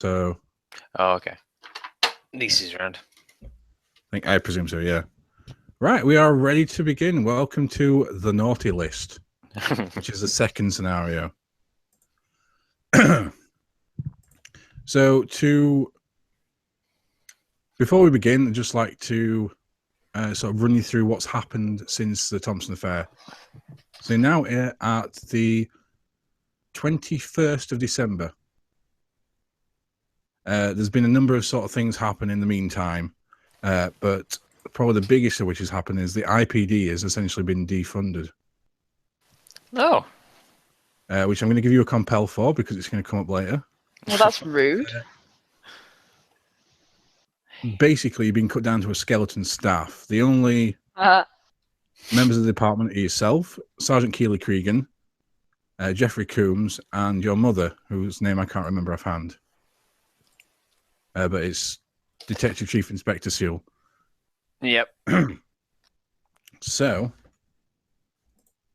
So. Oh, okay. Lisa's around. I presume so, yeah. Right, we are ready to begin. Welcome to the naughty list, which is the second scenario. So, before we begin, I'd just like to sort of run you through what's happened since the Thompson Affair. So now at the 21st of December, there's been a number of sort of things happen in the meantime, but probably the biggest of which has happened is the IPD has essentially been defunded. Oh. Which I'm going to give you a compel for because it's going to come up later. Well, that's rude. Basically, you've been cut down to a skeleton staff. The only members of the department are yourself, Sergeant Keely Cregan, Jeffrey Coombs, and your mother, whose name I can't remember offhand. But it's Detective Chief Inspector Seal. Yep. So,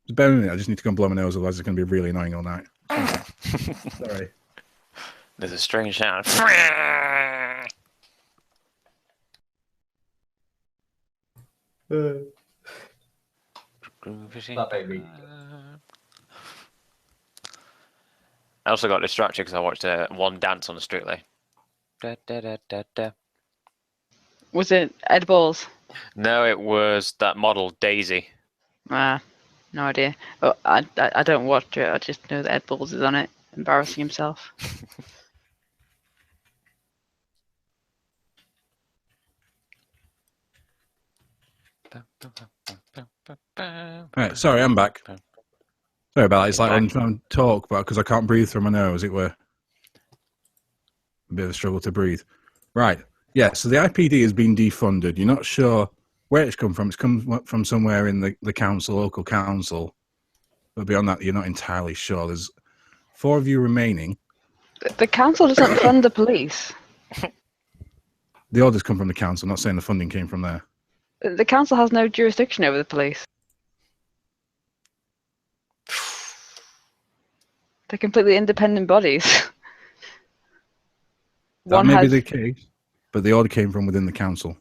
bear with me, I just need to go and blow my nose, otherwise it's going to be really annoying all night. Sorry. There's a strange sound. That baby. I also got distracted because I watched one dance on the Strictly. Da, da, da, da, da. Was it Ed Balls? No, it was that model Daisy. No idea. Oh, I don't watch it. I just know that Ed Balls is on it, embarrassing himself. Right, sorry, I'm back. Sorry about that. It's like when I'm trying to talk, but because I can't breathe through my nose, it were a bit of a struggle to breathe. Right. Yeah, so the IPD has been defunded. You're not sure where it's come from. It's come from somewhere in the council, local council. But beyond that, you're not entirely sure. There's 4 of you remaining. The council doesn't fund the police. The orders come from the council. I'm not saying the funding came from there. The council has no jurisdiction over the police. They're completely independent bodies. That may be the case, but the order came from within the council.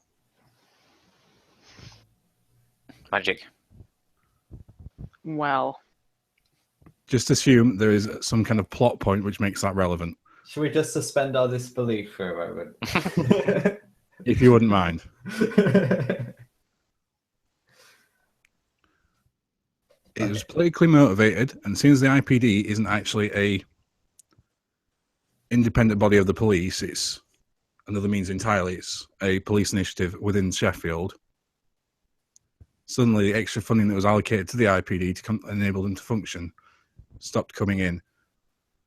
Magic. Well. Just assume there is some kind of plot point which makes that relevant. Should we just suspend our disbelief for a moment? If you wouldn't mind. It was politically motivated, and since the IPD isn't actually a independent body of the police, it's another means entirely. It's a police initiative within Sheffield. Suddenly, the extra funding that was allocated to the IPD to enable them to function stopped coming in.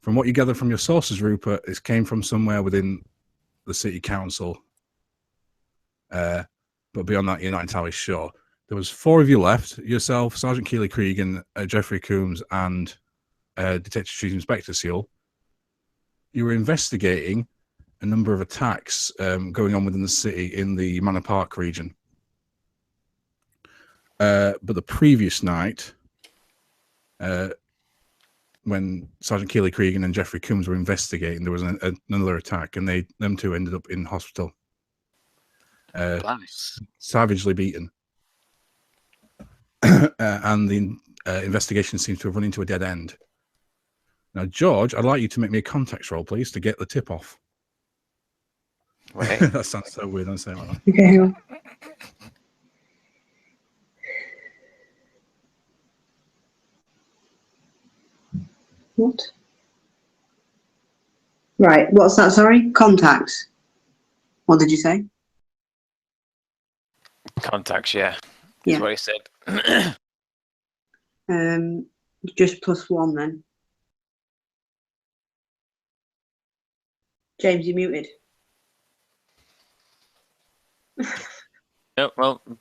From what you gather from your sources, Rupert, it came from somewhere within the city council. But beyond that, you're not entirely sure. There was 4 of you left: yourself, Sergeant Keely Cregan, Jeffrey Coombs, and Detective Chief Inspector Seal. You were investigating a number of attacks going on within the city in the Manor Park region. But the previous night, when Sergeant Keely Cregan and Jeffrey Coombs were investigating, there was another attack, and them 2 ended up in hospital. Savagely beaten. And the investigation seems to have run into a dead end. Now, George, I'd like you to make me a contacts roll, please, to get the tip off. Wait. That sounds so weird. I'm saying that. Okay, hang on. What? Right, what's that, sorry? Contacts. What did you say? Contacts, yeah. Yeah. That's what he said. Just +1 then. James, you muted. Yep, well. Well,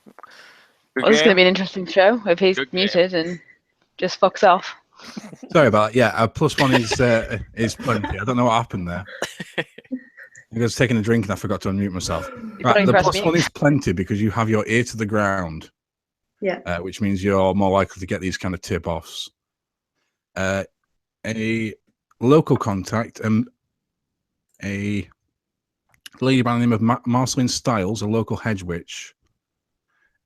this is going to be an interesting show if he's muted and just fucks off. Sorry about that. Yeah, +1 is plenty. I don't know what happened there. I was taking a drink and I forgot to unmute myself. Right, the +1 is plenty because you have your ear to the ground. Yeah. Which means you're more likely to get these kind of tip-offs. A local contact, a lady by the name of Marceline Stiles, a local hedge witch,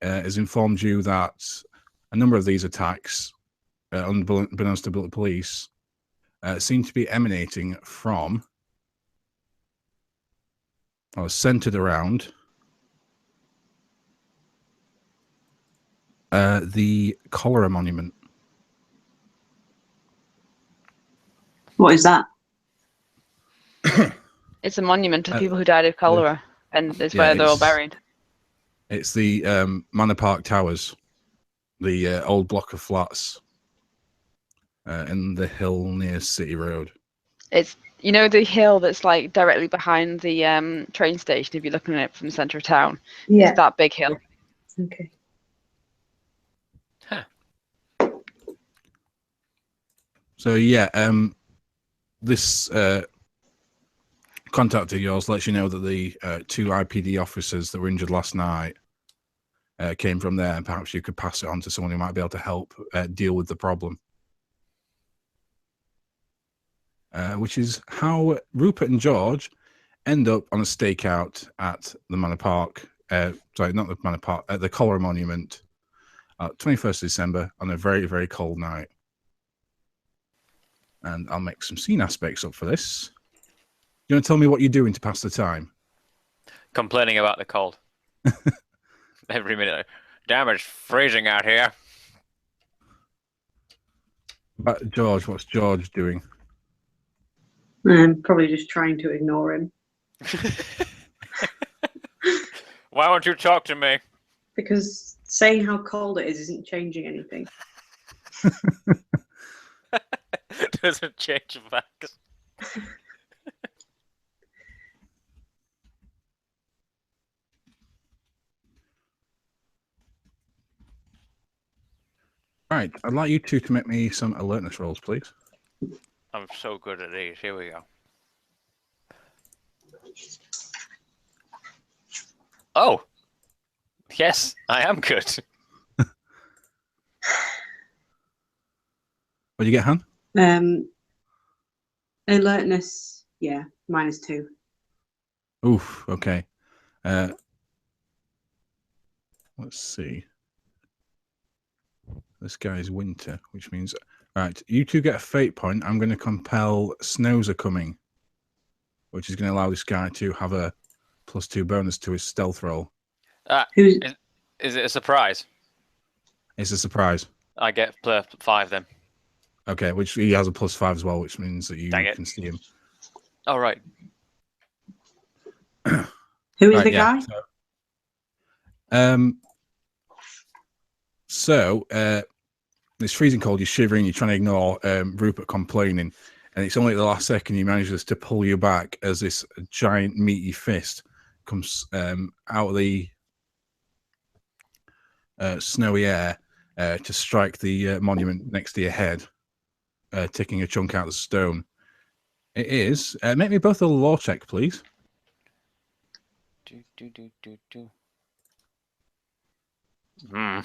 has informed you that a number of these attacks, unbeknownst to the police, seem to be emanating from, or centered around, the Cholera Monument. What is that? It's a monument to people who died of cholera, and it's where they're all buried. It's the Manor Park Towers, the old block of flats in the hill near City Road. It's, you know, the hill that's like directly behind the train station. If you're looking at it from the centre of town, Yeah. it's that big hill. Okay. So yeah, this contact of yours lets you know that the 2 IPD officers that were injured last night came from there, and perhaps you could pass it on to someone who might be able to help deal with the problem. Which is how Rupert and George end up on a stakeout at the Manor Park. Sorry, not the Manor Park, at the Cholera Monument, 21st December on a very, very cold night. And I'll make some scene aspects up for this. You want to tell me what you're doing to pass the time? Complaining about the cold. Every minute. Damn, it's freezing out here. But George, what's George doing? I'm probably just trying to ignore him Why won't you talk to me? because saying how cold it is isn't changing anything. Doesn't change facts. Right, I'd like you two to make me some alertness rolls, please. I'm so good at these. Here we go. Oh! Yes, I am good. What do you get, Han? Alertness, yeah, -2. Oof, okay. Let's see. This guy's winter, which means... Right, you two get a fate point. I'm going to compel Snows Are Coming, which is going to allow this guy to have a +2 bonus to his stealth roll. Who's Is it a surprise? It's a surprise. I get +5 then. Okay, which he has a +5 as well, which means that you Dang it. can see him. Oh, right. who is Right, the yeah, guy? So it's freezing cold, you're shivering, you're trying to ignore Rupert complaining, and it's only at the last second he manages to pull you back as this giant meaty fist comes out of the snowy air to strike the monument next to your head, taking a chunk out of the stone. It is. Make me both a law check, please. Hmm.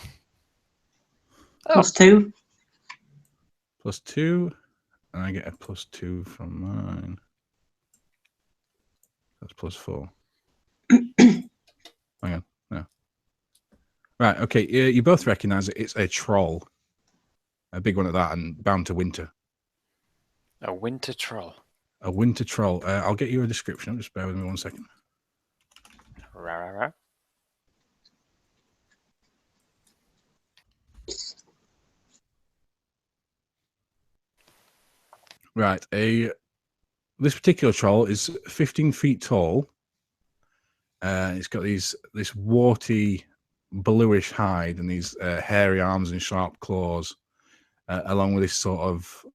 +2. +2, and I get a +2 from mine. That's +4. Hang on, no. Right, okay, you both recognise it. It's a troll. A big one at that, and bound to winter. A winter troll. A winter troll. I'll get you a description. Just bear with me 1 second. Rah, rah, rah. Right, this particular troll is 15 feet tall. It's got this warty, bluish hide and these hairy arms and sharp claws, along with this sort of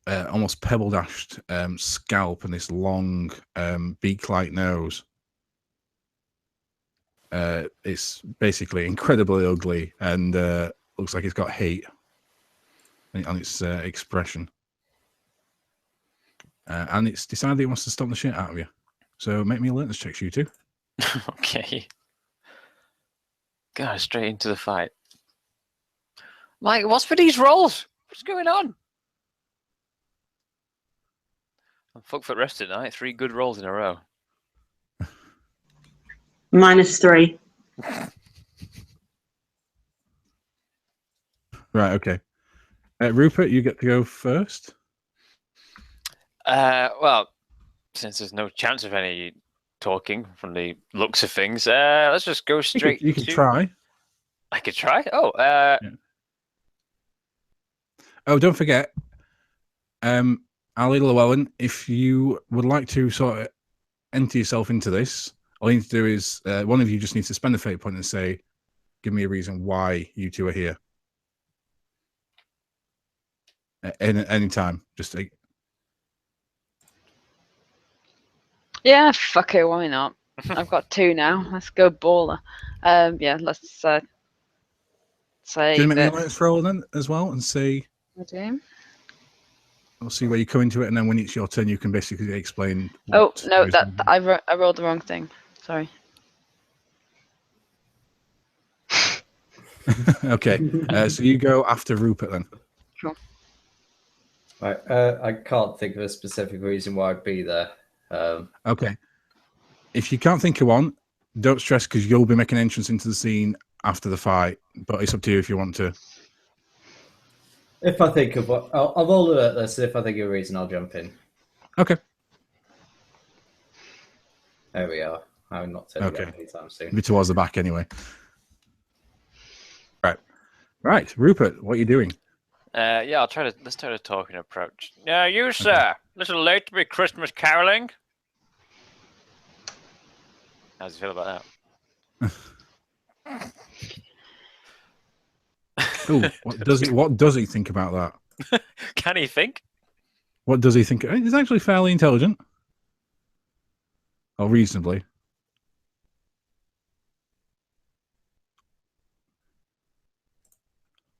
almost pebble-dashed scalp and this long beak-like nose. It's basically incredibly ugly and looks like it's got hate on its expression. And it's decided it wants to stomp the shit out of you. So make me alertness checks, you two. Okay. God, straight into the fight. Mike, what's with these rolls? What's going on? I'm fucked for the rest of the night. 3 good rolls in a row. -3. Right. Okay. Rupert, you get to go first. Well, since there's no chance of any talking from the looks of things, let's just go straight. You could to... try. I could try. Oh, Oh, don't forget, Ali Llewellyn, if you would like to sort of enter yourself into this, all you need to do is one of you just needs to spend a fate point and say, "Give me a reason why you two are here." Any time, just take. Yeah, fuck it, why not? I've got 2 now. Let's go baller. Yeah, let's say Do you make me a that. alliance roll then as well and see? Okay. We'll see where you come into it, and then when it's your turn, you can basically explain. Oh what no, goes that on. I rolled the wrong thing. Sorry. Okay, so you go after Rupert then. Right. I can't think of a specific reason why I'd be there. Okay. If you can't think of one, don't stress because you'll be making entrance into the scene after the fight. But it's up to you if you want to. If I think of what, I'll roll it. Let's see if I think of a reason. I'll jump in. Okay. There we are. I'm not turning Okay. back anytime soon. Be towards the back anyway. Right, Rupert, what are you doing? yeah, let's try to talking approach. Yeah, you sir, a little late to be Christmas caroling. How does he feel about that? Oh, what does he think about that? Can he think? What does he think? He's actually fairly intelligent. Or reasonably.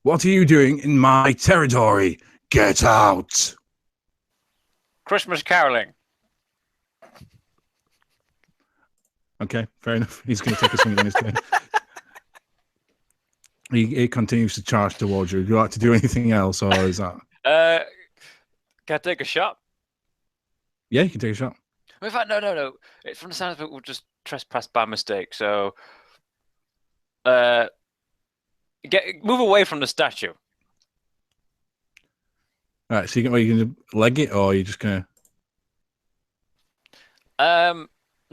What are you doing in my territory? Get out! Christmas caroling. Okay, fair enough. He's going to take a swing on his turn. He continues to charge towards you. Would you like to do anything else, or is that? Can I take a shot? Yeah, you can take a shot. In fact, no. It's from the sounds of it, we'll just trespass by mistake. So, move away from the statue. All right, so you can leg it, or you're just gonna.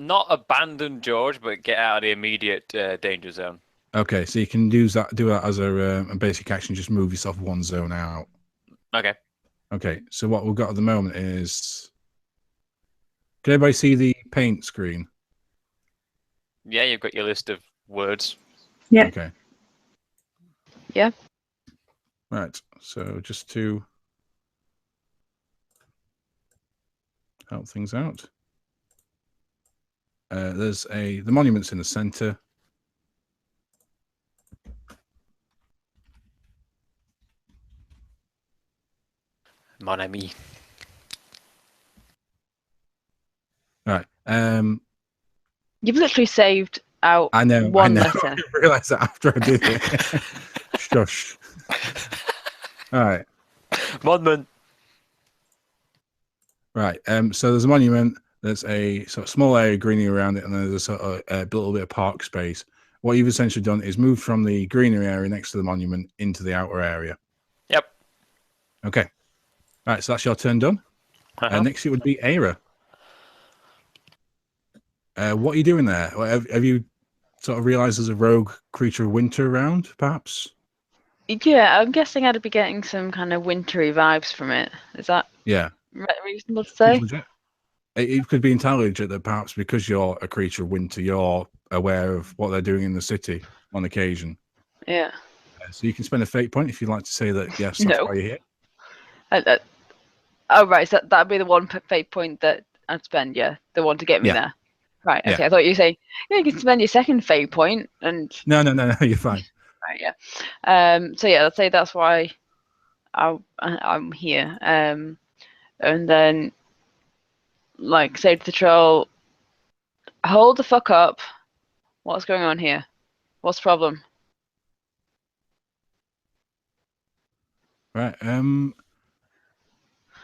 Not abandon George, but get out of the immediate danger zone. Okay, so you can do that as a basic action. Just move yourself one zone out. Okay. Okay, so what we've got at the moment is. Can everybody see the paint screen? Yeah, you've got your list of words. Yeah. Okay. Yeah. Right. So just to help things out, there's the monument's in the center. Mon ami. Right. You've literally saved out I know. one I letter. realized that after I did it. Shush. All right. Monument. Right. So there's a monument. There's a sort of small area of greenery around it, and then there's a sort of a little bit of park space. What you've essentially done is moved from the greenery area next to the monument into the outer area. Yep. Okay. All right. So that's your turn done. Next it would be Aira. What are you doing there? Have you sort of realized there's a rogue creature of winter around, perhaps? Yeah, I'm guessing I'd be getting some kind of wintry vibes from it. Is that Yeah. reasonable to say? Legit. It could be entirely legit that perhaps because you're a creature of winter, you're aware of what they're doing in the city on occasion. Yeah. So you can spend a fate point if you'd like to say that, yes, that's No. why you're here. Oh, right. So that'd be the one fate point that I'd spend, yeah. The one to get me Yeah. there. Right, okay. Yeah. I thought you were saying, yeah, you can spend your second fate point and... No, you're fine. Right, yeah. So yeah, I'd say that's why I'm here. And then, like, say to the troll, hold the fuck up. What's going on here? What's the problem? Right.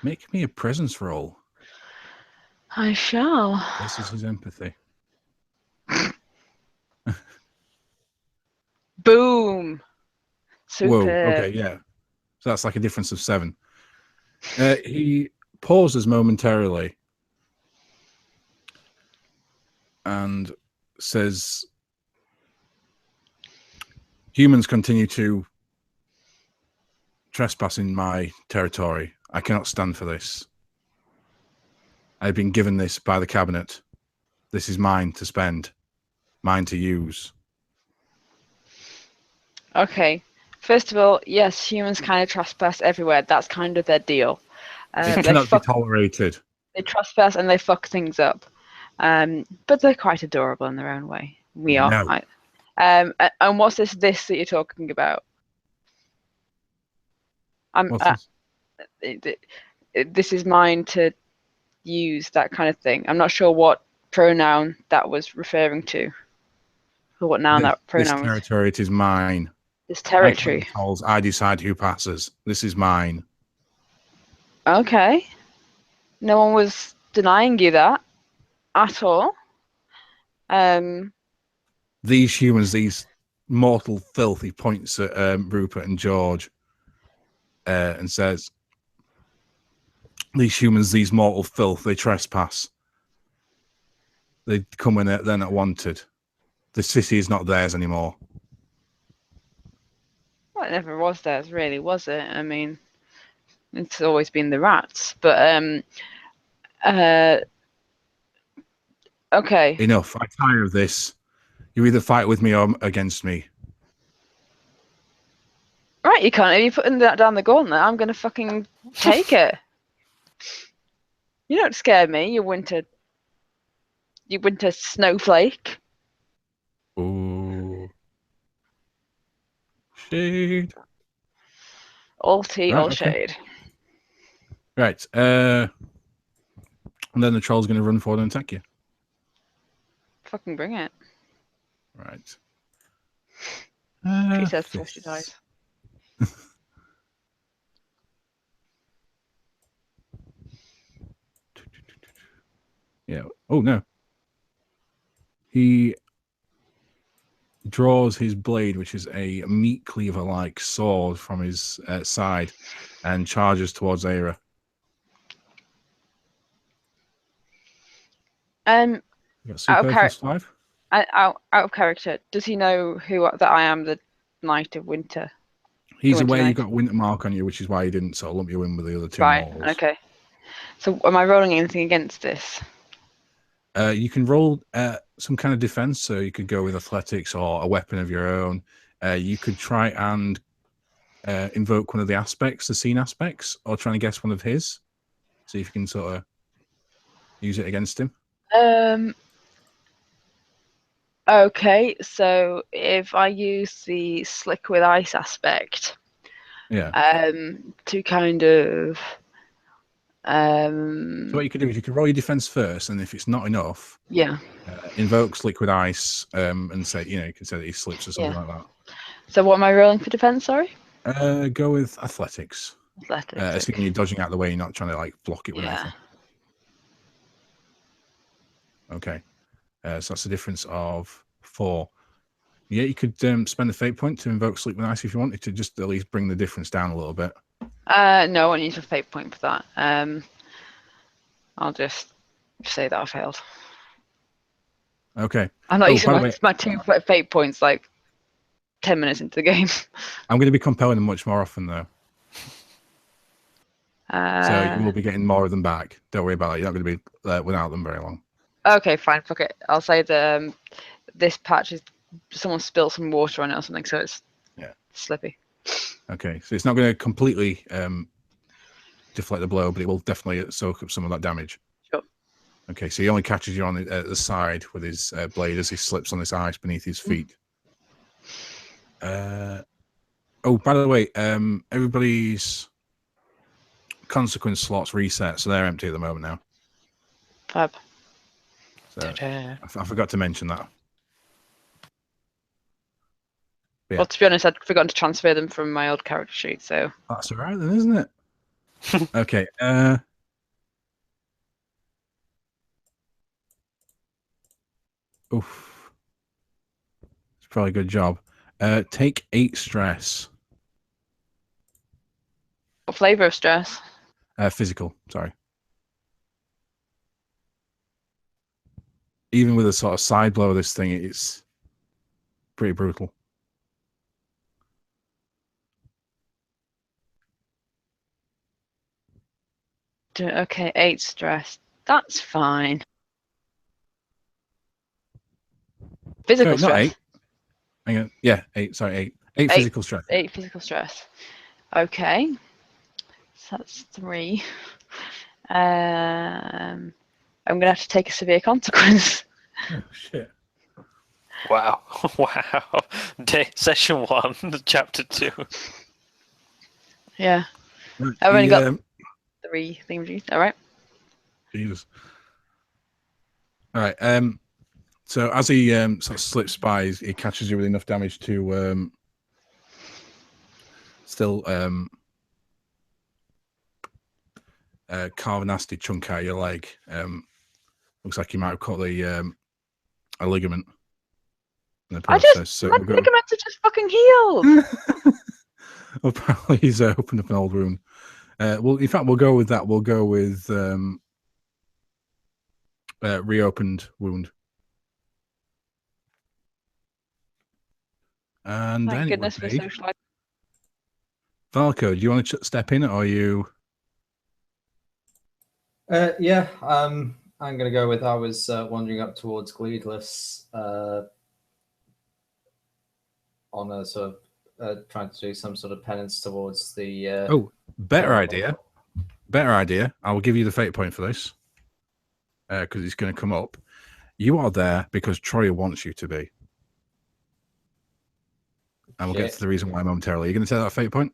Make me a presence roll. I shall. This is his empathy. Boom. Whoa. Super. Okay. Yeah. So that's like a difference of 7. He pauses momentarily and says, "Humans continue to trespass in my territory. I cannot stand for this. I've been given this by the cabinet. This is mine to spend, mine to use." Okay. First of all, yes, humans kind of trespass everywhere. That's kind of their deal. It They cannot be fuck. tolerated. They trespass and they fuck things up. But they're quite adorable in their own way. We are. No. And what's this that you're talking about? What's this? This is mine to use, that kind of thing. I'm not sure what pronoun that was referring to, or what noun that This pronoun was. territory, it is mine. This I territory. controls, I decide who passes. This is mine. Okay. No one was denying you that at all. These humans, these mortal filth, he points at Rupert and George and says, "These humans, these mortal filth, they trespass. They come when they're not wanted. The city is not theirs anymore." Well, it never was theirs, really, was it? I mean, it's always been the rats. But okay. Enough. I tire of this. You either fight with me or against me. Right, you can't. If you're putting that down the gauntlet, I'm gonna fucking take it. You don't scare me, you winter snowflake. Ooh. Shade. All tea, Right, all okay. shade. Right. And then the troll's going to run forward and attack you. Fucking bring it. Right. She says before she dies. Yeah. Oh, no. He draws his blade, which is a meat cleaver-like sword, from his side and charges towards Aira. Out You got of super plus 5? Out of character. Does he know that I am the Knight of Winter? He's Winter aware Knight. you've got Winter Mark on you, which is why he didn't sort of lump you in with the other 2 Right. mortals. Okay. So am I rolling anything against this? You can roll some kind of defense, so you could go with athletics or a weapon of your own. You could try and invoke one of the aspects, the scene aspects, or try and guess one of his. See if you can sort of use it against him. Okay, so if I use the slick with ice aspect, Yeah. to kind of So what you could do is you could roll your defense first, and if it's not enough, yeah. invoke liquid ice, and say, you can say that he slips or something like that. So what am I rolling for defense? Sorry. Go with athletics. Athletics. Assuming you're dodging out the way, you're not trying to like block it with anything. Okay. So that's a difference of 4. Yeah, you could spend a fate point to invoke sleep with ice if you wanted to, just at least bring the difference down a little bit. No, I won't use a fate point for that. I'll just say that I failed. Okay. I'm not using by the way, my 2 fate points like 10 minutes into the game. I'm going to be compelling them much more often, though. So you will be getting more of them back. Don't worry about it. You're not going to be without them very long. Okay, fine. Fuck it. I'll say that this patch is someone spilled some water on it or something, so it's slippy. Okay, so it's not going to completely deflect the blow, but it will definitely soak up some of that damage. Sure. Okay, so he only catches you on the side with his blade as he slips on this ice beneath his feet. Oh, by the way, everybody's consequence slots reset, so they're empty at the moment now. Fab. So I forgot to mention that. Yeah. Well, to be honest, I'd forgotten to transfer them from my old character sheet, so... That's all right then, isn't it? Okay. Oof. It's probably a good job. Take 8 stress. What flavour of stress? Physical, sorry. Even with a sort of side blow of this thing, it's pretty brutal. Okay, 8 stress. That's fine. Physical Sorry, not stress. 8. Hang on. Yeah, 8. Sorry, 8. 8 Eight. physical stress. 8 physical stress. Okay. So that's 3. I'm gonna have to take a severe consequence. Oh, shit. Wow. Wow. Session 1, chapter 2. Yeah. Right, I've only he, got 3 things. All right. Jesus. All right. So as he sort of slips by, he catches you with enough damage to still carve a nasty chunk out of your leg. Looks like he might have caught a ligament in the process. So My we'll go. ligaments are just fucking healed. Apparently, he's opened up an old wound. Well, in fact, we'll go with that. We'll go with reopened wound. And Thank then goodness it for would be social. Valko. Do you want to step in, or are you? Yeah, I'm going to go with I was wandering up towards Gleedless on a sort of trying to do some sort of penance towards the. Oh, better troll. idea. Better idea. I will give you the fate point for this because it's going to come up. You are there because Troya wants you to be. And we'll get to the reason why momentarily. You're going to take that fate point?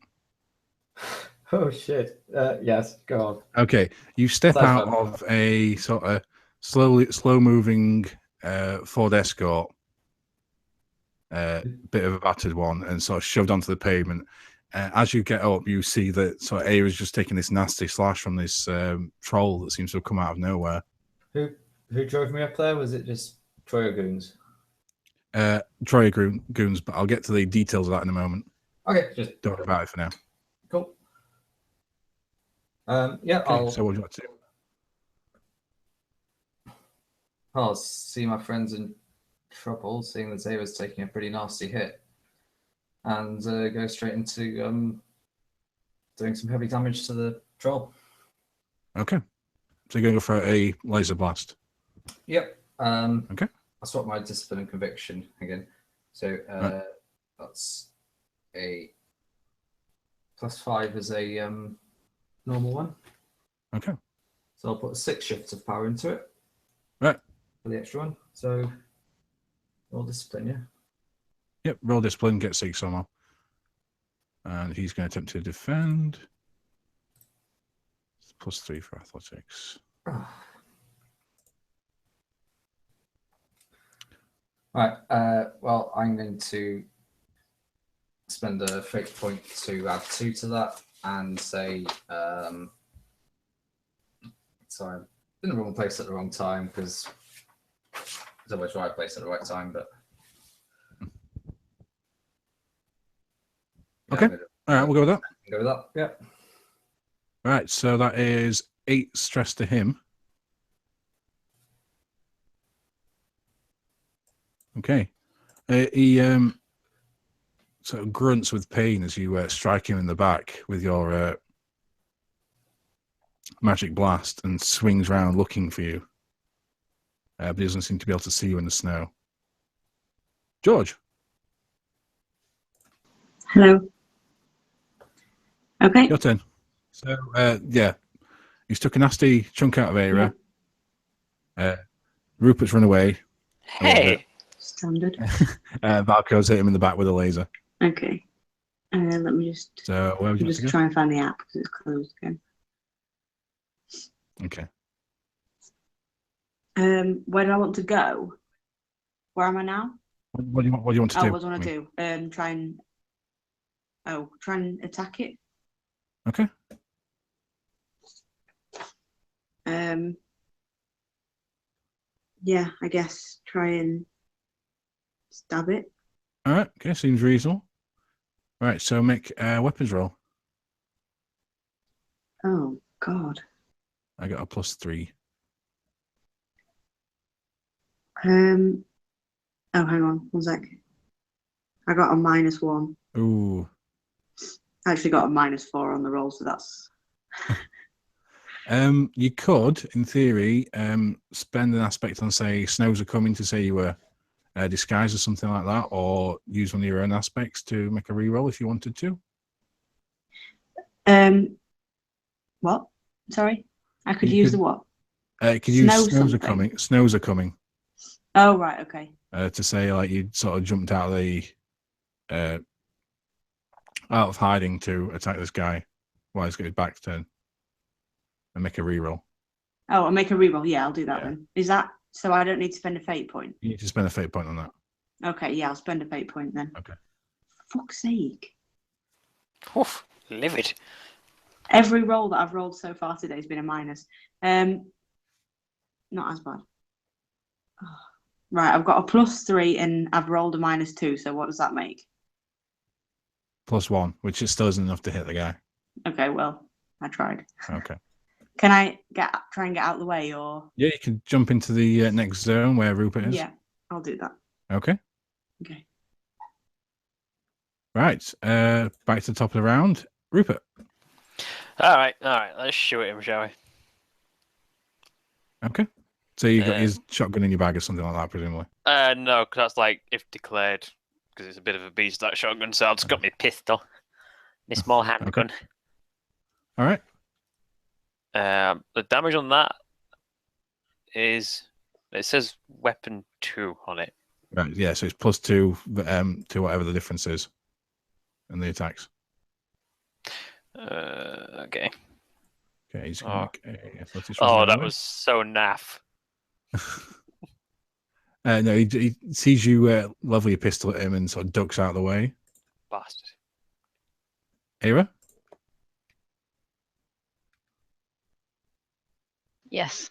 Oh, shit. Yes, go on. Okay. You step That's out fun. of a sort of slow moving Ford Escort, bit of a battered one, and sort of shoved onto the pavement. As you get up, you see that sort of Aira's just taking this nasty slash from this troll that seems to have come out of nowhere. Who drove me up there? Was it just Troya Goons? Troya goons, but I'll get to the details of that in a moment. Okay, just Don't worry about it for now. cool. Yeah, Okay, so what do you want to do? I'll see my friends in trouble, seeing that Zava's taking a pretty nasty hit, and go straight into doing some heavy damage to the troll. Okay. So you're going to go for a laser blast. Yep. Okay. I'll swap my discipline and conviction again. So Right. that's a +5 as a normal one. Okay. So I'll put 6 shifts of power into it. Right. For the extra one. So all discipline, yeah. Yep. Roll discipline, get 6 somehow. And he's going to attempt to defend. +3 for athletics. Right. Well, I'm going to spend a fate point to add 2 to that and say, sorry, I'm in the wrong place at the wrong time because it's always the right place at the right time, but. Yeah, Okay. All right, we'll go with that. Go with that. Yeah. All right, so that is 8 stress to him. Okay. He sort of grunts with pain as you strike him in the back with your magic blast and swings around looking for you. But he doesn't seem to be able to see you in the snow. George. Hello. Okay. Your turn. So, yeah, he's took a nasty chunk out of Aira. Rupert's run away. Hey! Standard. Valko's hit him in the back with a laser. Okay. Let me just So, where would you like to go? try and find the app because it's closed again. Okay. Where do I want to go? Where am I now? What do you want to do? What do I want to do? Try and attack it. Okay. Yeah, I guess try and Stab it. All right. Okay, seems reasonable. All right, so make a weapons roll. Oh, God. I got a +3. Oh, hang on. 1 sec. I got a -1. Ooh. I actually got a -4 on the roll, so that's... You could, in theory, spend an aspect on, say, snows are coming to say you were disguised or something like that, or use one of your own aspects to make a reroll if you wanted to. What? Sorry? I could You use could- the what? Could use Snow snows are something. coming. Snows are coming. Oh, right, okay. To say like you sort of jumped out of the out of hiding to attack this guy while he's got his back turned and make a reroll. Oh, I'll make a reroll. Yeah, I'll do that Yeah. then. Is that... So I don't need to spend a fate point? You need to spend a fate point on that. Okay, yeah, I'll spend a fate point then. Okay. For fuck's sake. Oof, livid. Every roll that I've rolled so far today has been a minus. Not as bad. Oh. Right, I've got a +3 and I've rolled a -2. So what does that make? +1, which is still isn't enough to hit the guy. Okay, well, I tried. Okay. Can I try and get out of the way, or? Yeah, you can jump into the next zone where Rupert is. Yeah, I'll do that. Okay. Okay. Right. Back to the top of the round. Rupert. All right. Let's shoot him, shall we? Okay. So you got his shotgun in your bag or something like that, presumably. No, because that's like if declared, because it's a bit of a beast, that shotgun. So I've just got my pistol, my small handgun. All right. The damage on that is, it says weapon 2 on it. Right. Yeah. So it's +2 to whatever the difference is in the attacks. Okay. Okay. He's gonna make a athletics Oh, roll that anyway. was so naff. No, he sees you level your pistol at him and sort of ducks out of the way. Bastard. Ava? Yes.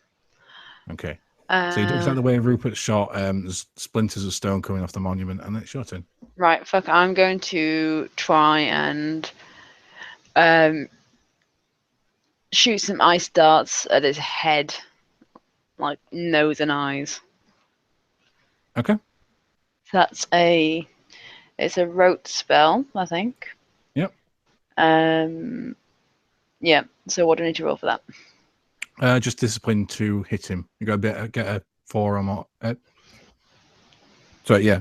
Okay. So he ducks out of the Uh, way of Rupert's shot. There's splinters of stone coming off the monument, and it's your turn. right, fuck. I'm going to try and shoot some ice darts at his head, like nose and eyes. Okay. It's a rote spell, I think. Yep. Yeah. So what do I need to roll for that? Just discipline to hit him. You got to get a 4 or more. Sorry, yeah.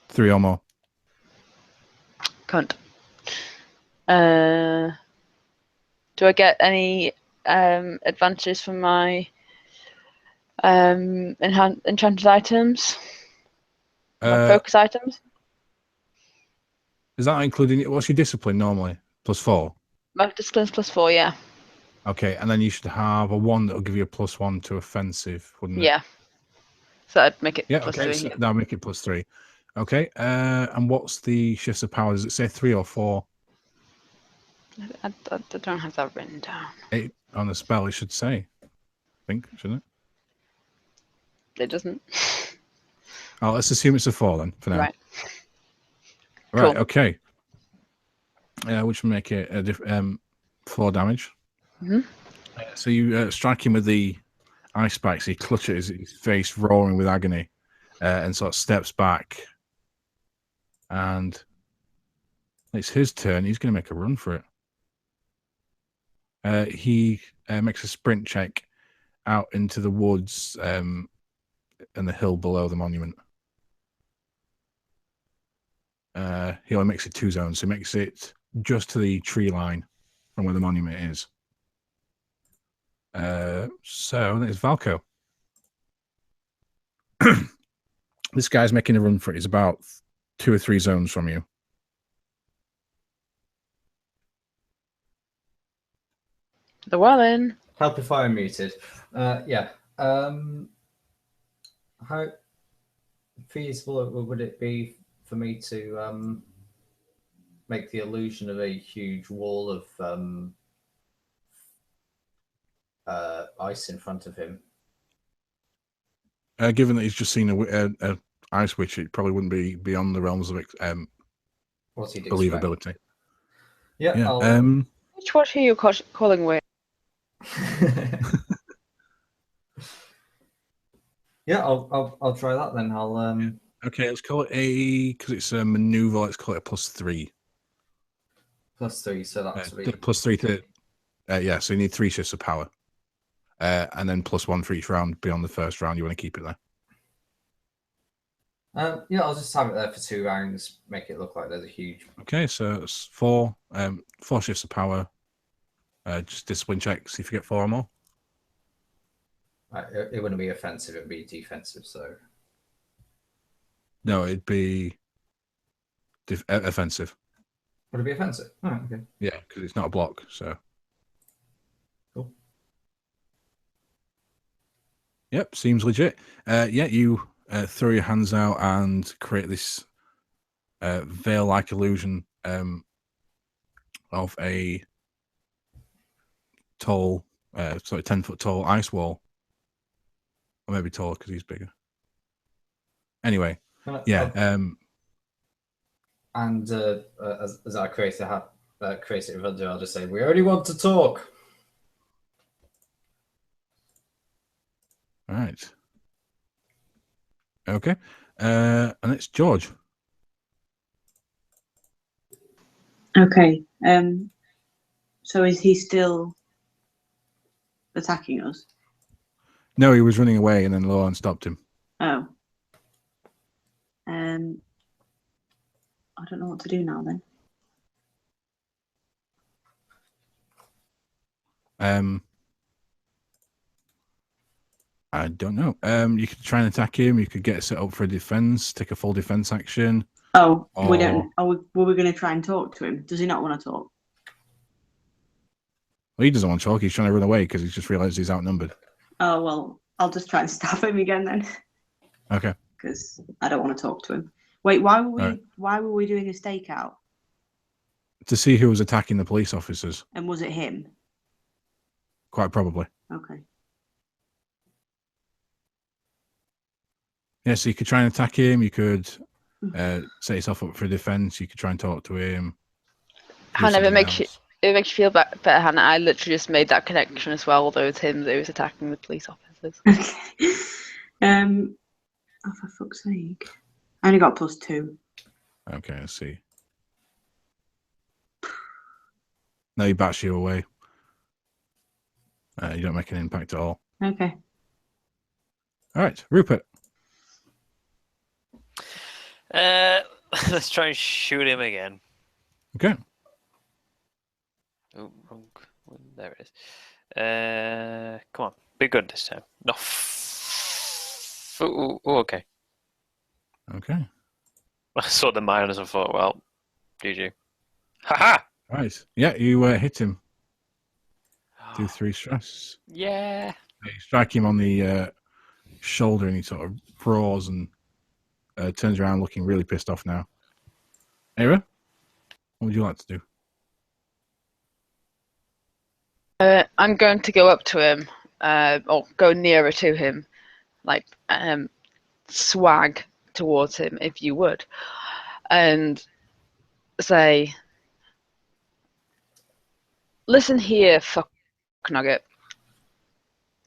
3 or more. Cunt. Do I get any advantages from my enchanted items? My focus items? Is that including what's your discipline normally? +4. My discipline's +4, yeah. Okay, and then you should have a 1 that will give you a +1 to offensive, wouldn't it? Yeah. So I'd make it Yeah. +3. Okay. So that'll make it +3. Okay. And what's the shifts of power? Does it say 3 or 4? I don't have that written down. 8 on the spell. It should say. I think, shouldn't it? It doesn't. Oh, let's assume it's a 4 then for now. Right. Right. Cool. Okay. Which will make it 4 damage. Mhm. So you strike him with the ice spikes. He clutches his face, roaring with agony, and sort of steps back. And it's his turn. He's going to make a run for it. He makes a sprint check out into the woods and the hill below the monument. He only makes it 2 zones. So he makes it just to the tree line from where the monument is. So there's Valko. This guy's making a run for it. He's about 2 or 3 zones from you. The Wellin. Help if I am muted. Yeah. How feasible would it be for me to make the illusion of a huge wall of ice in front of him? Given that he's just seen a Ice Witch, it probably wouldn't be beyond the realms of What he'd expect. believability. Yeah. Yeah. I'll... Which watch are you calling with? Yeah, I'll try that then. I'll Okay, let's call it because it's a maneuver. Let's call it a +3. +3, so that's +3 to yeah. So you need 3 shifts of power, and then +1 for each round beyond the first round. You want to keep it there. yeah, I'll just have it there for 2 rounds. Make it look like there's a huge. Okay, so it's 4 shifts of power. Just discipline checks. See if you get 4 or more. It wouldn't be offensive; it'd be defensive. So No, it'd be offensive. would it be offensive? Oh, okay. Yeah, because it's not a block. So. Cool. Yep, seems legit. Yeah, you throw your hands out and create this veil-like illusion of a tall, 10-foot tall ice wall. Or maybe taller because he's bigger. Anyway, yeah. And as our creative will do, I'll just say, we only want to talk. All right. Okay. And it's George. Okay. So is he still attacking us? No, he was running away and then Lauren stopped him. Oh. I don't know what to do now then. I don't know. You could try and attack him. You could get set up for a defense, take a full defense action. Oh, we don't. Were we going to try and talk to him? Does he not want to talk? Well, he doesn't want to talk. He's trying to run away because he's just realized he's outnumbered. Oh well, I'll just try and stab him again then. Okay. Because I don't want to talk to him. Wait, why were we doing a stakeout? To see who was attacking the police officers. And was it him? Quite probably. Okay. Yeah, so you could try and attack him. You could set yourself up for defense. You could try and talk to him. Hannah, it makes you feel better, Hannah. I literally just made that connection as well, although it's him that was attacking the police officers. Okay. Oh, for fuck's sake. I only got +2. Okay, let's see. No, he bats you away. You don't make an impact at all. Okay. All right, Rupert. Let's try and shoot him again. Okay. Oh, wrong. There it is. Come on, be good this time. No. Okay. Okay. I saw the minus and thought, well, GG. Haha! Right. Yeah, you hit him. Do 3 stress. Yeah. You strike him on the shoulder and he sort of roars and turns around looking really pissed off now. Era, what would you like to do? I'm going to go up to him, or go nearer to him, like swag towards him, if you would, and say, "Listen here, fuck nugget.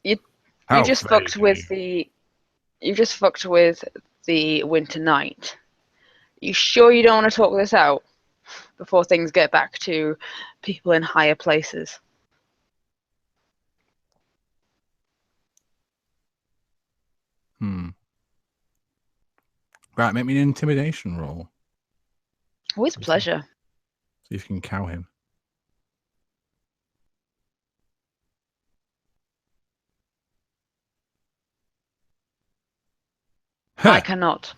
You just fucked with the Winter Knight. You sure you don't want to talk this out before things get back to people in higher places?" Right, make me an intimidation roll. With pleasure. See if you can cow him. I cannot.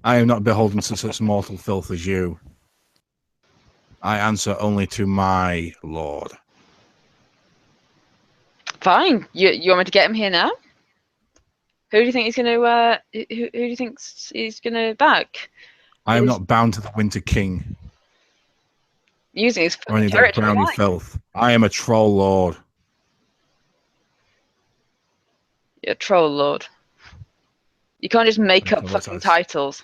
I am not beholden to such mortal filth as you. I answer only to my lord. Fine. You want me to get him here now? Who do you think he's going to? Who do you think he's going to back? I am not bound to the Winter King Using his or any of that brownie filth. I am a troll lord. You're a troll lord. You can't just make Okay, up what's fucking that? titles.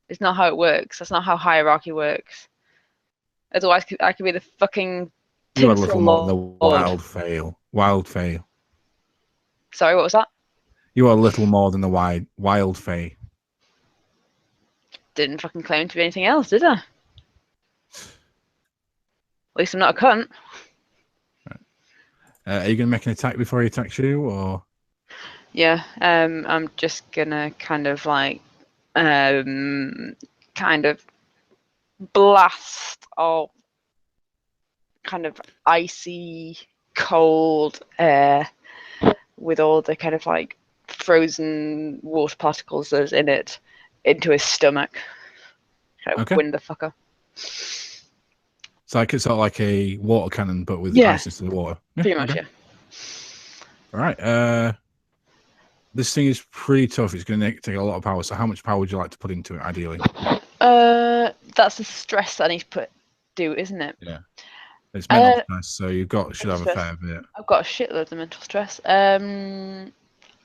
It's not how it works. That's not how hierarchy works. Otherwise, I could be the fucking You are a tinsel little more than the lord. wild fail. Sorry, what was that? You are a little more than the wild fae. Didn't fucking claim to be anything else, did I? At least I'm not a cunt. Are you going to make an attack before he attacks you, or Yeah, I'm just gonna kind of like, kind of blast or kind of icy cold air with all the kind of like frozen water particles that's in it into his stomach. Kind of Okay. wind the fucker. it's sort of like a water cannon, but with Yeah. ice instead of water? Pretty much, okay. yeah. All right. This thing is pretty tough. It's going to take a lot of power. So, how much power would you like to put into it, ideally? That's the stress that I need to do, isn't it? Yeah. It's mental Uh, stress, so should have a stress. fair bit. I've got a shitload of mental stress.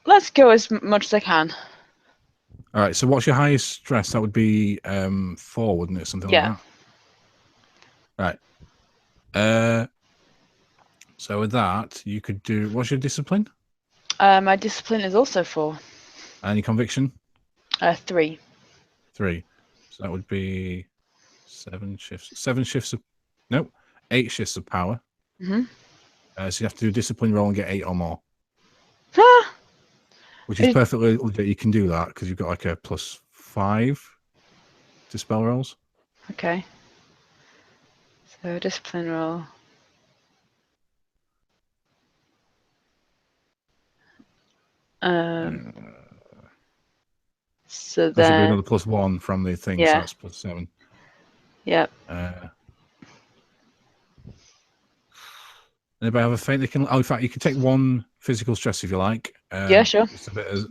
Let's go as much as I can. All right. So, what's your highest stress? That would be 4, wouldn't it? Something Yeah. like that. Right. So with that, you could do. What's your discipline? My discipline is also 4. And your conviction? 3. 3. So that would be 7 shifts. 7 shifts of. Nope. 8 shifts of power. Mhm. So you have to do a discipline roll and get 8 or more, Ah, which is Is- perfectly legit. You can do that because you've got like a +5 to spell rolls. okay. So discipline roll. So There should be then, another +1 from the thing, so yeah. that's +7. Yep. Anybody have a feint they can? Oh, in fact, you can take 1 physical stress if you like. Yeah, sure. Just a bit of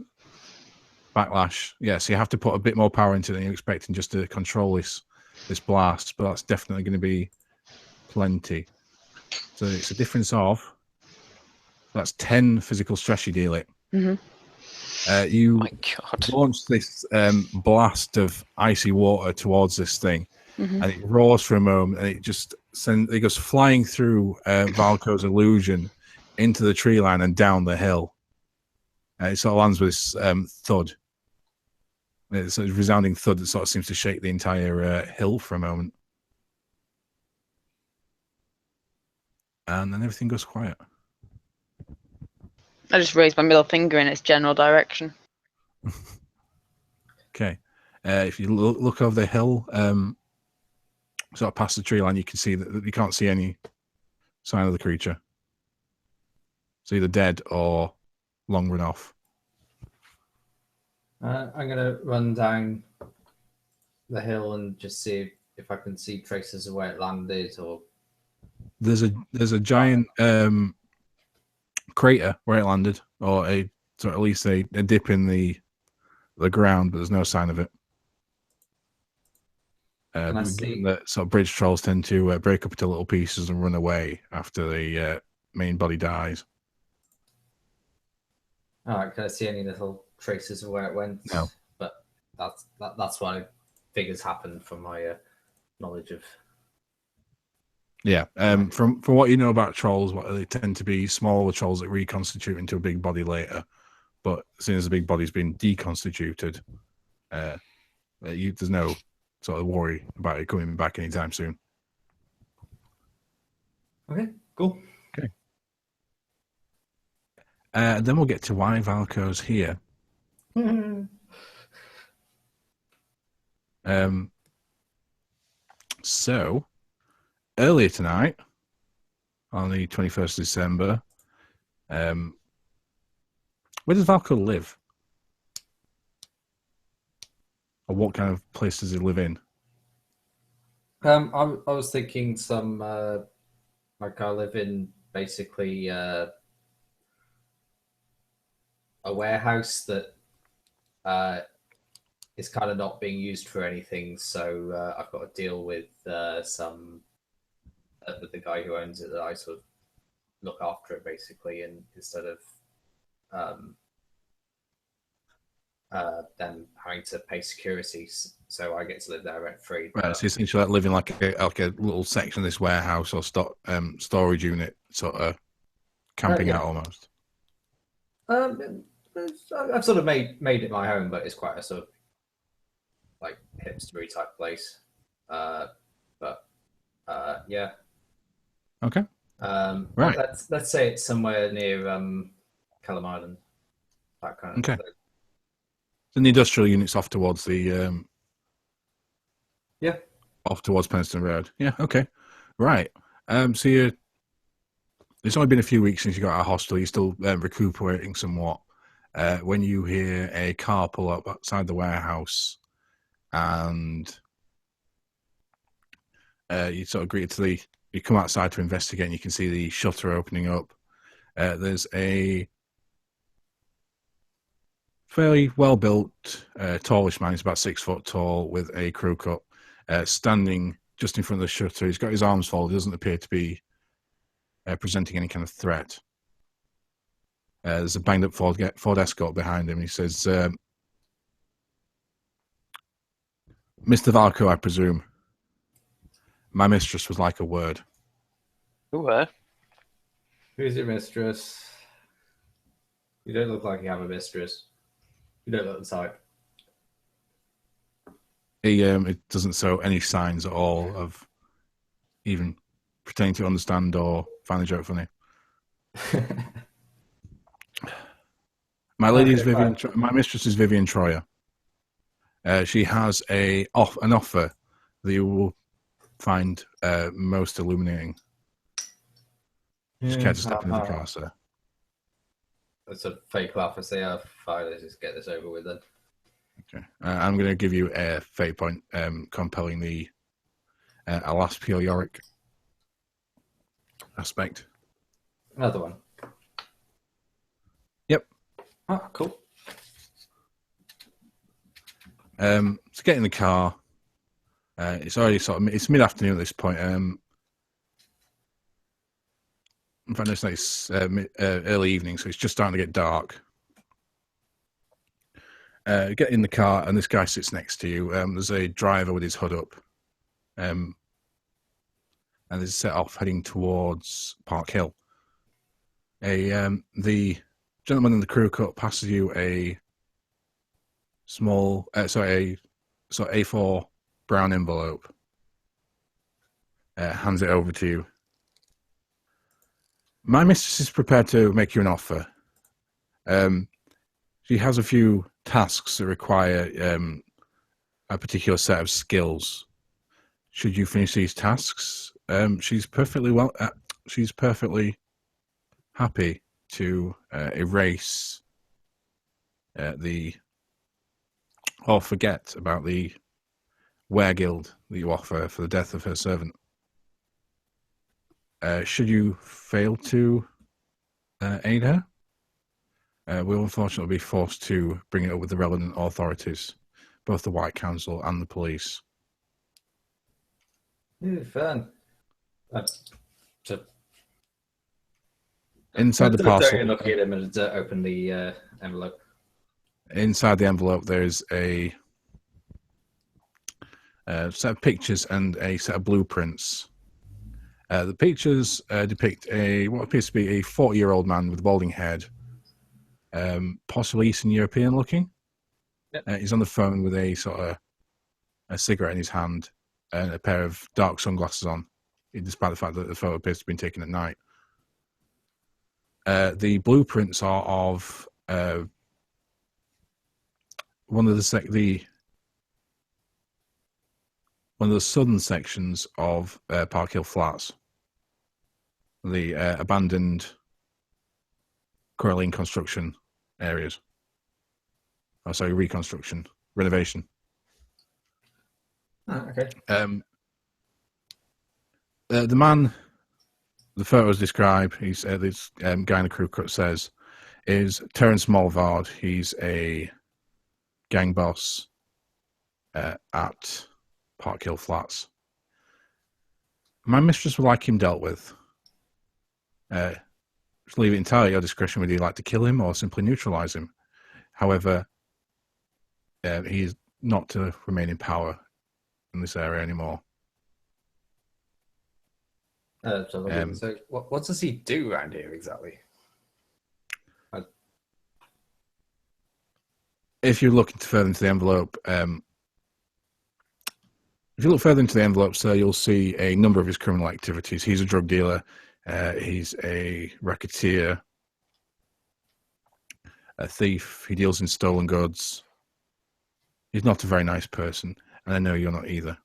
backlash. Yeah, so you have to put a bit more power into it than you're expecting just to control this blast, but that's definitely going to be plenty. So it's a difference of that's 10 physical stress you deal it. Mhm. You My God. launch this blast of icy water towards this thing, Mhm. and it roars for a moment, and it goes flying through Valko's illusion into the tree line and down the hill. It sort of lands with this thud. It's a resounding thud that sort of seems to shake the entire hill for a moment. And then everything goes quiet. I just raised my middle finger in its general direction. Okay. If you look over the hill, sort of past the tree line, you can see that you can't see any sign of the creature. It's either dead or long run off. I'm gonna run down the hill and just see if I can see traces of where it landed, or There's a giant crater where it landed, or at least a dip in the ground, but there's no sign of it. Given that sort of bridge trolls tend to break up into little pieces and run away after the main body dies. all right, can I see any little traces of where it went? No. But that's what I figures happened from my knowledge of. Yeah. From what you know about trolls, they tend to be smaller trolls that reconstitute into a big body later. But as soon as the big body's been deconstituted, there's no sort of worry about it coming back anytime soon. Okay, cool. Okay. Then we'll get to why Valko's here. So earlier tonight, on the 21st of December, where does Valko live? Or what kind of place does he live in? I was thinking some like I live in basically a warehouse that is kind of not being used for anything, so I've got to deal with some with the guy who owns it, that I sort of look after it basically, and instead of them having to pay security, so I get to live there rent free. Right, so essentially like living like a little section of this warehouse or storage unit, sort of camping Yeah. out almost. I've sort of made it my home, but it's quite a sort of like hipstery type place. Yeah. Okay. Right. Let's say it's somewhere near Callum Island. That kind of Okay. thing. And the industrial unit's off towards the Yeah. off towards Penston Road. Yeah. Okay. Right. So it's only been a few weeks since you got out of hostel. You're still recuperating somewhat. When you hear a car pull up outside the warehouse, and you sort of greet to you come outside to investigate, and you can see the shutter opening up. There's a fairly well-built, tallish man. He's about 6 foot tall with a crew cut, standing just in front of the shutter. He's got his arms folded. He doesn't appear to be presenting any kind of threat. There's a banged-up Ford Escort behind him. He says, Mr. Valco, I presume. My mistress would like a word. Who? Who's your mistress? You don't look like you have a mistress. You don't look the type. It doesn't show any signs at all of even pretending to understand or find the joke funny. My lady is Vivian. My mistress is Vivian Troyer. She has an offer that you will find most illuminating. Just care to step into the car, sir. That's a fake laugh. I say, fine, let's just get this over with then. Okay. I'm going to give you a fate point, compelling the Alaspio Yorick aspect. Another one. Yep. Oh, cool. So get in the car. It's already it's mid-afternoon at this point. In fact, it's early evening, so it's just starting to get dark. Get in the car, and this guy sits next to you. There's a driver with his hood up, and there's set off heading towards Park Hill. The gentleman in the crew cut passes you a small, a A4 brown envelope. Hands it over to you. My mistress is prepared to make you an offer. She has a few tasks that require a particular set of skills. Should you finish these tasks, she's perfectly happy to erase or forget about the weregild that you offer for the death of her servant. Should you fail to aid her, we'll unfortunately be forced to bring it up with the relevant authorities, both the White Council and the police. Fun. Inside the parcel, Look at him and open the envelope. Inside the envelope, there is a set of pictures and a set of blueprints. The pictures depict what appears to be a 40-year-old man with a balding head, possibly Eastern European looking. Yep. He's on the phone with a sort of a cigarette in his hand and a pair of dark sunglasses on, despite the fact that the photo appears to have been taken at night. The blueprints are of one of the southern sections of Park Hill Flats, the abandoned Coralline construction areas. Oh, sorry, reconstruction, renovation. Oh, okay. The man, the photos describe, he's this guy in the crew cut says, is Terence Mulvard. He's a gang boss at Park Hill Flats. My mistress would like him dealt with. Just leave it entirely at your discretion whether you'd like to kill him or simply neutralize him. However, he's not to remain in power in this area anymore. So what does he do around here exactly? If you look further into the envelope, sir, you'll see a number of his criminal activities. He's a drug dealer. He's a racketeer, a thief. He deals in stolen goods. He's not a very nice person, and I know you're not either.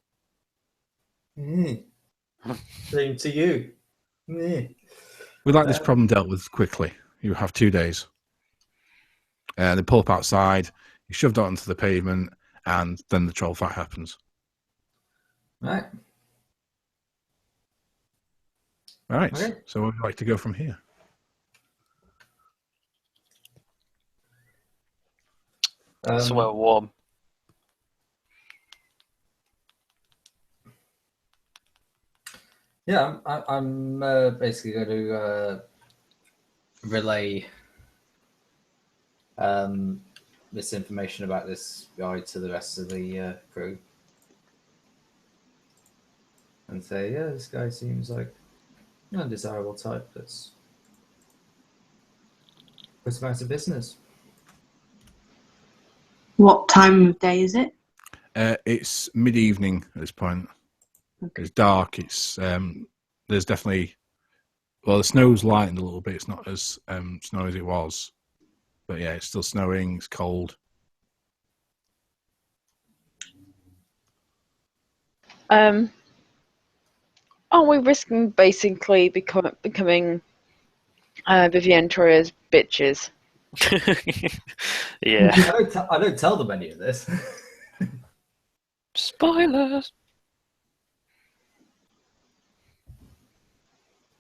Same to you. We'd like this problem dealt with quickly. You have 2 days. They pull up outside, you're shoved out onto the pavement, and then the troll fight happens. Right. All right. Okay. So where would you like to go from here? Somewhere warm. Yeah, I'm basically going to relay this information about this guy to the rest of the crew, and say, yeah, this guy seems like an undesirable type. Let's put him out of business. What time of day is it? It's mid-evening at this point. Okay. It's dark. It's there's definitely, well, the snow's lightened a little bit. It's not as snowy as it was, but yeah, it's still snowing. It's cold. Aren't we risking basically becoming Vivienne Troyer's bitches? Yeah. I don't tell them any of this. Spoilers.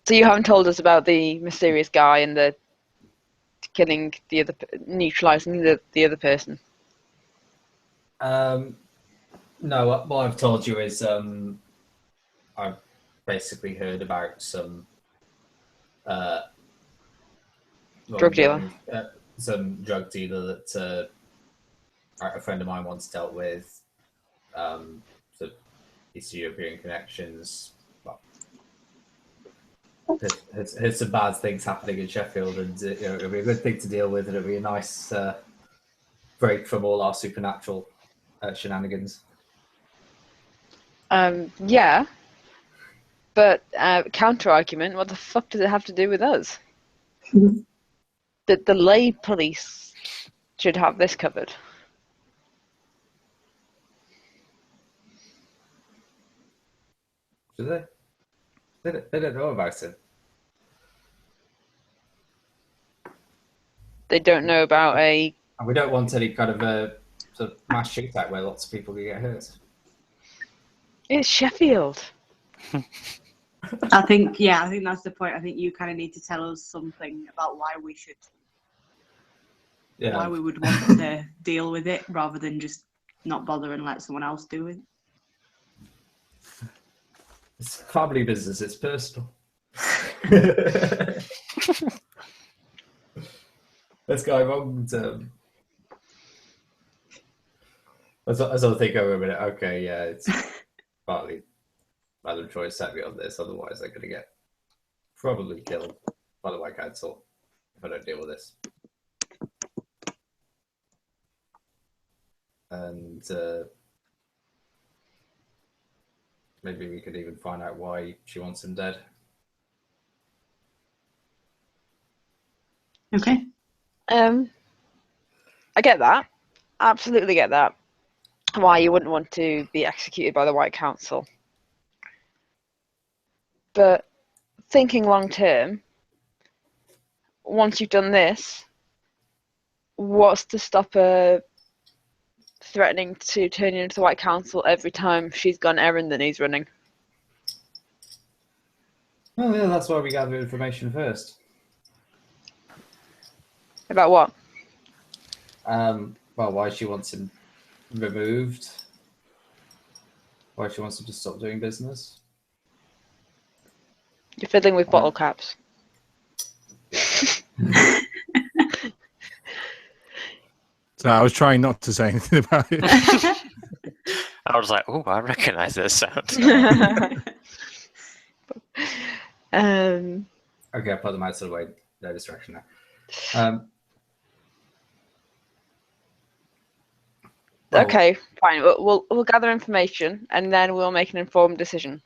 So you haven't told us about the mysterious guy and the killing the other, neutralizing the other person. No, what I've told you is I've basically heard about some Drug dealer. Some drug dealer that a friend of mine once dealt with. So East European connections. Well, there's some bad things happening in Sheffield, and it'll be a good thing to deal with, and it'll be a nice break from all our supernatural shenanigans. Yeah. But counter argument, what the fuck does it have to do with us? The lay police should have this covered. Do they? They don't know about it. They don't know about a... And we don't want any kind of a sort of mass shootout where lots of people can get hurt. It's Sheffield. I think that's the point. I think you kind of need to tell us something about why we would want to deal with it rather than just not bother and let someone else do it. It's family business. It's personal. Let's go long term. As I think over a minute, okay, yeah, it's partly Madam Troy set me on this, otherwise I'm going to get probably killed by the White Council if I don't deal with this. And maybe we could even find out why she wants him dead. Okay. I get that. Absolutely get that. Why you wouldn't want to be executed by the White Council. But thinking long term, once you've done this, what's to stop her threatening to turn you into the White Council every time she's got an errand that needs running? Well, yeah, that's why we gather information first. About what? Well, why she wants him removed, why she wants him to stop doing business. You're fiddling with bottle caps. So I was trying not to say anything about it. I was like, oh, I recognise this sound. Okay, I'll put them out of the way. No distraction now. Okay, fine. We'll gather information and then we'll make an informed decision.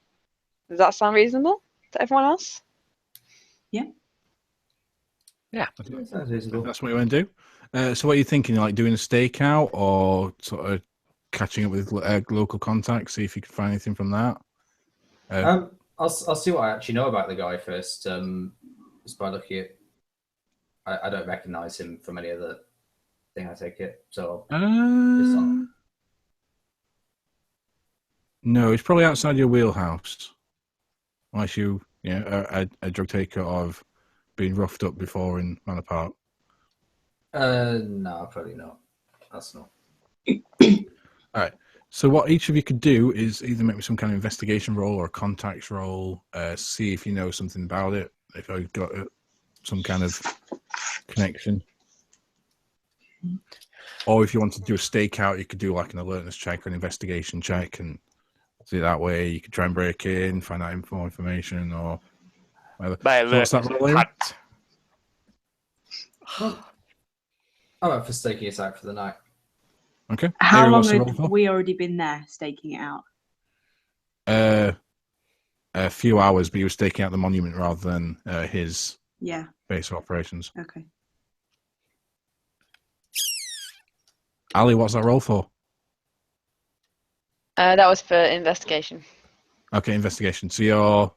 Does that sound reasonable to everyone else? Sounds reasonable. That's what you want to do. So what are you thinking? Like doing a stakeout or sort of catching up with local contacts, see if you can find anything from that? I'll see what I actually know about the guy first. Just by looking at, I don't recognise him from any other thing. I take it. So no, it's probably outside your wheelhouse, unless you are a drug taker or have been roughed up before in Manor Park. no, probably not. That's not. All right. So what each of you could do is either make me some kind of investigation roll or a contacts roll, see if you know something about it, if I've got some kind of connection. Or if you want to do a stakeout, you could do like an alertness check or an investigation check and see that way. You could try and break in, find out more information or whatever. By So what's that roll, Liam? I'm up for staking it out for the night. Okay. How Avery, long what's the roll have for? we already been there staking it out? A few hours, but he was staking out the monument rather than his Yeah. base of operations. Okay. Ali, what's that roll for? That was for investigation. Okay, investigation. So you're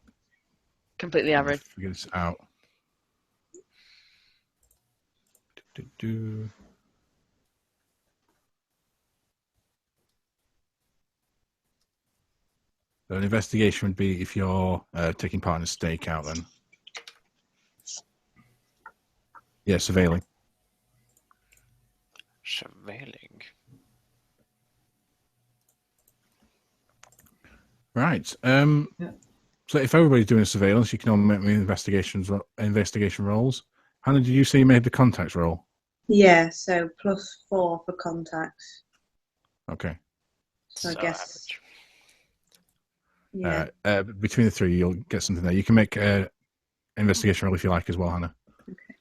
Completely average. figure this out. So an investigation would be if you're taking part in a stakeout then. Yeah, surveilling. Surveilling. Right. Yeah. So if everybody's doing surveillance, you can all make me investigation rolls. Hannah, did you say you made the contacts roll? Yeah, so +4 for contacts. Okay. So I guess. Average. Yeah. Between the three, you'll get something there. You can make an investigation roll if you like as well, Hannah. Okay.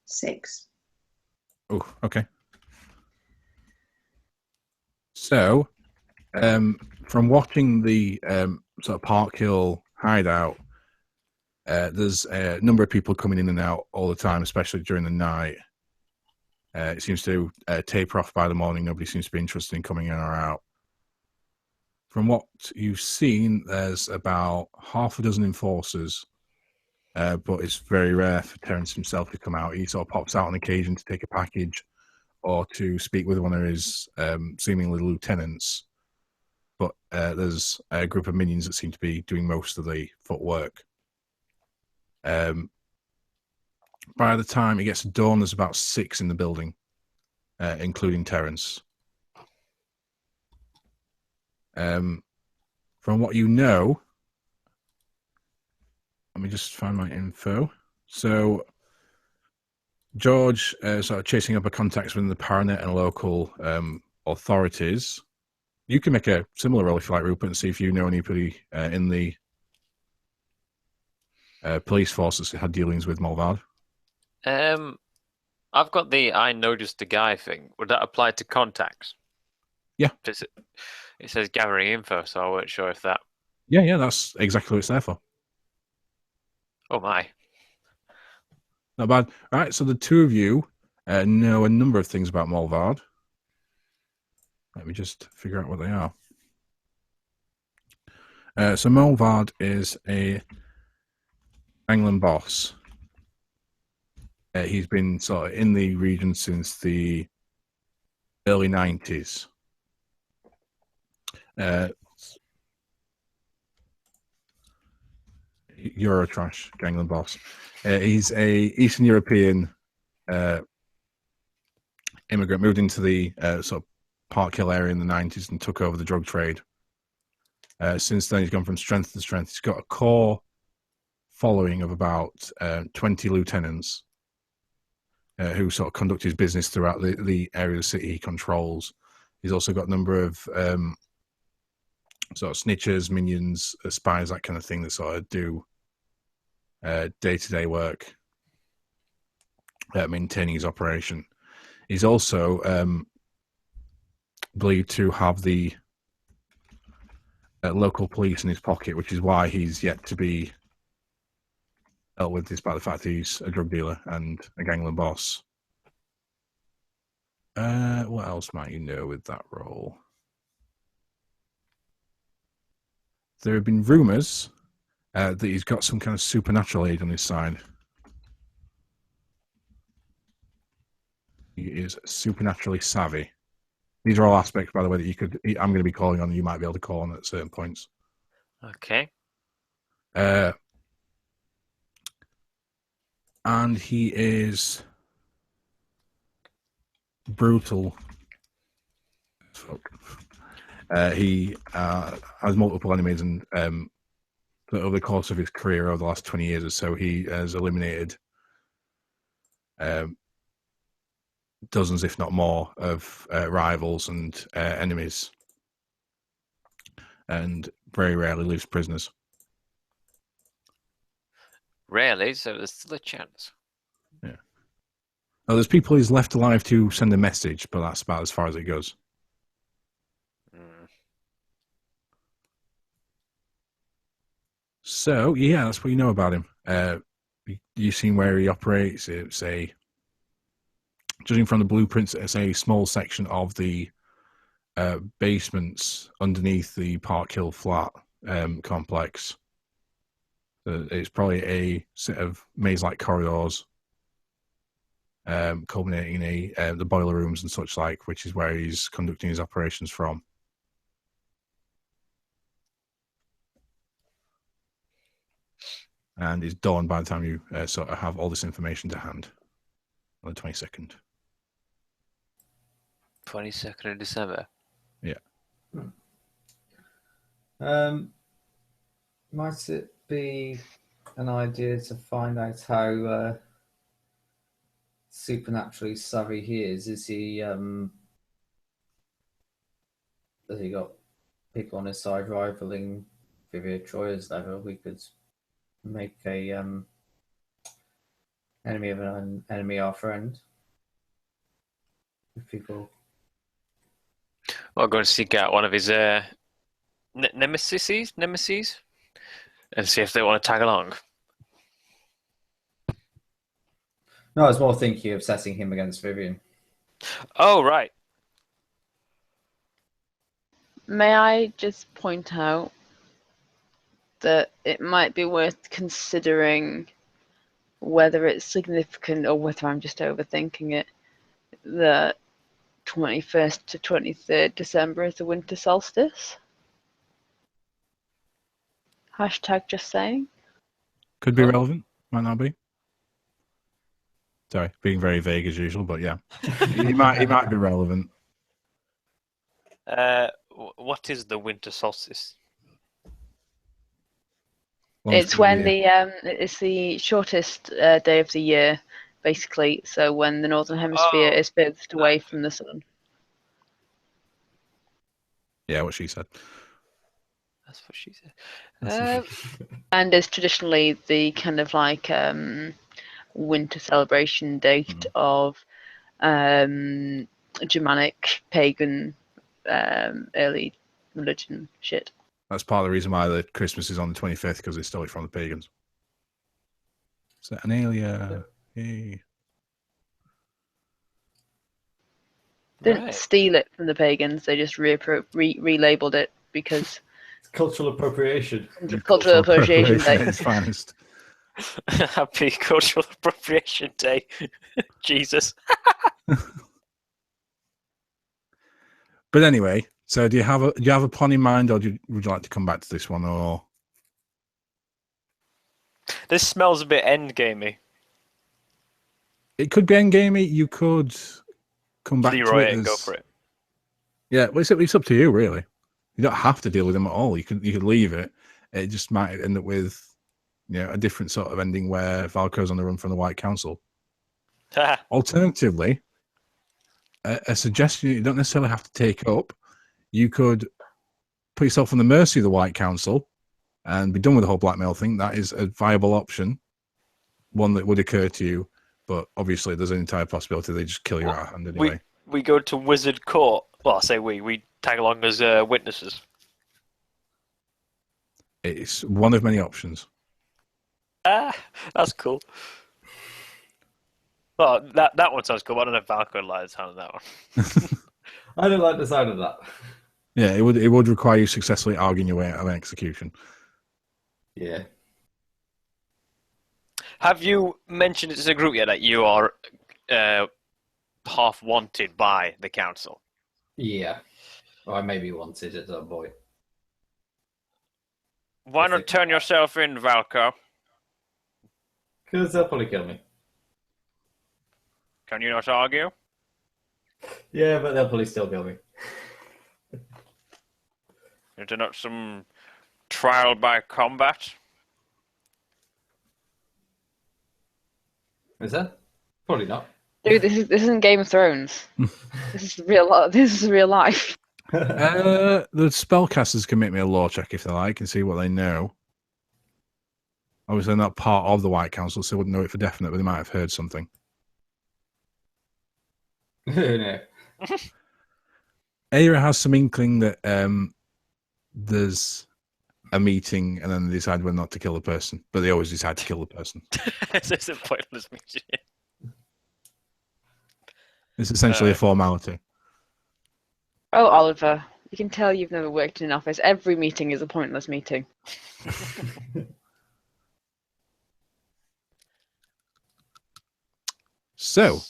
Six. Oh, okay. So, from watching the sort of Park Hill hideout, there's a number of people coming in and out all the time, especially during the night. It seems to taper off by the morning. Nobody seems to be interested in coming in or out. From what you've seen, there's about half a dozen enforcers, but it's very rare for Terence himself to come out. He sort of pops out on occasion to take a package or to speak with one of his seemingly lieutenants. But there's a group of minions that seem to be doing most of the footwork. By the time it gets to dawn, there's about 6 in the building, including Terence. From what you know, let me just find my info. So George sort of chasing up a contacts within the Paranet and local authorities. You can make a similar roll if you like, Rupert, and see if you know anybody in the police forces that had dealings with Mulvard. I've got the I noticed a guy thing. Would that apply to contacts? Yeah. It says gathering info, so I weren't sure if that. Yeah, that's exactly what it's there for. Oh my. Not bad. All right, so the two of you know a number of things about Mulvard. Let me just figure out what they are. So Mulvard is a England boss. He's been sort of in the region since the early 90s. Eurotrash, Gangland boss. He's a Eastern European immigrant, moved into the sort of Park Hill area in the 90s and took over the drug trade. Since then, he's gone from strength to strength. He's got a core following of about 20 lieutenants who sort of conduct his business throughout the area of the city he controls. He's also got a number of sort of snitchers, minions, spies, that kind of thing that sort of do day-to-day work maintaining his operation. He's also believed to have the local police in his pocket, which is why he's yet to be dealt with, despite the fact that he's a drug dealer and a gangland boss. What else might you know with that role? There have been rumours that he's got some kind of supernatural aid on his side. He is supernaturally savvy. These are all aspects, by the way, that I'm going to be calling on, and you might be able to call on at certain points. Okay. And he is brutal. Fuck. He has multiple enemies, and over the course of his career over the last 20 years or so, he has eliminated dozens, if not more, of rivals and enemies, and very rarely leaves prisoners. Rarely, so there's still a chance. Yeah. Well, there's people he's left alive to send a message, but that's about as far as it goes. So, yeah, that's what you know about him. You've seen where he operates. It's judging from the blueprints, it's a small section of the basements underneath the Park Hill Flat complex. It's probably a set of maze-like corridors culminating in the boiler rooms and such like, which is where he's conducting his operations from. And it's dawn by the time you sort of have all this information to hand on the 22nd. 22nd of December. Yeah. Might it be an idea to find out how supernaturally savvy he is? Is he has he got people on his side rivaling Vivian Troyer's level? We could make a enemy of an enemy our friend. If people, Well, go and seek out one of his nemesis, and see if they want to tag along. no, I was more thinking of setting him against Vivian. Oh, right. May I just point out that it might be worth considering whether it's significant or whether I'm just overthinking it, that 21st to 23rd December is the winter solstice? Hashtag just saying. Could be relevant, might not be. Sorry, being very vague as usual, but yeah, he might be relevant. What is the winter solstice? It's when it's the shortest day of the year, basically. So when the northern hemisphere is furthest away from the sun. Yeah, what she said. That's what she said. And is traditionally the kind of like winter celebration date of Germanic pagan early religion shit. That's part of the reason why the Christmas is on the 25th, because they stole it from the pagans. So Analia, yay. They didn't steal it from the pagans, they just relabeled it because It's cultural appropriation. it's cultural appropriation at day. its finest. Happy Cultural Appropriation Day. Jesus. But anyway, so do you have a plan in mind, or would you like to come back to this one, or? This smells a bit endgamey. It could be endgamey. You could come back Leroy to it and go as- for it. Yeah, well, it's up to you, really. You don't have to deal with him at all. You could leave it. It just might end up with a different sort of ending where Valko's on the run from the White Council. Alternatively, a suggestion you don't necessarily have to take up, you could put yourself on the mercy of the White Council and be done with the whole blackmail thing. That is a viable option, one that would occur to you, but obviously there's an entire possibility they just kill you out of hand anyway. We go to Wizard Court. Well, I say we tag along as witnesses. It's one of many options. That's cool. Well, that one sounds cool. I don't know if Valko would like the sound of that one. I don't like the sound of that. Yeah, it would require you successfully arguing your way out of an execution. Yeah. Have you mentioned it as a group yet that you are half wanted by the council? Yeah. Or I may be wanted at some point. Why not turn yourself in, Valko? Because they'll probably kill me. Can you not argue? Yeah, but they'll probably still kill me. Is there not some trial by combat? Is that? Probably not. Dude, this isn't Game of Thrones. This is real. This is real life. The spellcasters can make me a law check if they like and see what they know. Obviously, they're not part of the White Council, so they wouldn't know it for definite, but they might have heard something. No. Aira has some inkling that there's a meeting and then they decide whether not to kill the person, but they always decide to kill the person. It's a pointless meeting. It's essentially a formality. Oh, Oliver, you can tell you've never worked in an office. Every meeting is a pointless meeting. So,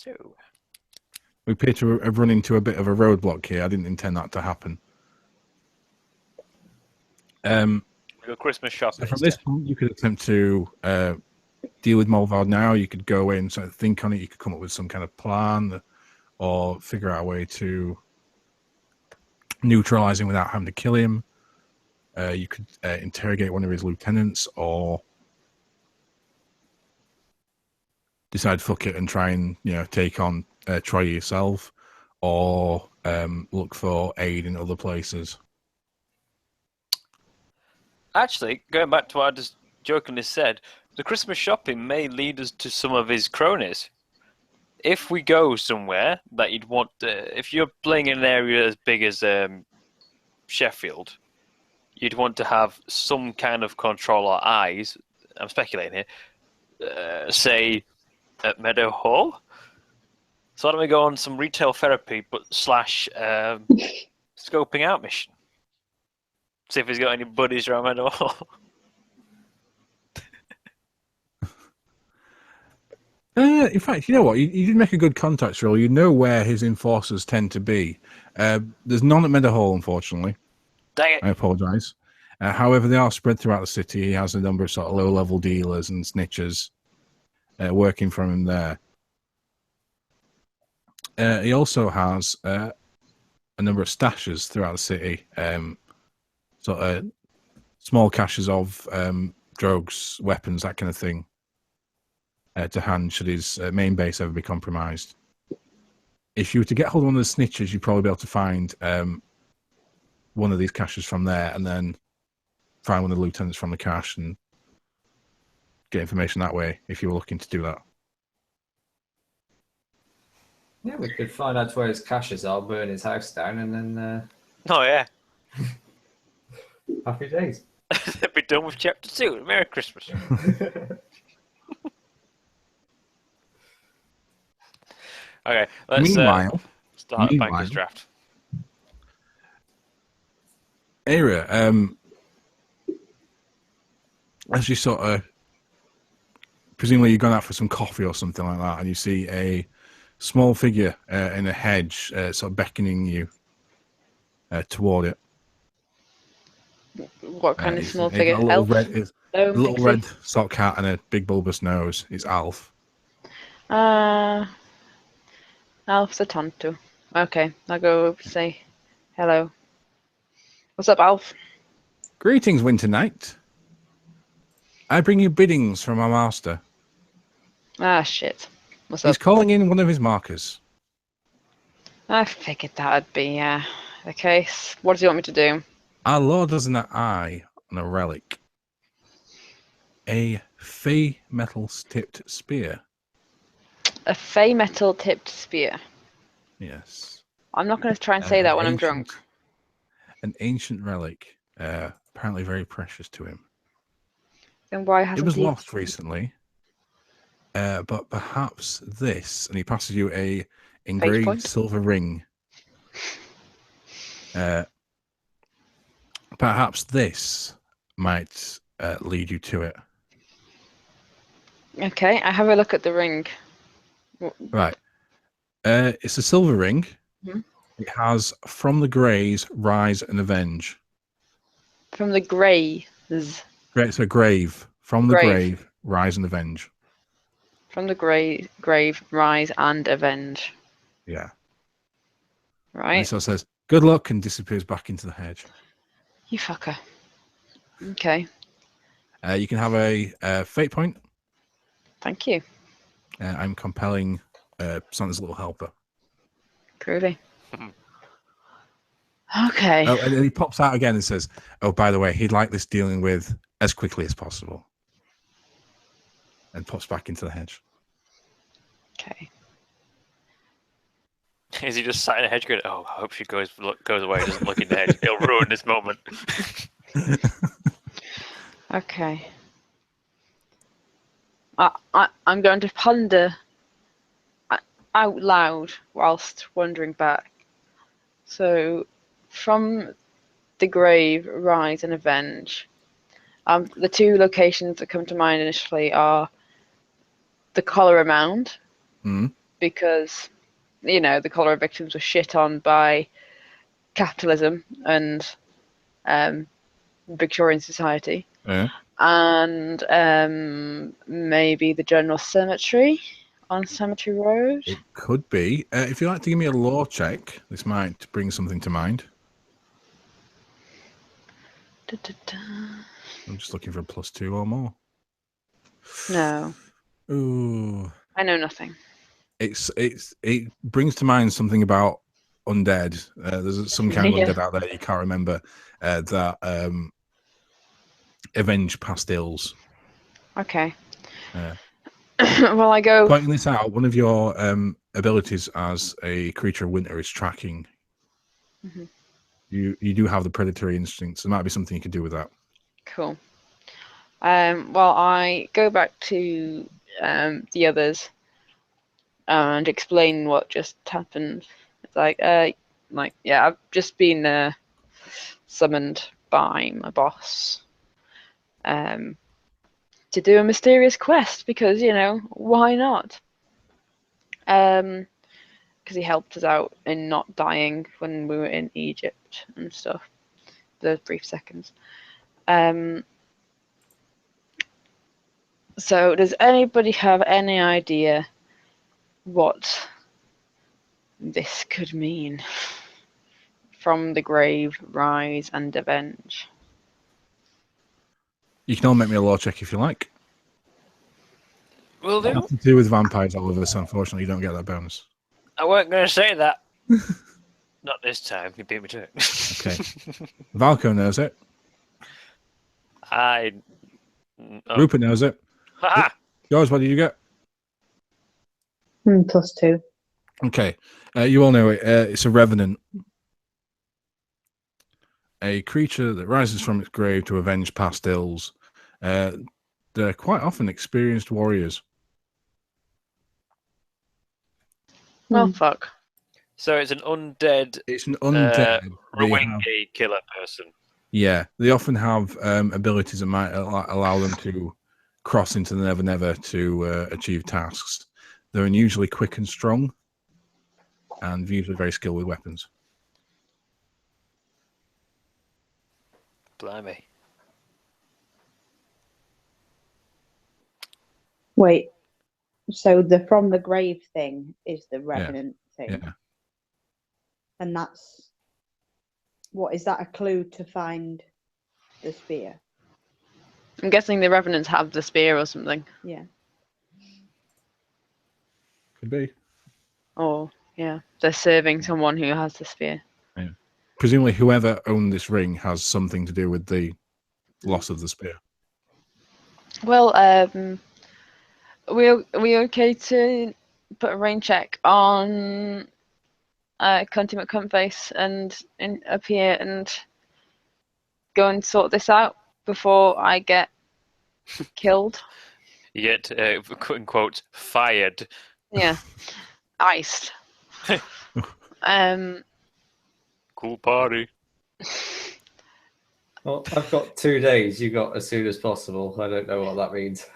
we appear to have run into a bit of a roadblock here. I didn't intend that to happen. We go Christmas shopping. So from this point, you could attempt to deal with Mulvard now. You could go away and sort of think on it. You could come up with some kind of plan or figure out a way to neutralize him without having to kill him. You could interrogate one of his lieutenants or decide fuck it and try and take on Troy yourself, or look for aid in other places. Actually, going back to what I just jokingly said, the Christmas shopping may lead us to some of his cronies. If we go somewhere that you'd want, if you're playing in an area as big as Sheffield, you'd want to have some kind of control or eyes. I'm speculating here. Say at Meadow Hall. So why don't we go on some retail therapy, but / scoping out mission? See if he's got any buddies around Meadow Hall. In fact, you know what? You did make a good contact roll. You know where his enforcers tend to be. There's none at Meadow Hall, unfortunately. Dang it. I apologise. However, they are spread throughout the city. He has a number of sort of low-level dealers and snitchers working from him there. He also has a number of stashes throughout the city, sort of small caches of drugs, weapons, that kind of thing, to hand should his main base ever be compromised. If you were to get hold of one of the snitchers, you'd probably be able to find one of these caches from there, and then find one of the lieutenants from the cache and get information that way if you were looking to do that. Yeah, we could find out where his caches are, burn his house down, and then Oh, yeah. happy days. Be done with chapter 2. Merry Christmas. Okay, let's Meanwhile, start a banker's draft. Aira, as you sort of, presumably you've gone out for some coffee or something like that, and you see a small figure in a hedge sort of beckoning you toward it. What kind of small he's figure? got Elf? a No, little pixie? red sock hat and a big bulbous nose. It's Alf. Alf's a tonto. Okay, I'll go over and say hello. What's up, Alf? Greetings, Winter Knight. I bring you biddings from our master. Ah, shit. What's He's up? calling in one of his markers. I figured that'd be the case. What does he want me to do? Our lord has an eye on a relic. A fey metal tipped spear. A fey metal tipped spear. Yes. I'm not going to try and say that when I'm drunk. An ancient relic, apparently very precious to him. Then why It hasn't was he? lost recently, but perhaps this, and he passes you a engraved point? silver ring. Perhaps this might lead you to it. Okay, I have a look at the ring. Right. It's a silver ring. Mhm. It has "From the Greys, Rise and Avenge." From the Greys. It's a grave. From the Grave. grave, rise and avenge. From the grave, rise and avenge. Yeah. And Right? it sort of says, "Good luck," and disappears back into the hedge. You fucker. Okay, You can have a fate point. thank you. I'm compelling Santa's little helper. Groovy. Okay. Oh, and then he pops out again and says, "Oh, by the way, he'd like this dealing with as quickly as possible." And pops back into the hedge. Okay. Is he just sat in a hedge going, oh, I hope she goes away, doesn't look in the hedge. It'll ruin this moment. Okay. I'm going to ponder out loud whilst wandering back. So, from the grave, rise and avenge. The two locations that come to mind initially are the cholera mound, Mm. because the cholera victims were shit on by capitalism and Victorian society. Yeah. And maybe the general cemetery on Cemetery Road. It could be. If you'd like to give me a law check, this might bring something to mind. I'm just looking for a +2 or more. No, Ooh. I know nothing. It brings to mind something about undead. There's some kind of Yeah. undead out there you can't remember that avenge past ills. Okay. Yeah. Well, I go. Pointing this out, one of your abilities as a creature of winter is tracking. Mhm. You do have the predatory instincts. There might be something you could do with that. Cool. Well, I go back to the others and explain what just happened. It's like, yeah, I've just been summoned by my boss to do a mysterious quest because, why not? Because he helped us out in not dying when we were in Egypt and stuff. Those brief seconds. So, does anybody have any idea what this could mean? From the grave, rise and avenge. You can all make me a law check if you like. Will do. Nothing to do with vampires, Oliver, so unfortunately you don't get that bonus. I weren't going to say that. Not this time. You beat me to it. Okay. Valko knows it. Oh. Rupert knows it. Ha! Yours, what did you get? +2. Okay. You all know it. It's a revenant. A creature that rises from its grave to avenge past ills. They're quite often experienced warriors. Well, fuck. So it's an undead It's an undead. They have- Rawingi killer person. yeah, they often have abilities that might allow them to cross into the Never Never to achieve tasks. They're unusually quick and strong, and usually very skilled with weapons. Blimey. Wait, so the from the grave thing is the revenant thing, Yeah. and that's what is that a clue to find the spear? I'm guessing the Revenants have the spear or something. Yeah. Could be. Or, yeah, they're serving someone who has the spear. Presumably, whoever owned this ring has something to do with the loss of the spear. Well, we okay to put a rain check on Cunty McCuntface and up here and go and sort this out before I get killed? You get, quote unquote, fired. Yeah, iced. Cool party. Well, I've got 2 days. You got as soon as possible. I don't know what that means.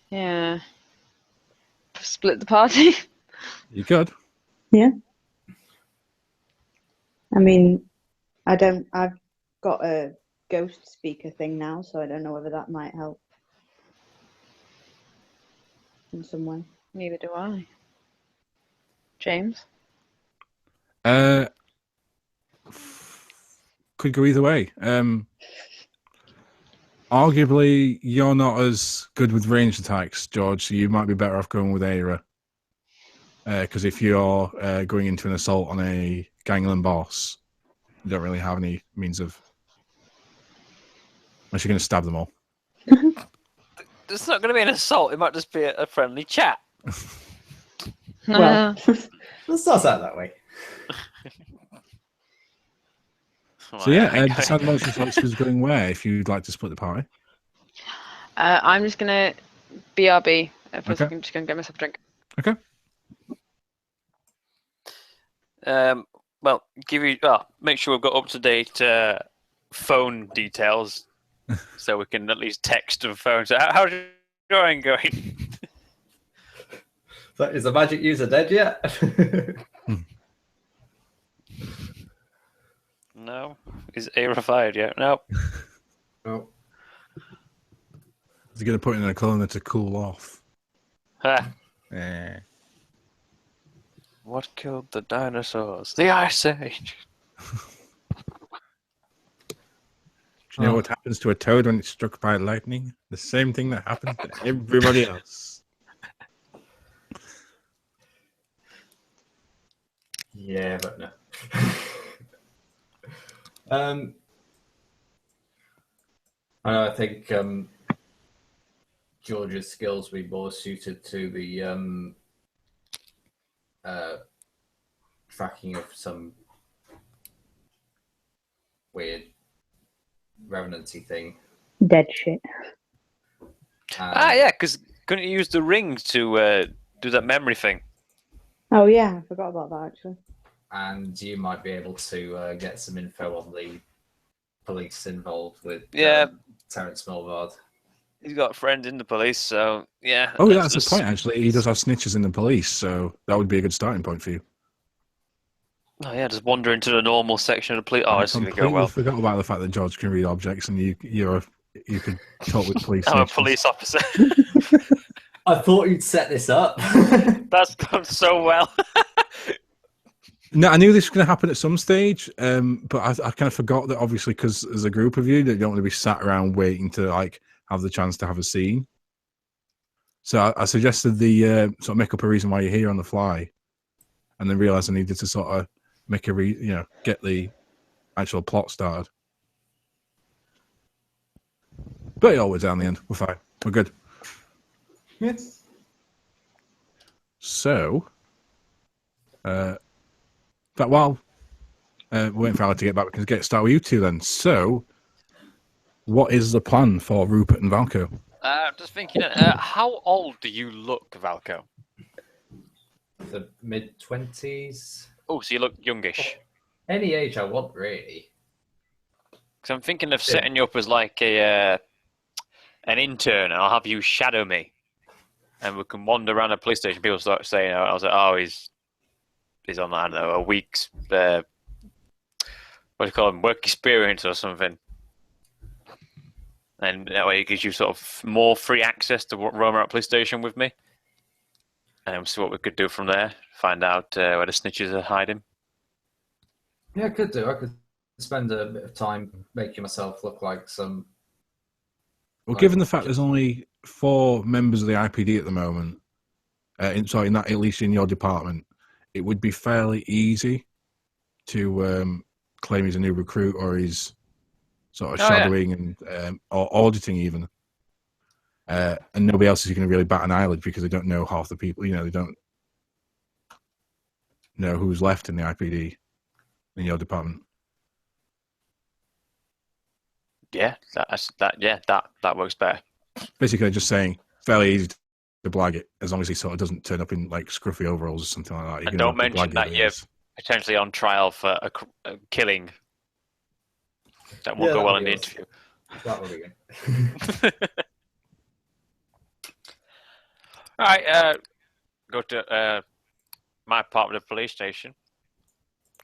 Yeah. Split the party. You could. Yeah. I mean, I've got a ghost speaker thing now, so I don't know whether that might help in some way. Neither do I. James? Could go either way. Arguably, you're not as good with ranged attacks, George, so you might be better off going with Aira. Because if you're going into an assault on a gangland boss, you don't really have any means of... Unless you're going to stab them all. It's not going to be an assault. It might just be a friendly chat. Well, Let's start out that way. So yeah, decide motion choice was going where if you'd like to split the party. I'm just gonna BRB for a Okay. second. Just gonna get myself a drink. Okay. Well, make sure we've got up to date phone details, so we can at least text and phone. So, how's your drawing going? So is the magic user dead yet? No. Is Aira fired yet? No. Oh. Is he going to put in a clone to cool off? Ha. Eh. What killed the dinosaurs? The Ice Age. Do you know what happens to a toad when it's struck by lightning? The same thing that happens to everybody else. Yeah, but no. I think George's skills would be more suited to the tracking of some weird revenancy thing. dead shit. Yeah, because couldn't you use the ring to do that memory thing? Oh yeah, I forgot about that actually. And you might be able to get some info on the police involved with Terrence Mulvard. He's got friends in the police, so yeah. Oh, let's that's the point, actually. He does have snitches in the police, so that would be a good starting point for you. Oh yeah, just wander into the normal section of the police. Oh, I it's going to completely go well. forgot about the fact that George can read objects and you could talk with police. I'm a snitches. police officer. I thought you'd set this up. That's gone so well. No, I knew this was going to happen at some stage, but I kind of forgot that obviously because there's a group of you that you don't want to be sat around waiting to have the chance to have a scene. So I suggested the sort of make up a reason why you're here on the fly, and then realised I needed to sort of make get the actual plot started. But it all went down the end. We're fine. We're good. Yes. So, but while we're waiting for Ali to get back, we can get started with you two then. So, what is the plan for Rupert and Valko? Just thinking, how old do you look, Valko? The mid-20s. Oh, so you look youngish. Any age I want, really. Because I'm thinking of setting you up as like an intern, and I'll have you shadow me, and we can wander around the police station. People start saying, "I was like, oh, he's on, I don't know, a week's what do you call him, work experience or something." And that way it gives you sort of more free access to roam around police station with me. And we'll see what we could do from there. Find out where the snitches are hiding. Yeah, I could do. I could spend a bit of time making myself look like some. Well, given the fact there's only 4 members of the IPD at the moment, in that, at least in your department, it would be fairly easy to claim he's a new recruit, or he's sort of shadowing and or auditing even. And nobody else is going to really bat an eyelid because they don't know half the people. They don't know who's left in the IPD in your department. Yeah, that works better. Basically, just saying, fairly easy to blag it as long as he sort of doesn't turn up in like scruffy overalls or something like that. And don't mention that you're potentially on trial for a killing. That won't go well in the interview. That will be good. All right, go to my part of the police station.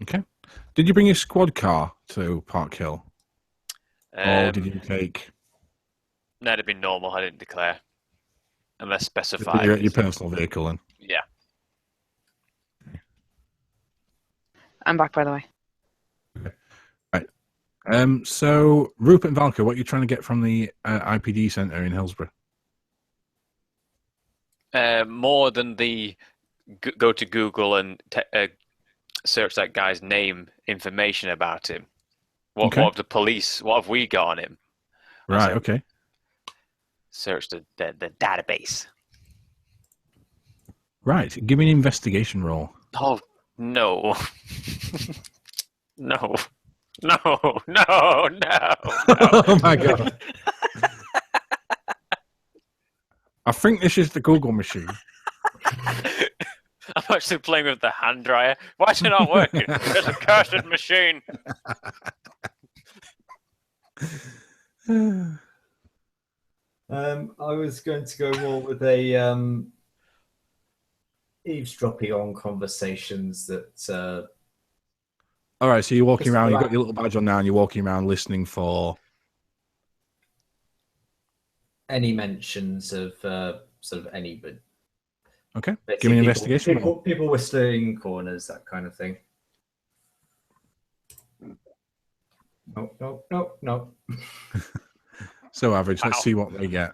Okay. Did you bring your squad car to Park Hill? Or did you take... No, it'd be normal. I didn't declare. Unless specified. Your personal vehicle then? Yeah. I'm back, by the way. Okay. Right. So, Rupert and Valko, what are you trying to get from the IPD centre in Hillsborough? More than the go to Google and search that guy's name, information about him. What have the police? What have we got on him? Right. Okay. Search the database. Right. Give me an investigation roll. Oh no! No! No! No! No! Oh my god! I think this is the Google machine. I'm actually playing with the hand dryer. Why is it not working? It's a cursed machine. I was going to go more with a eavesdropping on conversations that. All right, so you're walking around. You've got your little badge on now, and you're walking around listening for any mentions of sort of anybody. Okay, give me an investigation. People whistling corners, that kind of thing. No. So average. Let's see what they get.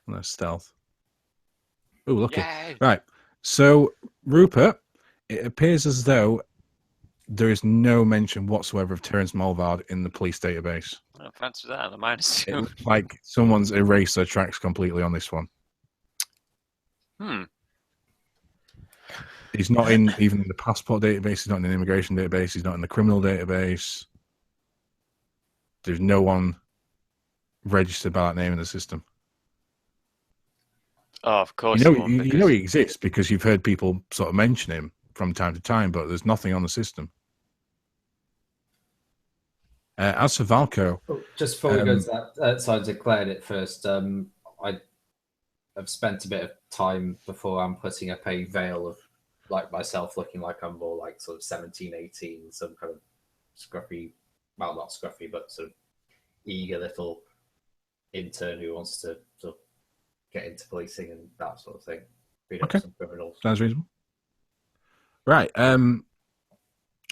That's stealth. Oh, lucky. Yay. Right. So, Rupert, it appears as though there is no mention whatsoever of Terence Mulvard in the police database. I don't fancy that. The minus 2. It looks like someone's erased their tracks completely on this one. He's not even in the passport database. He's not in the immigration database. He's not in the criminal database. There's no one registered by that name in the system. Oh, of course. You know he exists because you've heard people sort of mention him from time to time, but there's nothing on the system. As for Valko, just before we go to that, so I declared it first. I've spent a bit of time before I'm putting up a veil of like myself looking like I'm more like sort of 17, 18, some kind of scruffy, well, not scruffy, but sort of eager little intern who wants to sort of get into policing and that sort of thing. Beat up some criminals. Sounds reasonable. Right.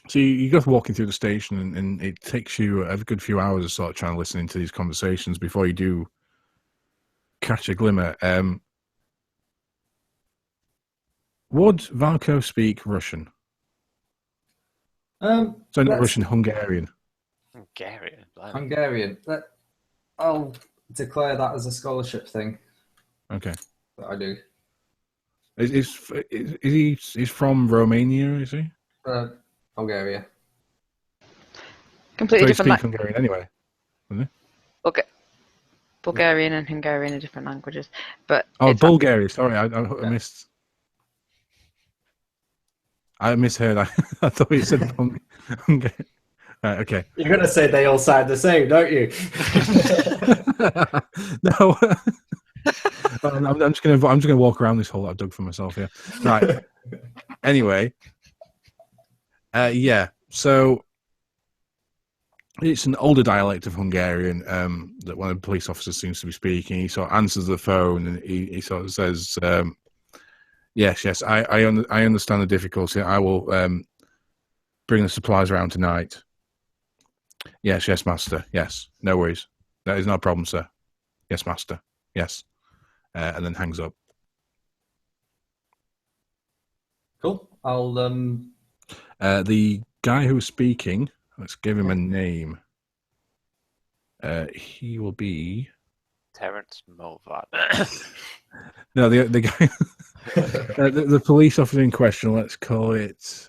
So you go walking through the station, and it takes you a good few hours of sort of trying to listen into these conversations before you do catch a glimmer. Would Valko speak Russian? So not Russian, Hungarian. Hungarian. I'll declare that as a scholarship thing. Okay. That I do. He's from Romania, is he? Bulgaria. Completely So he different. speaks Hungarian anyway, doesn't he? Okay. Bulgarian and Hungarian are different languages, but Oh, Bulgaria. Sorry, I missed. I misheard. I thought you said Hungary. Right, okay. You're gonna say they all sound the same, don't you? No. I'm just gonna walk around this hole I've dug for myself here. Right. Anyway. Yeah. So it's an older dialect of Hungarian that one of the police officers seems to be speaking. He sort of answers the phone and he sort of says, yes, I understand the difficulty. I will bring the supplies around tonight. Yes, master. Yes, no worries. That is no problem, sir. Yes, master. Yes. And then hangs up. Cool. I'll The guy who was speaking, let's give him a name. He will be... Terrence Mulvat. No, the guy... the police officer in question, let's call it...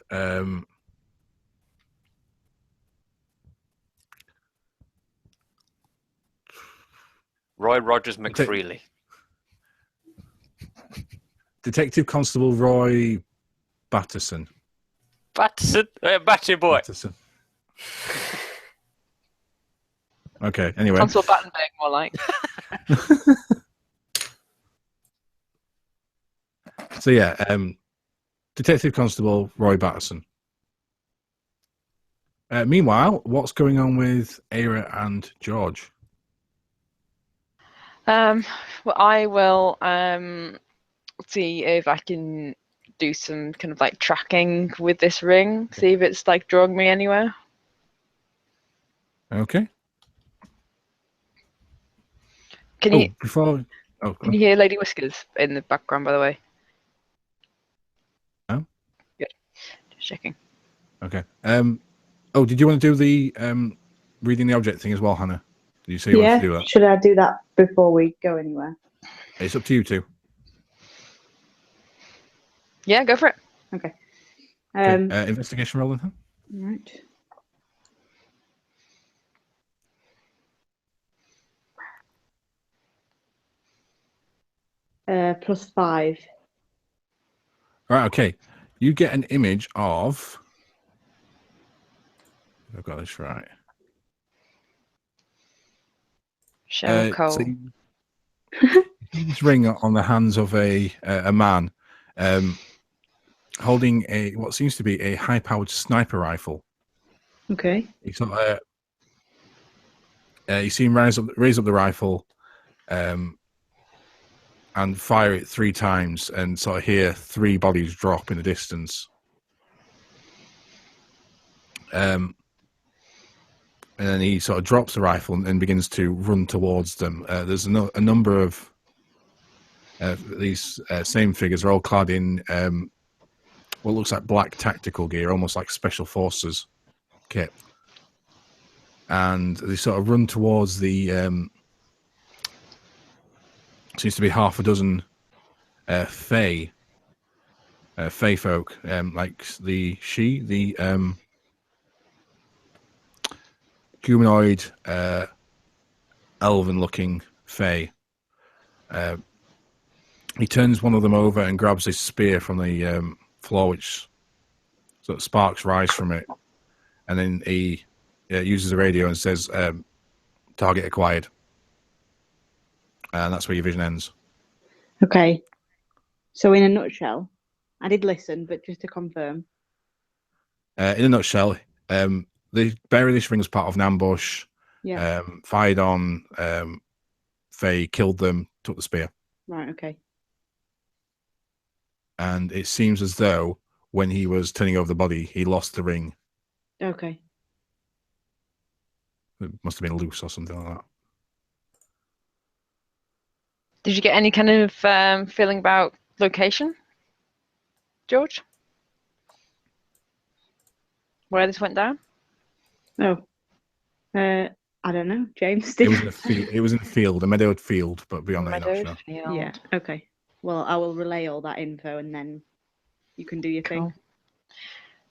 Roy Rogers McFreely. Detective Constable Roy Batterson. Batterson? Battery boy. Batterson. Okay, anyway. Constable Battenberg, more like. So yeah, Detective Constable Roy Batterson. Meanwhile, what's going on with Aira and George? Well, I will see if I can do some kind of like tracking with this ring, see if it's like drawing me anywhere. Okay. Can you Can you hear Lady Whiskers in the background, by the way? No. Good. Just checking. Okay. Did you want to do the reading the object thing as well, Hannah? Did you say you wanted to do that? Should I do that before we go anywhere? It's up to you two. Yeah, go for it. Okay. Okay. Investigation roll, then. Right. +5. Right. Okay. You get an image of. I've got this right. Cheryl Cole. So you see this ring on the hands of a man holding what seems to be a high-powered sniper rifle. Okay. You see him raise up the rifle and fire it 3 times and sort of hear 3 bodies drop in the distance. And then he sort of drops the rifle and begins to run towards them. There's a number of these same figures are all clad in what looks like black tactical gear, almost like special forces kit. And they sort of run towards the seems to be half a dozen Fey folk, like the humanoid elven-looking Fey. He turns one of them over and grabs his spear from the floor, which sort of sparks rise from it, and then he uses the radio and says, "Target acquired." And that's where your vision ends. Okay. So in a nutshell, I did listen, but just to confirm. In a nutshell, they bury this ring as part of an ambush. Yeah. Fired on Faye, killed them, took the spear. Right. Okay. And it seems as though when he was turning over the body, he lost the ring. Okay. It must have been loose or something like that. Did you get any kind of feeling about location, George? Where this went down? Oh. I don't know. James, did It was in a field. It was in a field, a meadowed field, but beyond that, you're not sure. Yeah. Okay. Well, I will relay all that info, and then you can do your thing.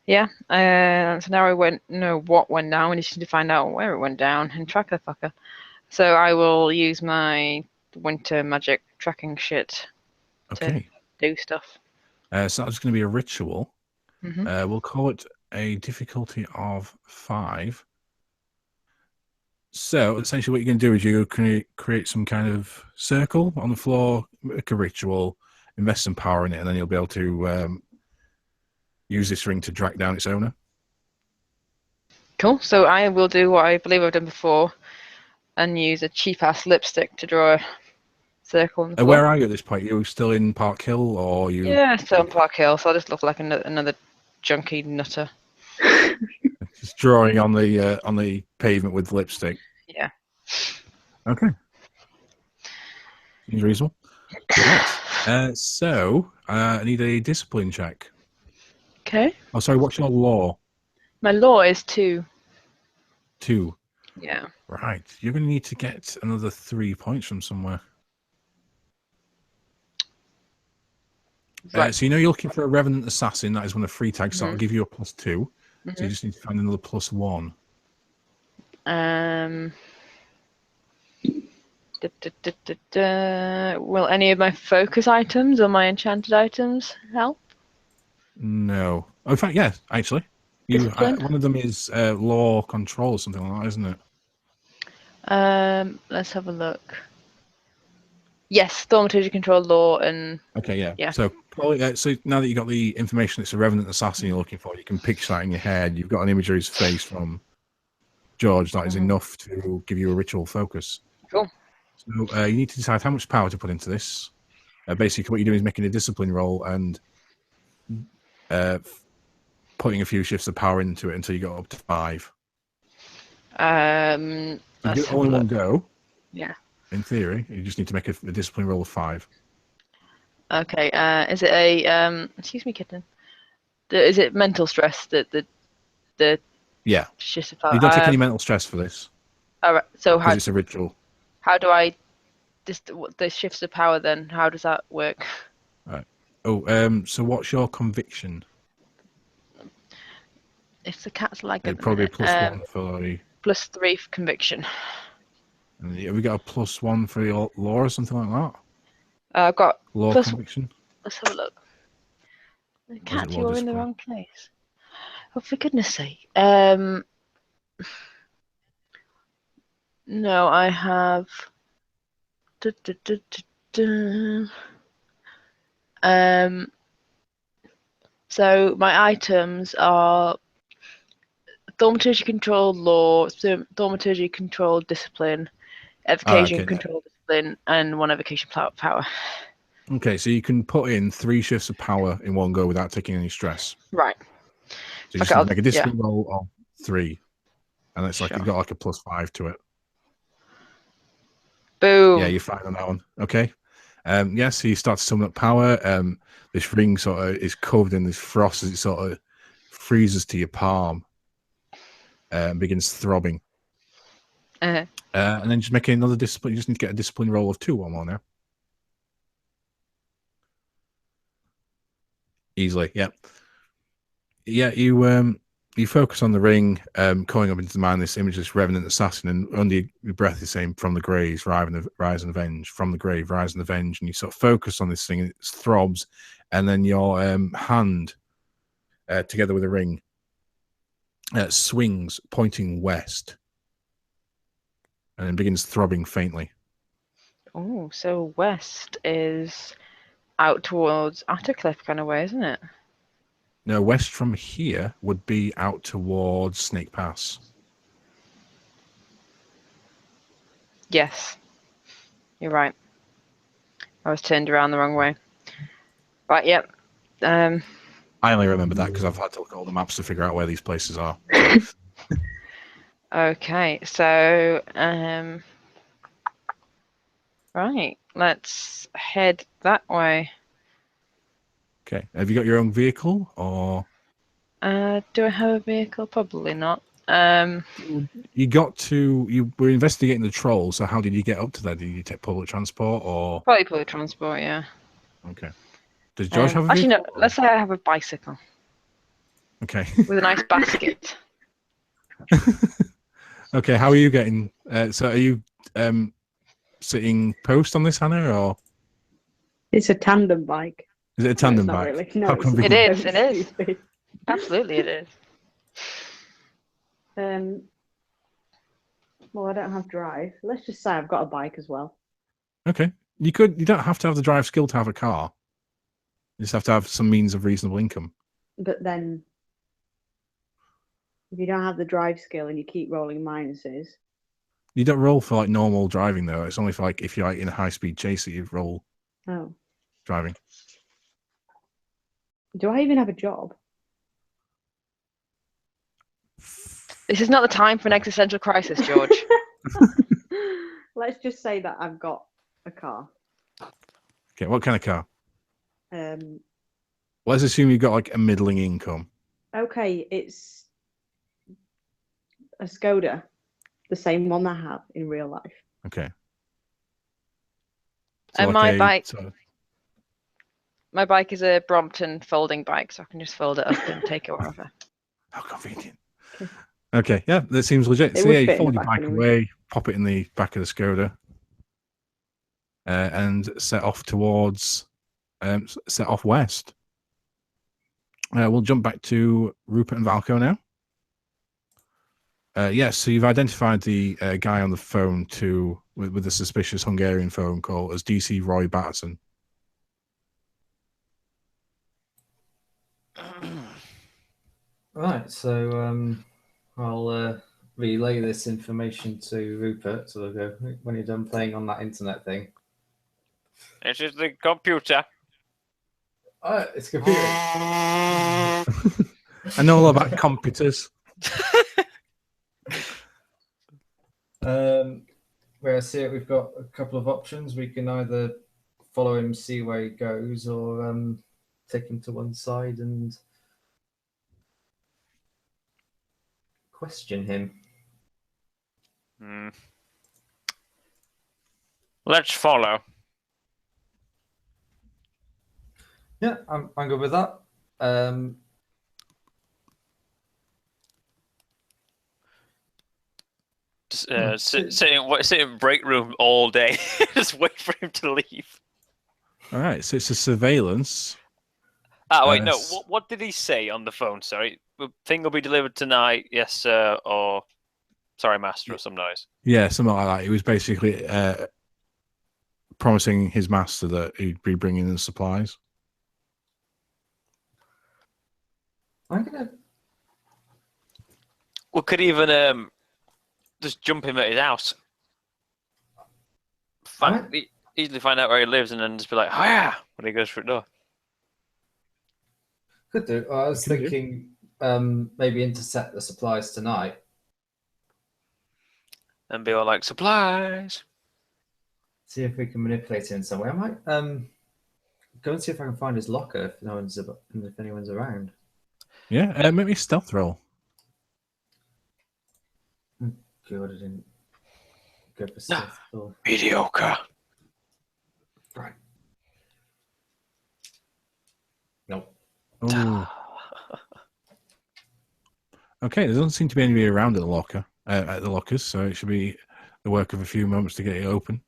Yeah. So now I won't know what went down. We just need to find out where it went down and track the fucker. So I will use my winter magic tracking shit Okay. to do stuff. So that's going to be a ritual. Mm-hmm. We'll call it a difficulty of 5. So essentially, what you're going to do is you're going to create some kind of circle on the floor, make a ritual, invest some power in it, and then you'll be able to use this ring to track down its owner. Cool. So I will do what I believe I've done before and use a cheap-ass lipstick to draw a circle on the floor. Where are you at this point? Are you still in Park Hill, or you? Yeah, still in Park Hill, so I just look like another junky nutter. Just drawing on the pavement with lipstick. Yeah. Okay. Seems reasonable. Right. So I need a discipline check. Okay. Oh, sorry. What's your law? My law is 2. 2. Yeah. Right. You're going to need to get another 3 points from somewhere. Right. So you know you're looking for a Revenant Assassin. That is one of the free tags. So I'll give you a +2. So you just need to find another +1. Will any of my focus items or my enchanted items help? No. Oh, in fact, yes. Actually, Discipline? one of them is law control or something like that, isn't it? Let's have a look. Yes, thaumaturgy control law and Okay, yeah. Yeah. So probably, so now that you got the information, it's a Revenant Assassin you're looking for. You can picture that in your head. You've got an image of his face from George. That is enough to give you a ritual focus. Cool. So you need to decide how much power to put into this. Basically, what you're doing is making a discipline roll and putting a few shifts of power into it until you go up to 5. Let's So do it have all a in one look. go. Yeah. In theory, you just need to make a discipline roll of 5. Okay. Is it a excuse me, kitten. Is it mental stress that the Yeah. shift of You don't take any mental stress for this all right. So because it's a ritual. how do I the shifts of power then? How does that work? Oh, so what's your conviction? If the cat's like It'd at the probably minute, be +1 for the. +3 for conviction. And have we got a +1 for your law or something like that? I've got Law plus. conviction. Let's have a look. The cat, law you're in the discipline? wrong place. Oh, for goodness sake. No, I have. Du- du- du- du- du. So my items are thaumaturgy control law, thaumaturgy control discipline, evocation okay. control discipline, and 1 evocation power. Okay, so you can put in 3 shifts of power in one go without taking any stress. Right. So you just Okay, need to make a discipline roll of 3, and it's like Sure. you got like a +5 to it. Boom. Yeah, you're fine on that one. Okay. Yes, so you start to summon up power. This ring sort of is covered in this frost as it sort of freezes to your palm and begins throbbing. Uh-huh. And then just making another discipline. You just need to get a discipline roll of 2 or more now. Easily, yeah. Yeah, you focus on the ring, calling up into the mind this image of this Revenant Assassin, and under your breath is saying, "From the graves, rise and avenge. From the grave, rise and avenge." And you sort of focus on this thing, and it throbs, and then your hand, together with the ring, swings, pointing west, and then begins throbbing faintly. Oh, so west is out towards Attercliffe kind of way, isn't it? No, west from here would be out towards Snake Pass. Yes. You're right. I was turned around the wrong way. Right, yep. I only remember that because I've had to look at all the maps to figure out where these places are. Okay, so right, let's head that way. Okay, have you got your own vehicle, or Do I have a vehicle? Probably not. you were investigating the troll? So how did you get up to there? Did you take public transport, or Probably public transport, yeah. okay? Does George have a Actually, vehicle? no. Let's say I have a bicycle Okay. with a nice basket. Okay, how are you getting? So are you sitting post on this, Hannah, or It's a tandem bike. is it a No, tandem it's not bike? really. No, How it's convenient. It is, so it is. stupid. Absolutely, it is. Well, I don't have drive. Let's just say I've got a bike as well. Okay, you don't have to have the drive skill to have a car. You just have to have some means of reasonable income. But then, if you don't have the drive skill and you keep rolling minuses, You don't roll for like normal driving though. It's only for like if you're like in a high speed chase that you roll oh, driving. do I even have a job? This is not the time for an existential crisis, George. Let's just say that I've got a car. Okay, what kind of car? Um, Let's assume you've got like a middling income. okay, it's a Skoda, the same one I have in real life. Okay. And my bike- so- My bike is a Brompton folding bike, so I can just fold it up and take it wherever. How convenient. Okay, yeah, that seems legit. It So would yeah, you fit in fold the your back bike anyway. away, pop it in the back of the Skoda, and set off towards, set off west. We'll jump back to Rupert and Valco now. Yes, so you've identified the guy on the phone with the suspicious Hungarian phone call as DC Roy Batterson. Right, so I'll relay this information to Rupert. So we'll go, when you're done playing on that internet thing. This is the computer. Oh, it's a computer. I know all about computers. Where I see it, we've got a couple of options. We can either follow him, see where he goes, or take him to one side and question him. Let's follow. Yeah, I'm good with that. Sit in break room all day. Just wait for him to leave. All right, so it's a surveillance. Ah, wait, no. Yes. What did he say on the phone? Sorry, the thing will be delivered tonight. Yes, sir. Or sorry, master, or some noise. Yeah, something like that. He was basically promising his master that he'd be bringing in supplies. I'm gonna. We could even just jump him at his house. Easily find out where he lives, and then just be like, "Oh yeah," when he goes through the door. Could do. I was Could do. thinking maybe intercept the supplies tonight. And be all like, "Supplies." See if we can manipulate him in some way. I might go and see if I can find his locker if anyone's around. Yeah, make me a stealth roll. God, I didn't go for stealth. Or... Mediocre. Right. Nope. Ooh. Okay, there doesn't seem to be anybody around at the lockers, so it should be the work of a few moments to get it open.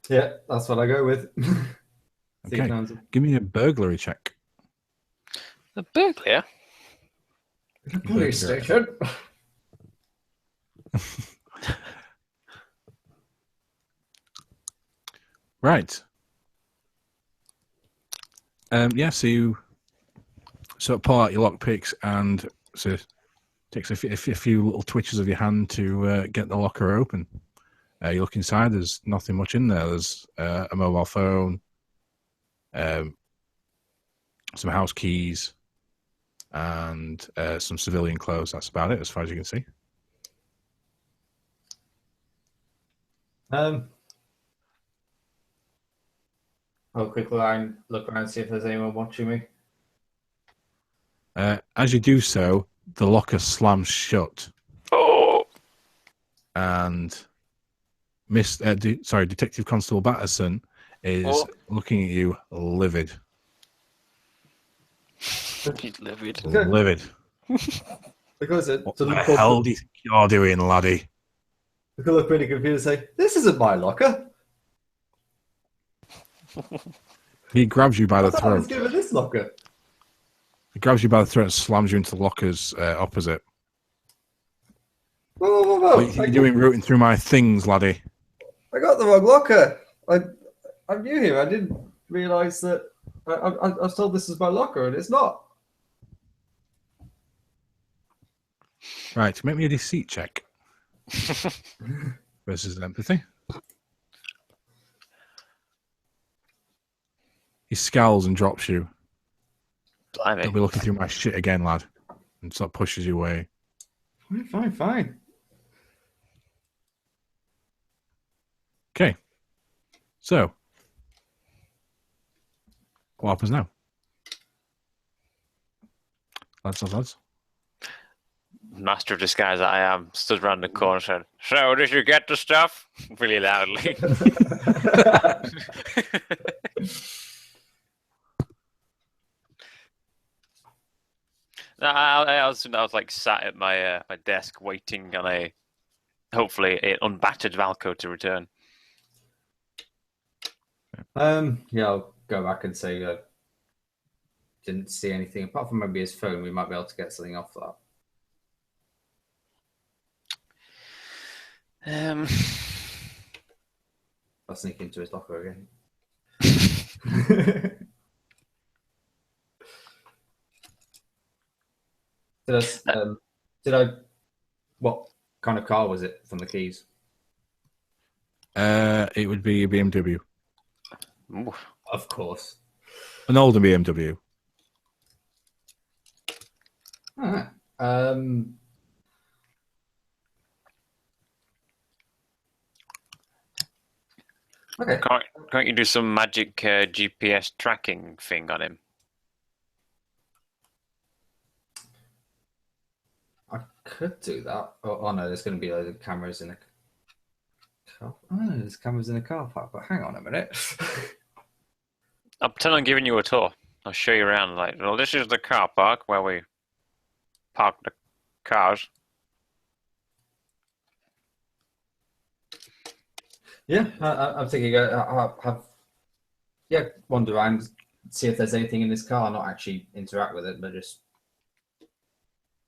Yeah, that's what I go with. See if Okay. no one's- Give me a burglary check. The burglar. Police station. Right. Yeah, so you sort of pull out your lockpicks and so it takes a few little twitches of your hand to get the locker open. You look inside, there's nothing much in there. There's a mobile phone, some house keys, and some civilian clothes. That's about it as far as you can see. I'll quickly look around, see if there's anyone watching me. As you do so, the locker slams shut, Oh. and Detective Constable Batterson is looking at you livid. He's livid. Okay. Livid. Because it What the hell do you think you're doing, laddie? we could look really confused and say, "This isn't my locker. He grabs you by I the thought I was throat. given this locker." He grabs you by the throat and slams you into the lockers opposite. Whoa, whoa, whoa, What whoa. do you think you're doing rooting through my things, laddie? I got the wrong locker. I'm new here. I didn't realise that. I was told this is my locker, and it's not. Right, make me a deceit check. Versus empathy. He scowls and drops you. Blimey. Don't be looking through my shit again, lad. and sort of pushes you away. Fine. Okay. So, what happens now? Lads. Master of disguise that I am stood round the corner and said, "So, did you get the stuff?" really loudly. No, I was like sat at my my desk waiting on a hopefully an unbattered Valco to return. Yeah, I'll go back and say didn't see anything apart from maybe his phone. We might be able to get something off that. I'll sneak into his locker again. What kind of car was it from the keys? It would be a BMW. Ooh. Of course. An older BMW. Alright. Okay. Can't you do some magic GPS tracking thing on him? I could do that. Oh no, there's going to be loads of cameras in a car. Oh, there's cameras in a car park. But hang on a minute. I'll pretend I'm giving you a tour. I'll show you around. Like, well, this is the car park where we park the cars. Yeah, I'm thinking. Wander around, see if there's anything in this car. Not actually interact with it, but just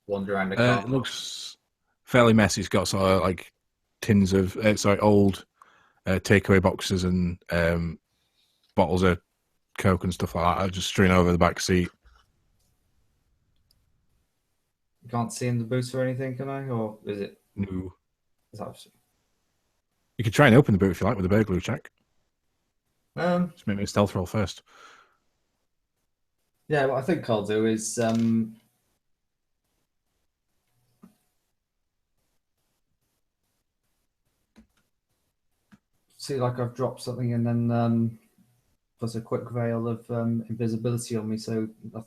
wander around the car. It looks fairly messy. It's got sort of like tins of old takeaway boxes and bottles of Coke and stuff like that just strewn over the back seat. You can't see in the boots or anything, can I? Or is it? No. Is that... You could try and open the boot if you like with a burglar check. Um, Just make me a stealth roll first. Yeah, what I think I'll do is see like I've dropped something and then put a quick veil of invisibility on me so no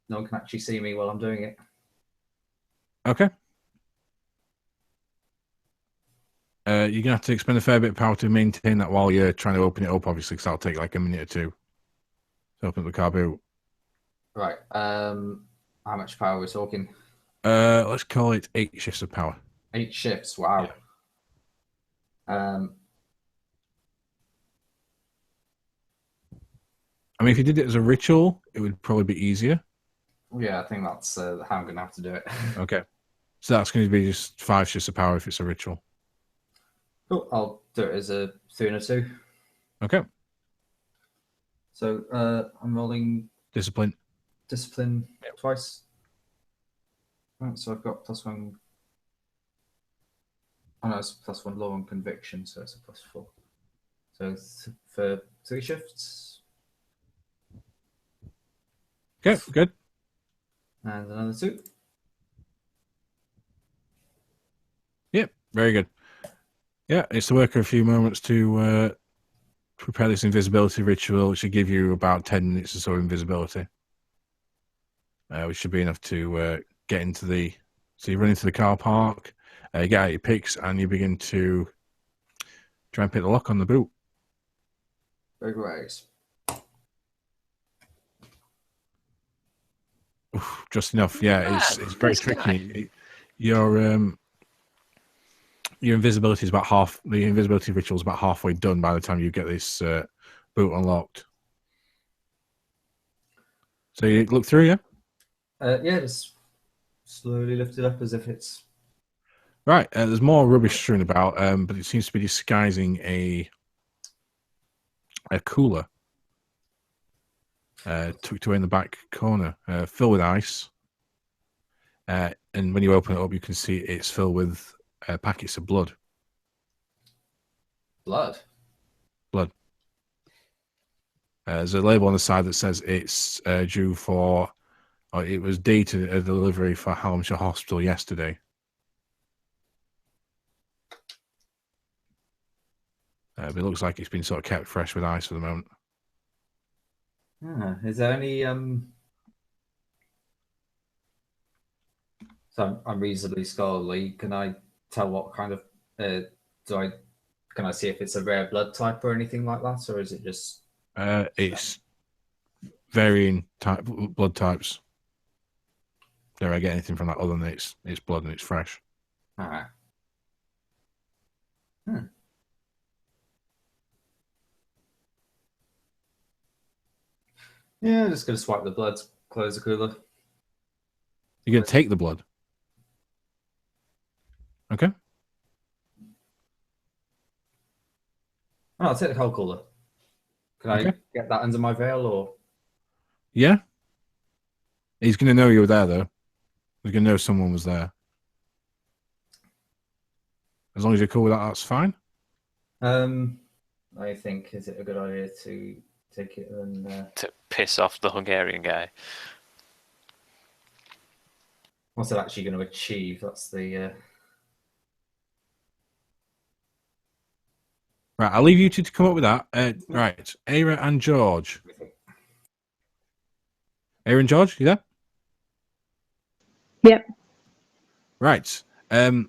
one can actually see me while I'm doing it. Okay. You're going to have to expend a fair bit of power to maintain that while you're trying to open it up, obviously, because that'll take like a minute or two to open up the car boot. Right. How much power are we talking? Let's call it 8 shifts of power. 8 shifts. Wow. Yeah. I mean, if you did it as a ritual, it would probably be easier. Yeah, I think that's how I'm going to have to do it. Okay. So that's going to be just 5 shifts of power if it's a ritual. Cool. I'll do it as a 3 and a 2. Okay. So I'm rolling Discipline. Twice. Right, so I've got +1. Oh no, it's +1 law and conviction, so it's a +4. So for 3 shifts. Okay, good. And another 2. Yep, very good. Yeah, it's the work of a few moments to prepare this invisibility ritual, which should give you about 10 minutes or so of invisibility. Which should be enough to get into the... So you run into the car park, you get out your picks, and you begin to try and pick the lock on the boot. Very great. Oof, just enough, yeah. It's very tricky. Your invisibility is about half. The invisibility ritual is about halfway done by the time you get this boot unlocked. So you look through, yeah. Yeah, just slowly lift it up as if it's right. There's more rubbish strewn about, but it seems to be disguising a cooler tucked away in the back corner, filled with ice. And when you open it up, you can see it's filled with packets of blood. Blood. There's a label on the side that says it's due for It was dated a delivery for Hallamshire Hospital yesterday. But it looks like it's been sort of kept fresh with ice for the moment. Is there any So I'm reasonably scholarly. Can I tell what kind of can I see if it's a rare blood type or anything like that, or is it just? It's varying blood types. Don't I get anything from that other than it's blood and it's fresh. All right. Yeah, just gonna swipe the blood, close the cooler. You're gonna take the blood. Okay. Oh, I'll take the whole cooler. Can I get that under my veil, or? Yeah. He's gonna know you were there, though. He's gonna know someone was there. As long as you're cool with that, that's fine. I think, is it a good idea to take it and to piss off the Hungarian guy? what's it actually going to achieve? That's the. Right, I'll leave you two to come up with that. Right, Aira and George. Aira and George, you there? Yep. Right. So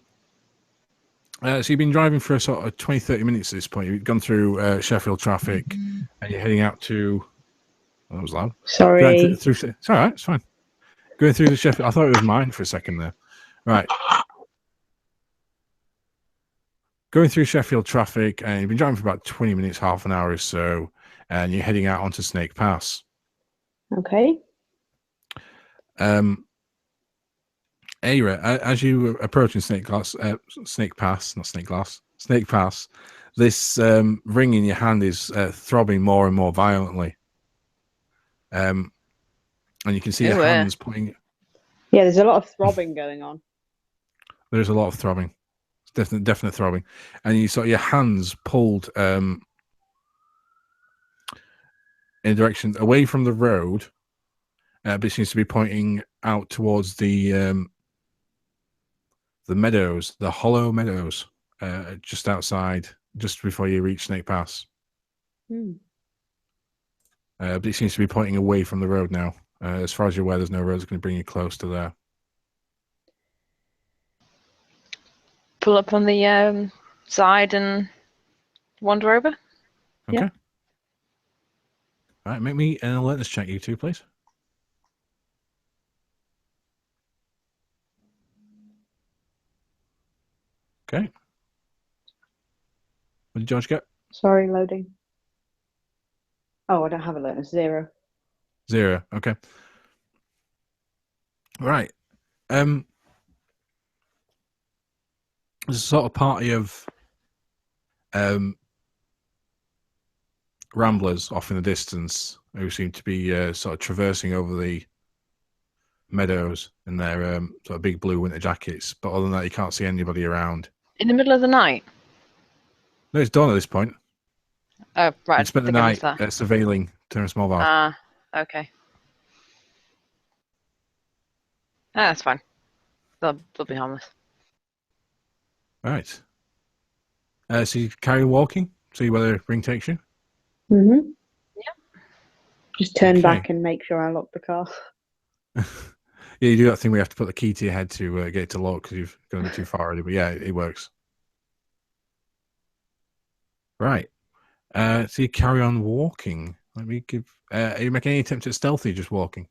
you've been driving for a sort of 20, 30 minutes at this point. You've gone through Sheffield traffic and you're heading out to... Oh, that was loud. Sorry. It's all right, it's fine. Going through the Sheffield... I thought it was mine for a second there. Right. Going through Sheffield traffic, and you've been driving for about 20 minutes, half an hour or so, and you're heading out onto Snake Pass. Okay. Aira, as you were approaching Snake Pass, this ring in your hand is throbbing more and more violently. And you can see your hands putting... Yeah, there's a lot of throbbing going on. There's a lot of throbbing. Definite throbbing. And you saw your hands pulled in a direction away from the road, but it seems to be pointing out towards the meadows, the hollow meadows, just outside, just before you reach Snake Pass. But it seems to be pointing away from the road now. As far as you're aware, there's no roads going to bring you close to there. Pull up on the side and wander over. Okay. Yeah. All right, make me an alertness check, you two, please. Okay. What did George get? Sorry, loading. Oh, I don't have alertness. 0. 0. Okay. Right. There's a sort of party of ramblers off in the distance who seem to be sort of traversing over the meadows in their sort of big blue winter jackets. But other than that, you can't see anybody around. In the middle of the night? No, it's dawn at this point. Oh, right. You spent the night surveilling Terra Smallville. Ah, okay. Ah, that's fine. They'll be harmless. Right. So you carry on walking, see where the ring takes you? Mm-hmm. Yeah. Just turn back and make sure I lock the car. Yeah, you do that thing where you have to put the key to your head to get it to lock because you've gone a bit too far already. But yeah, it works. Right. So you carry on walking. Let me give... are you making any attempt at stealthy, just walking?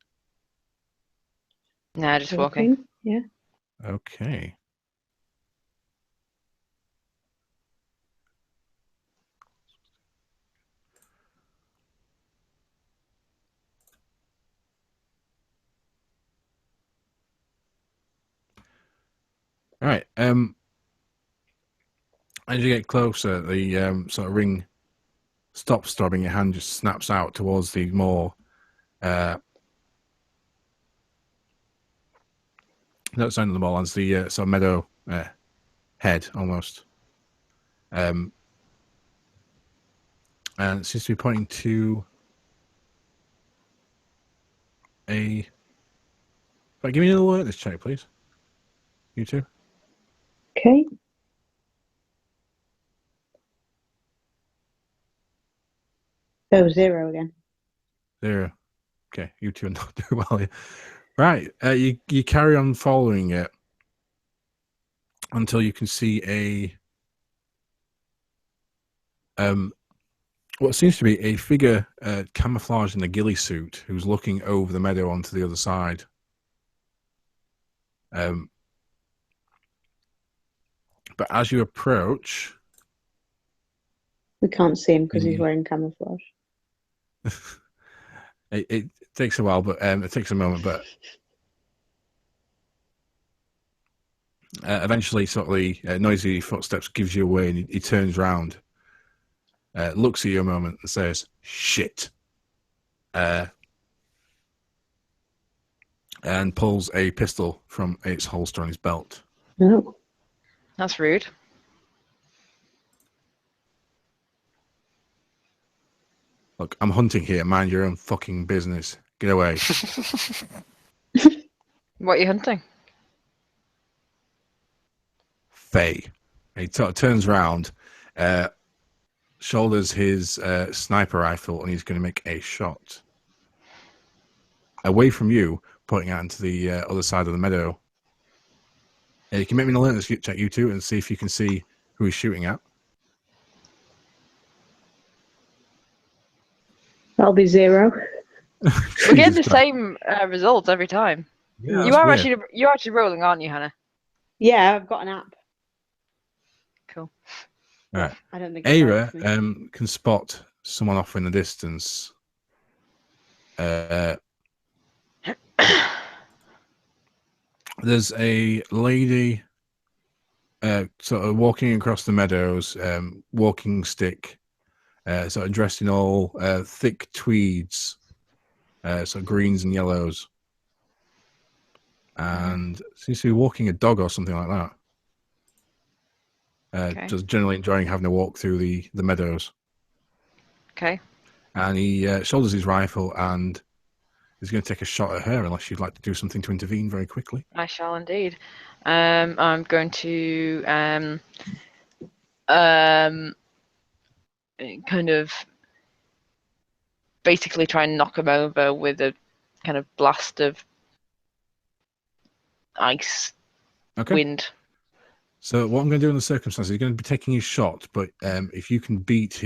Nah, just walking. Yeah. Okay. All right. As you get closer, the sort of ring stops throbbing. Your hand just snaps out towards the more no sign of the moorlands, the sort of meadow head almost. And it seems to be pointing to a Right, give me an alertness check, please. You two. Okay. Oh, 0 again. 0. Okay, you two are not doing well here. Right, you carry on following it until you can see what seems to be a figure camouflaged in a ghillie suit who's looking over the meadow onto the other side. But as you approach, We can't see him because he's wearing camouflage. it takes a while, but it takes a moment, but eventually, sort of the noisy footsteps gives you away, and he turns round, looks at you a moment, and says, "Shit," and pulls a pistol from its holster on his belt. No. That's rude. Look, I'm hunting here. Mind your own fucking business. Get away. What are you hunting? Faye. He turns round, shoulders his sniper rifle, and he's going to make a shot away from you, pointing out into the other side of the meadow. You can make me an alertness check, you two, and see if you can see who he's shooting at. That'll be 0. We're getting the same results every time. Yeah, You're actually rolling, aren't you, Hannah? Yeah, I've got an app. Cool. All right. I don't think Aira it helps me. can spot someone off in the distance. There's a lady sort of walking across the meadows, walking stick, sort of dressed in all thick tweeds, sort of greens and yellows, and seems to be walking a dog or something like that. Okay. Just generally enjoying having a walk through the meadows. Okay. And he shoulders his rifle and is going to take a shot at her unless you'd like to do something to intervene very quickly. I shall indeed. I'm going to kind of basically try and knock him over with a kind of blast of ice wind. So what I'm going to do in the circumstances, he's going to be taking his shot, but if you can beat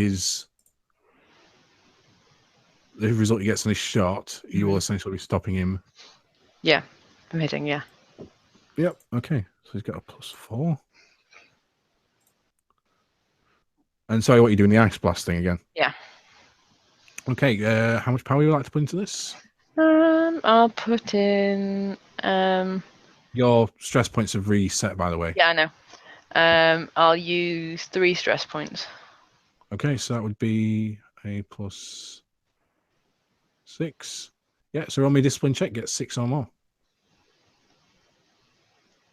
the result he gets on his shot, you will essentially be stopping him. Yeah, I'm hitting, yeah. Yep, okay. So he's got a +4. And sorry, what are you doing, the ice blasting again? Yeah. Okay, how much power would you like to put into this? I'll put in Your stress points have reset, by the way. yeah, I know. I'll use 3 stress points. Okay, so that would be a +6. Yeah, so roll me a discipline check, get 6 or more.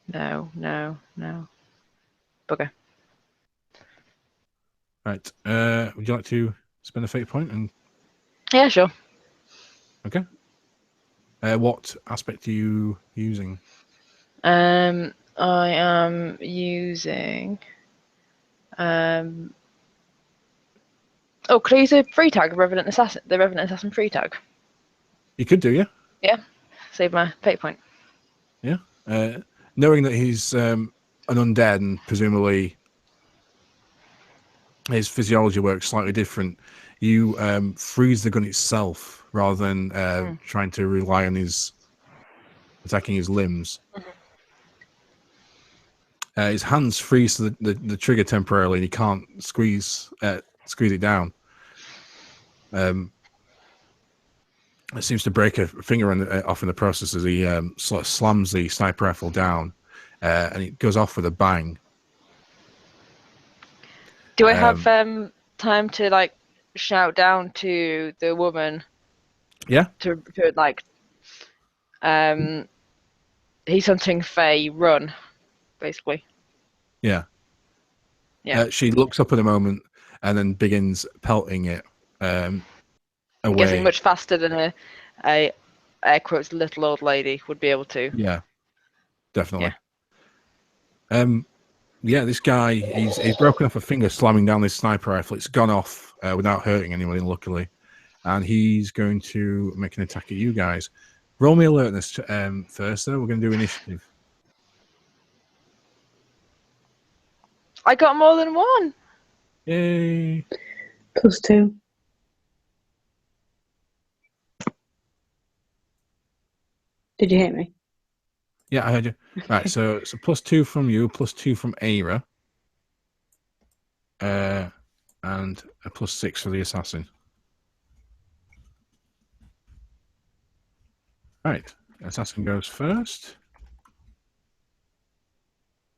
No. Bugger. Right. Would you like to spend a fate point? And Yeah, sure. okay. What aspect are you using? I am using oh, could I use a free tag, the Revenant Assassin free tag? You could do, yeah. Yeah. Save my fate point. Yeah. Knowing that he's an undead and presumably his physiology works slightly different, you freeze the gun itself rather than trying to rely on his attacking his limbs. His hands freeze the trigger temporarily, and he can't squeeze it down. It seems to break a finger off in the process as he sort of slams the sniper rifle down, and it goes off with a bang. Do I have time to like shout down to the woman? Yeah. To like, he's hunting Faye. Run, basically. Yeah. Yeah. She looks up at a moment and then begins pelting it away. I'm guessing much faster than a air quotes little old lady would be able to. Yeah, definitely. Yeah, this guy, he's broken off a finger slamming down this sniper rifle. It's gone off without hurting anybody, luckily. And he's going to make an attack at you guys. Roll me alertness first, though. We're going to do initiative. I got more than one. Yay! +2. Did you hear me? Yeah, I heard you. Right, so it's a +2 from you, +2 from Aira. And a +6 for the assassin. Right, assassin goes first.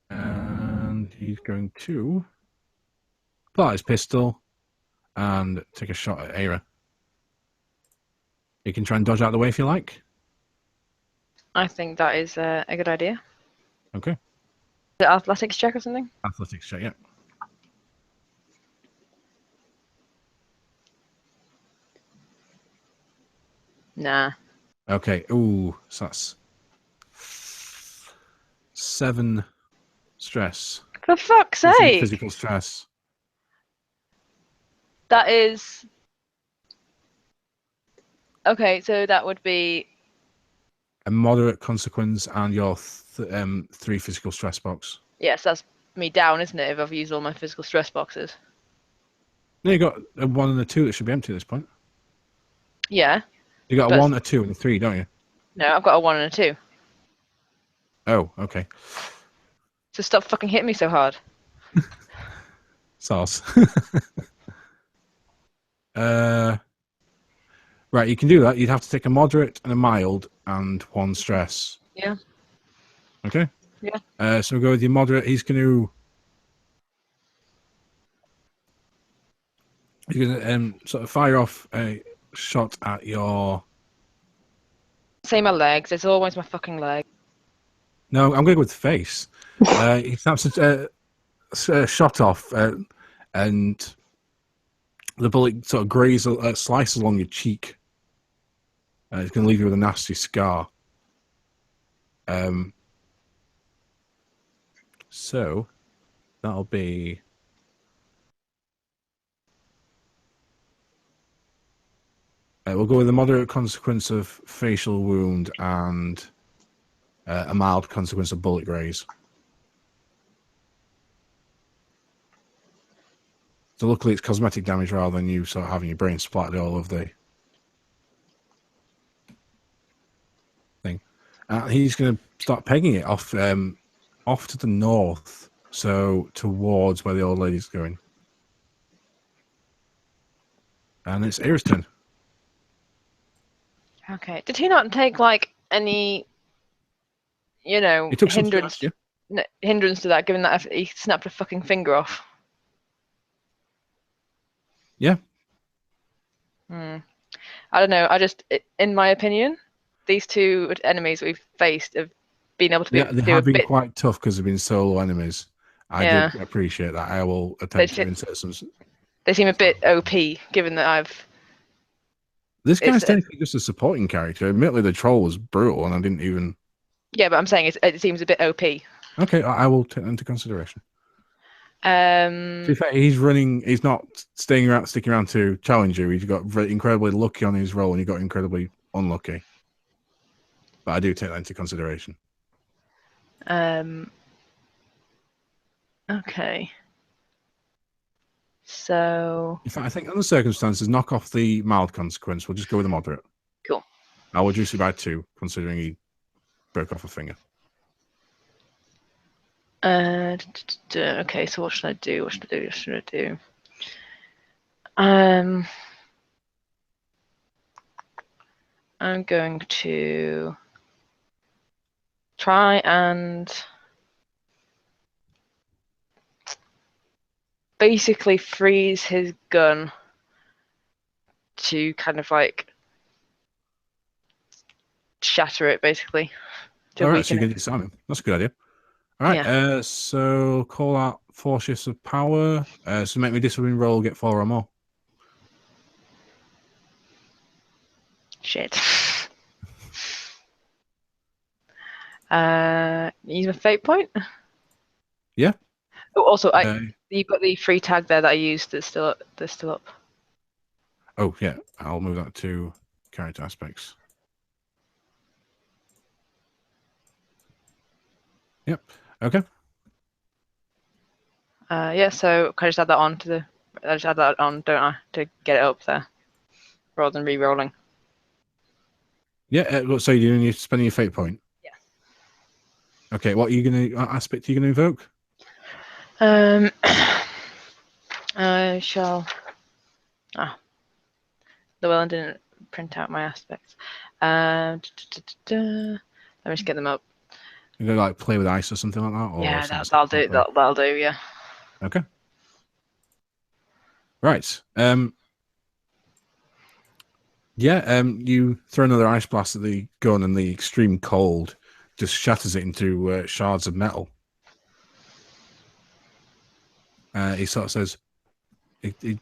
And he's going to pull out his pistol and take a shot at Aira. You can try and dodge out of the way if you like. I think that is a good idea. Okay. Is it athletics check or something? Athletics check, yeah. Nah. Okay. Ooh, so that's 7 stress. For fuck's 7 sake! physical stress. That is. Okay, so that would be. A moderate consequence and your 3 physical stress box. Yes, that's me down, isn't it? If I've used all my physical stress boxes. No, you got a 1 and a 2 that should be empty at this point. Yeah. You got a But- 1, a 2, and a 3, don't you? No, I've got a 1 and a 2. Oh, okay. So stop fucking hitting me so hard. Sauce. Right, you can do that. You'd have to take a moderate and a mild and 1 stress. Yeah. Okay? Yeah. So we'll go with your moderate. He's going to sort of fire off a shot at your... Say my legs. It's always my fucking leg. No, I'm going to go with the face. He snaps a shot off and the bullet sort of grazes, slices along your cheek. It's going to leave you with a nasty scar. So that'll be we'll go with a moderate consequence of facial wound and a mild consequence of bullet graze. So luckily it's cosmetic damage rather than you sort of having your brain splattered all over the thing. He's going to start pegging it off to the north, so towards where the old lady's going. And it's Aira's turn. Okay. Did he not take like any, He took some hindrance stress, yeah. hindrance to that, given that he snapped a fucking finger off? Yeah. I don't know. In my opinion, these two enemies we've faced have been able to Yeah, they do have a been bit. quite tough because they've been solo enemies. I Yeah. do appreciate that. I will attempt to should- insert some. They seem a bit OP, given that I've. This guy's It's- technically just a supporting character. Admittedly, the troll was brutal, and I didn't even. Yeah, but I'm saying it seems a bit OP. Okay, I will take that into consideration. Um. To be fair, he's running. He's not sticking around to challenge you. He's got incredibly lucky on his roll, and he got incredibly unlucky. But I do take that into consideration. Okay. So. In fact, I think under the circumstances, knock off the mild consequence. We'll just go with the moderate. Cool. I will reduce it by 2, considering he broke off a finger. Okay, so what should I do? What should I do? I'm going to try and basically freeze his gun to kind of like shatter it, basically. To All right, so you weaken can disarm him. That's a good idea. All right, so call out 4 shifts of power. So make me discipline roll, get 4 or more. Shit. Use my fate point. Yeah. Oh, also, Uh, you've got the free tag there that I used. That's still up. oh yeah, I'll move that to character aspects. Yep. Okay. Yeah. So can I just add that on to the? I just add that on, don't I, to get it up there, rather than re-rolling. Yeah. So you need to spend your fate point. Yeah. Okay. What are you gonna aspect? Are you gonna invoke? I shall. Ah, the Llewellyn didn't print out my aspects. Let me just get them up. You gonna like play with ice or something like that? Or Yeah, something that'll do. proper? That'll do. Yeah. Okay. Right. Yeah. You throw another ice blast at the gun, and the extreme cold just shatters it into shards of metal. He sort of says, he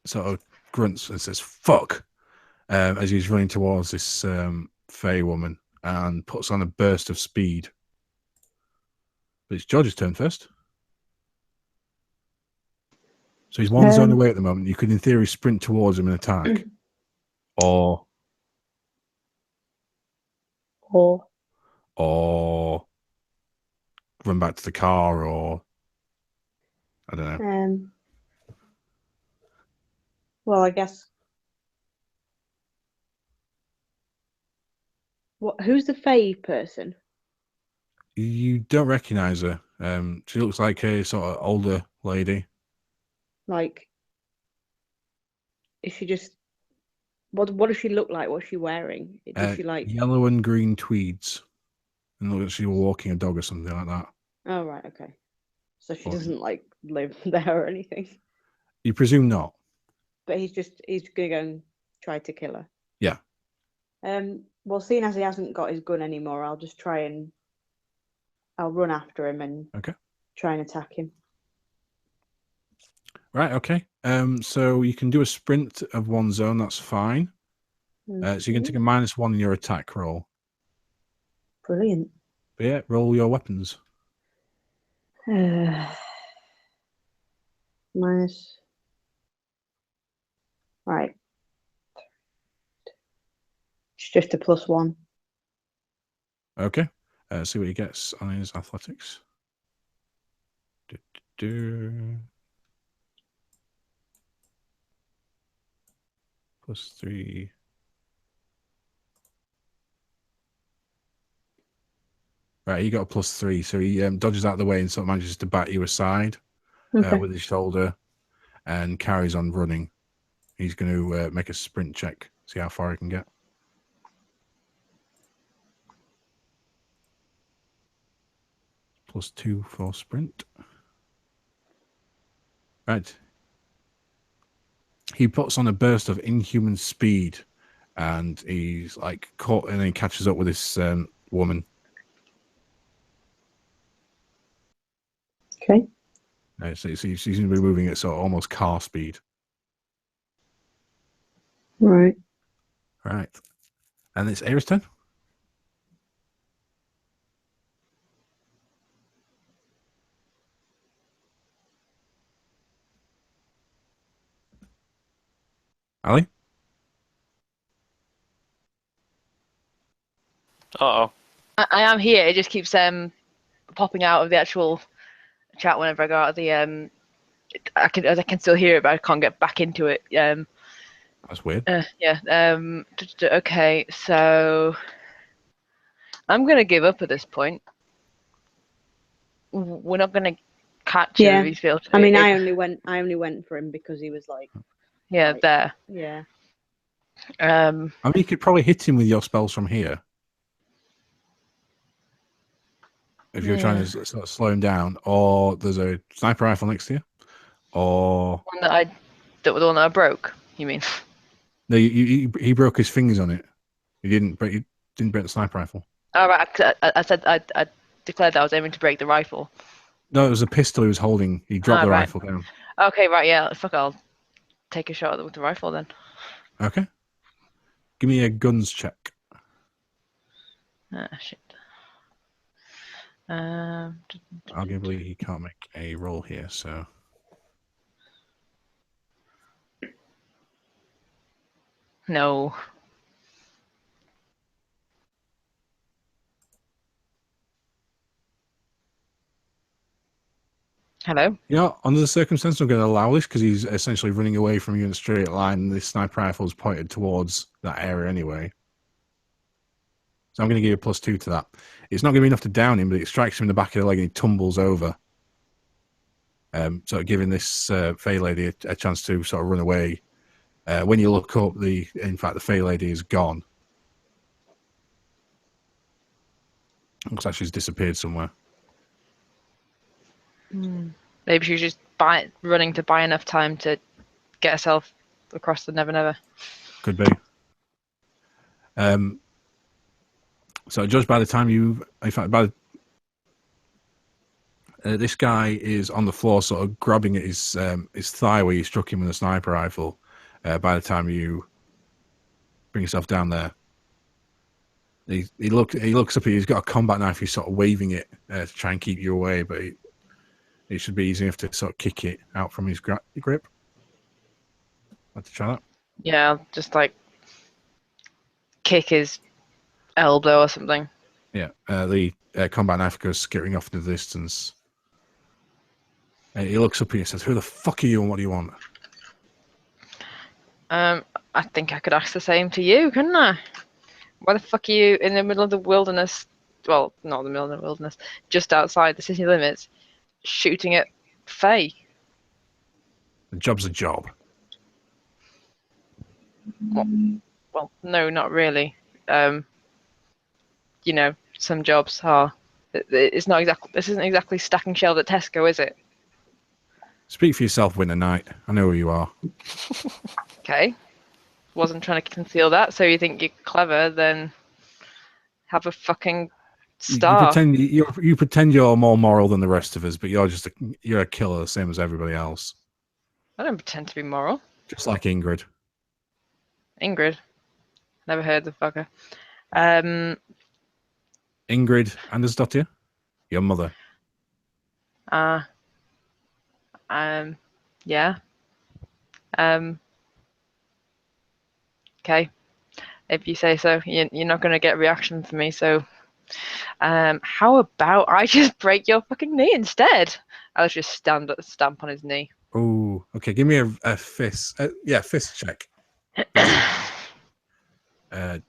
sort of grunts and says, "Fuck," as he's running towards this Fey woman and puts on a burst of speed. But it's George's turn first. So he's one zone away at the moment. You could, in theory, sprint towards him and attack, or run back to the car, or I don't know. Well, I guess. Who's the Fae person? You don't recognize her. She looks like a sort of older lady. Like, is she just? What does she look like? What's she wearing? Does she like? Yellow and green tweeds, and looks like she was walking a dog or something like that. Oh right, okay. So she Or- doesn't like live there or anything. You presume not. But he's gonna go and try to kill her. Yeah. Well, seeing as he hasn't got his gun anymore, I'll run after him and try and attack him. Right. Okay. So you can do a sprint of one zone. That's fine. So you can take a -1 in your attack roll. Brilliant. But yeah, roll your weapons. Minus. Right. It's just a +1. Okay. See what he gets on his athletics. +3. Right, he got a +3, so he dodges out of the way and sort of manages to bat you aside with his shoulder and carries on running. He's going to make a sprint check, see how far he can get. +2 for sprint. Right. He puts on a burst of inhuman speed, and he's like caught, and then he catches up with this woman. Okay. So he's going to be moving at sort of almost car speed. Right. Right. And it's Aira's turn. Ali? Uh-oh. I am here. It just keeps popping out of the actual chat whenever I go out of the I can still hear it, but I can't get back into it. That's weird. Yeah. Okay, so I'm gonna give up at this point. We're not gonna catch him if he's built. I mean, I only went for him because he was like. Yeah, like, there. Yeah. I mean, you could probably hit him with your spells from here. If you're trying to sort of slow him down, or there's a sniper rifle next to you, or the one that I broke. You mean? No, he broke his fingers on it. He didn't break the sniper rifle. All right. I said I declared that I was aiming to break the rifle. No, it was a pistol he was holding. He dropped the rifle down. Okay, right. Yeah. Fuck. I'll take a shot with the rifle then. Okay. Give me a guns check. Ah, shit. Arguably, he can't make a roll here, so No. Hello? yeah. Under the circumstances, I'm going to allow this because he's essentially running away from you in a straight line, and the sniper rifle is pointed towards that area anyway. So I'm going to give you a +2 to that. It's not going to be enough to down him, but it strikes him in the back of the leg and he tumbles over. So giving this Fey Lady a chance to sort of run away. When you look up, in fact, the Fey Lady is gone. Looks like she's disappeared somewhere. Maybe she was just running to buy enough time to get herself across the Never Never. Could be. So, Judge, by the time this guy is on the floor, sort of grabbing at his thigh where you struck him with a sniper rifle. By the time you bring yourself down there, he looks up at you. He's got a combat knife. He's sort of waving it to try and keep you away, but it should be easy enough to sort of kick it out from his grip. Like to try that? Yeah, I'll just like kick his elbow or something. Yeah, the combat knife goes skittering off into the distance. He looks up at you and says, "Who the fuck are you and what do you want?" I think I could ask the same to you, couldn't I? Why the fuck are you in the middle of the wilderness? Well, not in the middle of the wilderness, just outside the city limits, shooting at Faye? The job's a job. Well, no, not really. You know, some jobs are. It's not exactly. This isn't exactly stacking shelves at Tesco, is it? Speak for yourself, Winter Knight. I know who you are. Okay. Wasn't trying to conceal that. So you think you're clever? Then have a fucking star. You pretend you're more moral than the rest of us, but you're a killer, the same as everybody else. I don't pretend to be moral. Just like Ingrid. Ingrid. Never heard the fucker. Ingrid Andersdottir, your mother. Yeah. Okay. If you say so, you're not going to get a reaction from me, so how about I just break your fucking knee instead? I'll just stamp on his knee. Oh, okay. Give me a fist. Fist check.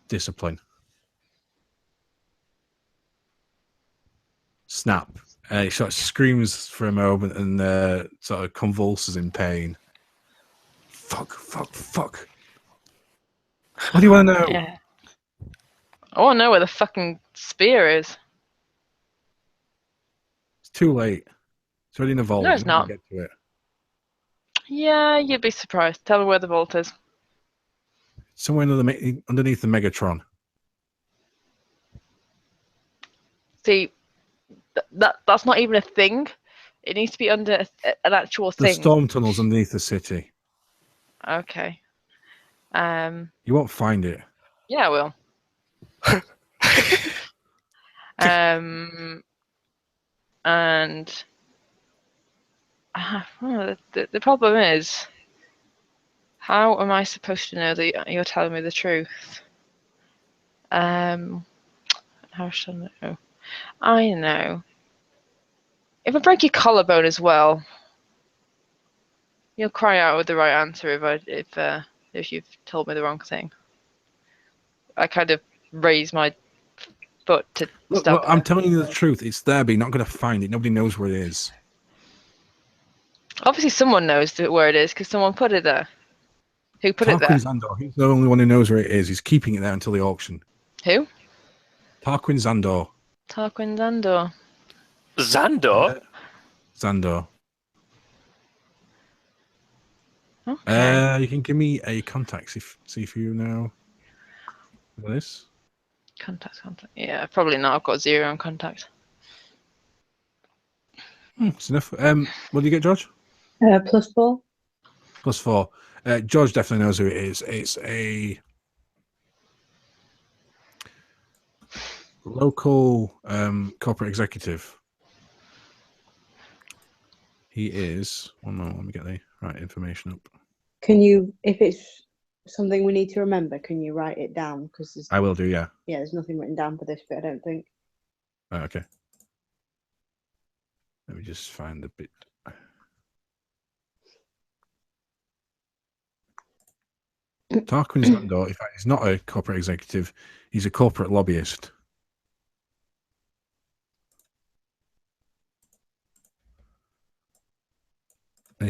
Discipline. Snap. He sort of screams for a moment and sort of convulses in pain. Fuck. What do you want to know? Yeah. I want to know where the fucking spear is. It's too late. It's already in the vault. No, it's not. Get to it. Yeah, you'd be surprised. Tell me where the vault is. Somewhere underneath the Megatron. See, that's not even a thing. It needs to be under an actual The thing. storm tunnels underneath the city. Okay. You won't find it. Yeah, I will. And the problem is, how am I supposed to know that you're telling me the truth? How should I know? I know. If I break your collarbone as well, you'll cry out with the right answer if you've told me the wrong thing. I kind of raise my foot to Look, stop. I'm telling you the truth. It's there, but you're not going to find it. Nobody knows where it is. Obviously, someone knows where it is because someone put it there. Who put it there? Tarquin Zandor. He's the only one who knows where it is. He's keeping it there until the auction. Who? Tarquin Zandor. Tarquin Zandor. Xandor? Zandor. Okay. You can give me a contact. See if you know this. Contact. Yeah, probably not. I've got 0 on contact. It's enough. What do you get, George? +4. +4. George definitely knows who it is. It's a local corporate executive. He is. One moment, let me get the right information up. Can you, if it's something we need to remember, can you write it down? Because I will do, yeah. there's nothing written down for this bit, I don't think. Okay. Let me just find the bit. Tarquin Zandor, in fact, he's not a corporate executive. He's a corporate lobbyist.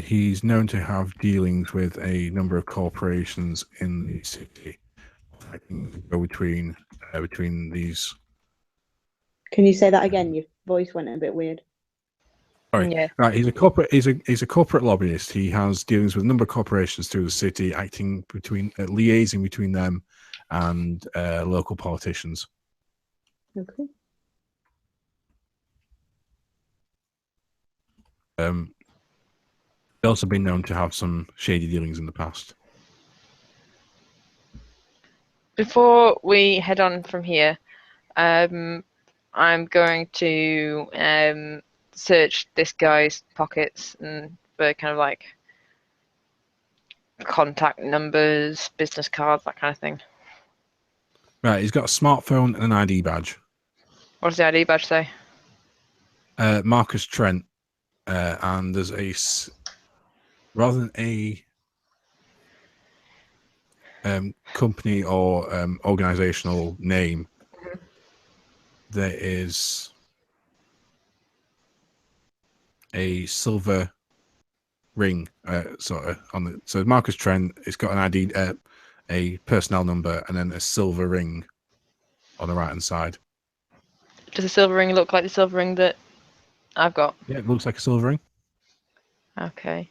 He's known to have dealings with a number of corporations in the city. I can go between these. Can you say that again? Your voice went a bit weird. Sorry. Yeah. Right, he's a corporate. He's a corporate lobbyist. He has dealings with a number of corporations through the city, acting between liaising between them and local politicians. Okay. He's also been known to have some shady dealings in the past. Before we head on from here, I'm going to search this guy's pockets and for kind of like contact numbers, business cards, that kind of thing. Right, he's got a smartphone and an ID badge. What does the ID badge say? Marcus Trent, and there's rather than a company or organizational name, there is a silver ring sort of on the. So Marcus Trent, it's got an ID, a personnel number, and then a silver ring on the right hand side. Does the silver ring look like the silver ring that I've got? Yeah, it looks like a silver ring. Okay.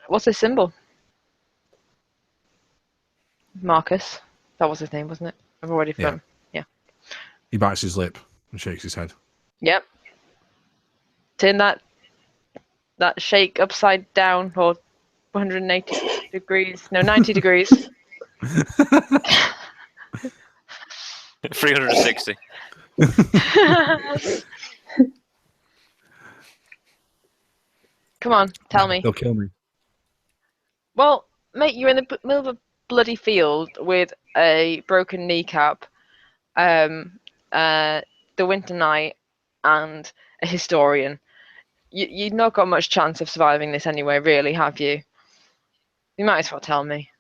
What's his symbol? Marcus. That was his name, wasn't it? I've already forgotten. Yeah. He bites his lip and shakes his head. Yep. Turn that shake upside down, or 180 degrees. No, 90 degrees. 360. Come on, tell me. They'll kill me. Well, mate, you're in the middle of a bloody field with a broken kneecap, the winter night, and a historian. You've not got much chance of surviving this anyway, really, have you? You might as well tell me.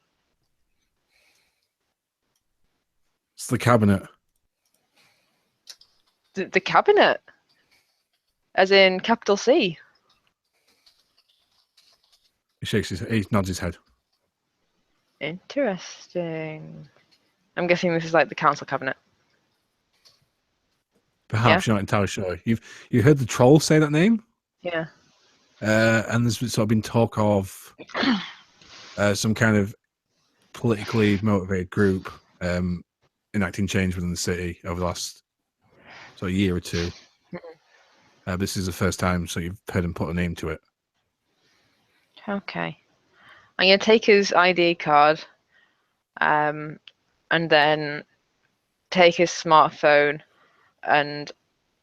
It's the cabinet. The cabinet? As in capital C? He nods his head. Interesting. I'm guessing this is like the council cabinet. Perhaps you're not entirely sure. You heard the troll say that name? Yeah. And there's sort of been talk of some kind of politically motivated group enacting change within the city over the last sort of year or two. This is the first time, so you've heard him put a name to it. Okay. I'm going to take his ID card and then take his smartphone and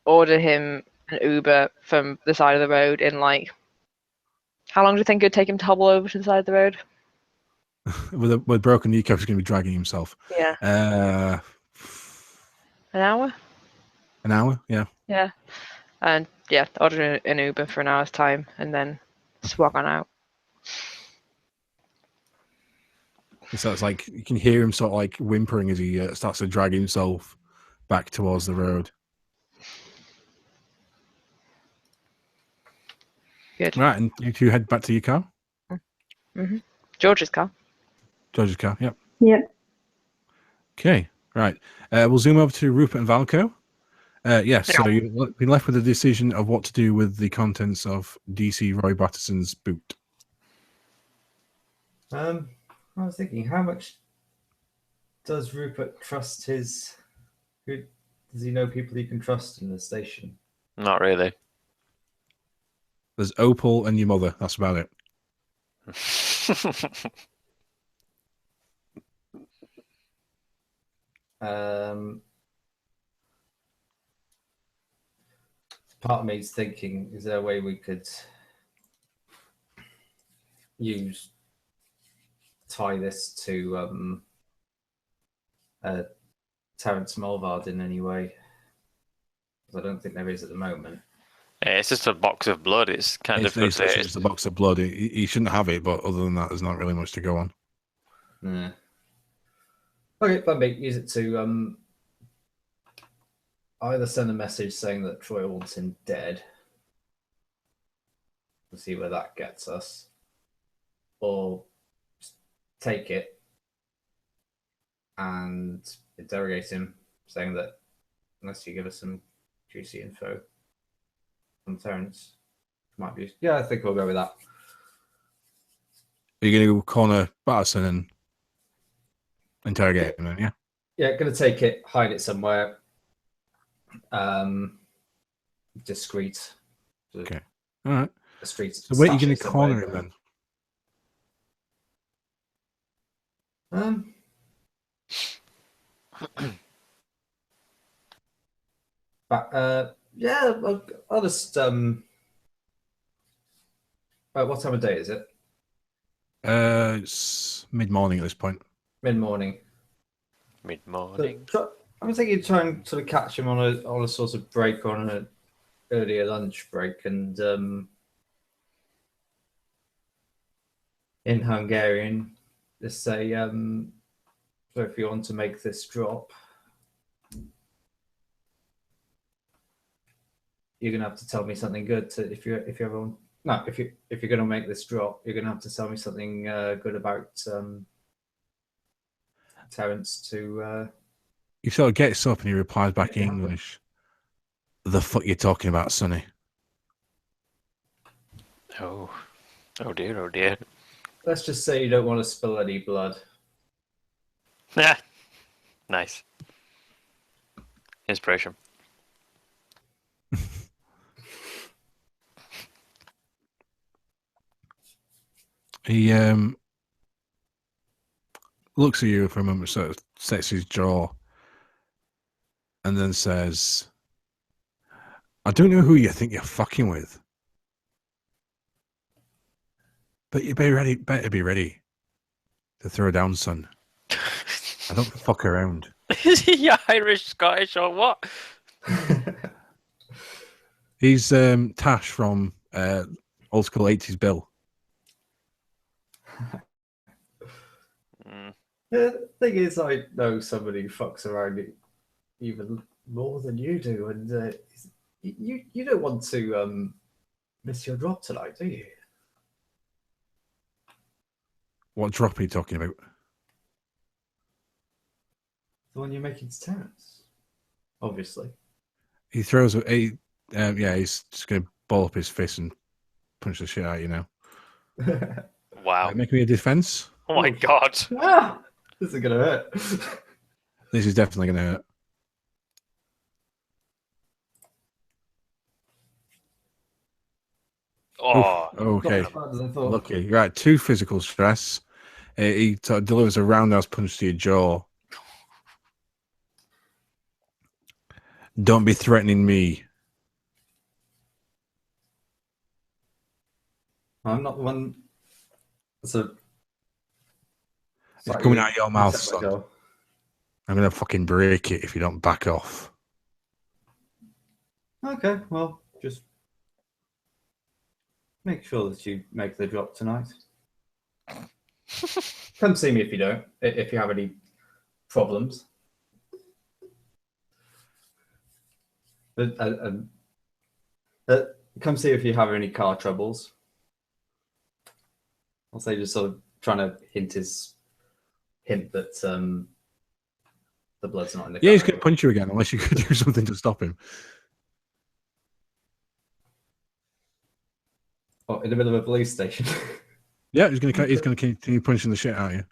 order him an Uber from the side of the road in like... How long do you think it would take him to hobble over to the side of the road? with broken kneecap, he's going to be dragging himself. Yeah. An hour? An hour, yeah. Yeah. And yeah, order an Uber for an hour's time and then swag on out. So it's like you can hear him sort of like whimpering as he starts to drag himself back towards the road. Good. Right, and you two head back to your car? Mm-hmm. George's car. George's car, yep. Yep. Okay, right. We'll zoom over to Rupert and Valco. Yes, so you've been left with the decision of what to do with the contents of DC Roy Batterson's boot. I was thinking, how much does Rupert trust his... Does he know people he can trust in the station? Not really. There's Opal and your mother. That's about it. Part of me is thinking, is there a way we could tie this to Terence Mulvard in any way? Because I don't think there is at the moment. Yeah, it's just a box of blood. It's kind of It's difficult to literally say. just a box of blood. He shouldn't have it, but other than that, there's not really much to go on. Yeah. Okay, but mate, use it to either send a message saying that Troy wants him dead. We'll see where that gets us. Or just take it and interrogate him, saying that unless you give us some juicy info from Terence, might be. Yeah, I think we'll go with that. Are you going to corner Batterson and interrogate him then, yeah? Yeah, gonna take it, hide it somewhere. Discreet. Okay. All right. A street. So where are you stash going it to corner somewhere. him then? Yeah, I'll just what time of day is it? It's mid-morning at this point. Mid-morning. Mid-morning. I'm thinking try and sort of catch him on a sort of break, on an earlier lunch break, and in Hungarian, just say, so if you want to make this drop, you're gonna have to tell me something good. If you're gonna make this drop, you're gonna have to tell me something good about Terence to. He sort of gets up and he replies back in English. The fuck you talking about, Sonny? Oh dear, oh dear. Let's just say you don't want to spill any blood. Yeah. Nice. Inspiration. He looks at you for a moment, sort of sets his jaw, and then says, I don't know who you think you're fucking with, but you better be ready to throw down, son. I don't fuck around. Is he Irish, Scottish, or what? He's Tash from Old School 80s Bill. The thing is, I know somebody who fucks around even more than you do, and you don't want to miss your drop tonight, do you? What drop are you talking about? The one you're making to Terence, obviously. He throws he's just going to ball up his fist and punch the shit out of you now. Wow. Make me a defense. Oh my god. This is gonna hurt. This is definitely going to hurt. Oh. Oof, okay. Not as bad as I thought. Lucky. Right, 2 physical stress. He sort of delivers a roundhouse punch to your jaw. Don't be threatening me. I'm not the one. So It's coming out of your mouth, son. I'm going to fucking break it if you don't back off. Okay, well, just make sure that you make the drop tonight. Come see me if you don't. If you have any problems. But come see if you have any car troubles. I'll say just sort of trying to hint that the blood's not in the car. Yeah, he's going to punch you again unless you could do something to stop him. Oh, in the middle of a police station. Yeah, he's going to continue punching the shit out of you.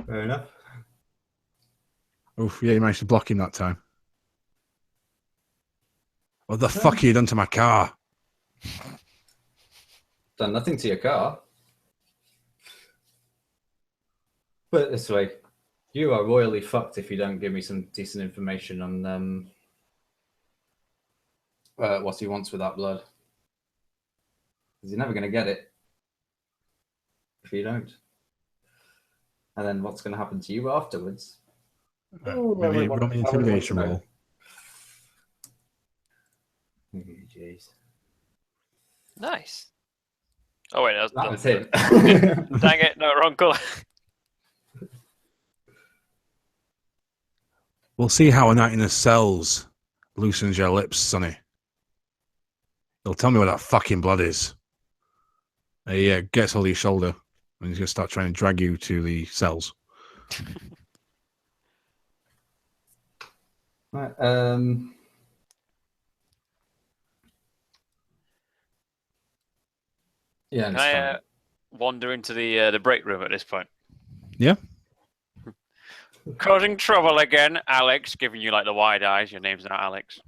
Fair enough. Oof, yeah, you managed to block him that time. What the fuck have you done to my car? Done nothing to your car. Put it this way. You are royally fucked if you don't give me some decent information on what he wants with that blood. Because you're never going to get it if you don't. And then what's going to happen to you afterwards? Oh, Maybe roll me an intimidation know. roll. Oh, jeez. Nice. Oh wait, That was him. Dang it! No, wrong colour. We'll see how a night in the cells loosens your lips, Sonny. They'll tell me where that fucking blood is. He gets hold of your shoulder and he's going to start trying to drag you to the cells. Right, yeah, Can it's I fine. wander into the break room at this point? Yeah. Causing trouble again, Alex. Giving you like the wide eyes. Your name's not Alex.